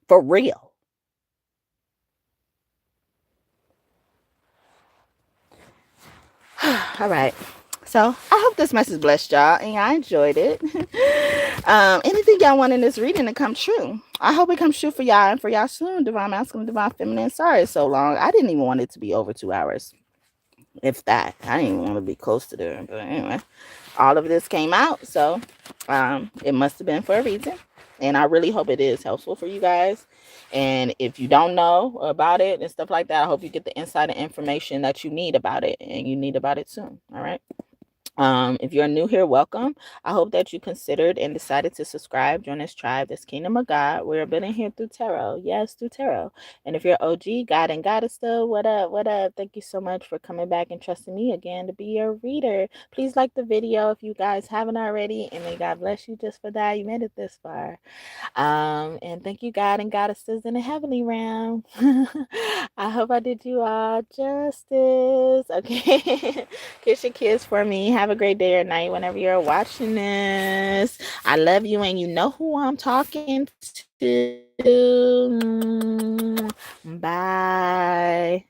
For real. All right. So I hope this message blessed y'all and y'all enjoyed it. Anything y'all want in this reading to come true, I hope it comes true for y'all and for y'all soon. Divine masculine, divine feminine. Sorry it's so long. I didn't even want it to be over 2 hours. If that. I didn't even want to be close to there. But anyway, all of this came out. So it must have been for a reason. And I really hope it is helpful for you guys. And if you don't know about it and stuff like that, I hope you get the insider information that you need about it. And you need about it soon. All right. If you're new here, welcome. I hope that you considered and decided to subscribe, join this tribe, this kingdom of God. We're building here through tarot. Yes, through tarot. And if you're OG, God and Goddess still, what up, what up? Thank you so much for coming back and trusting me again to be your reader. Please like the video if you guys haven't already, and may God bless you just for that. You made it this far. And thank you, God and Goddesses in the heavenly realm. I hope I did you all justice. Okay. Kiss your kids for me. Have a great day or night whenever you're watching this. I love you, and you know who I'm talking to. Bye.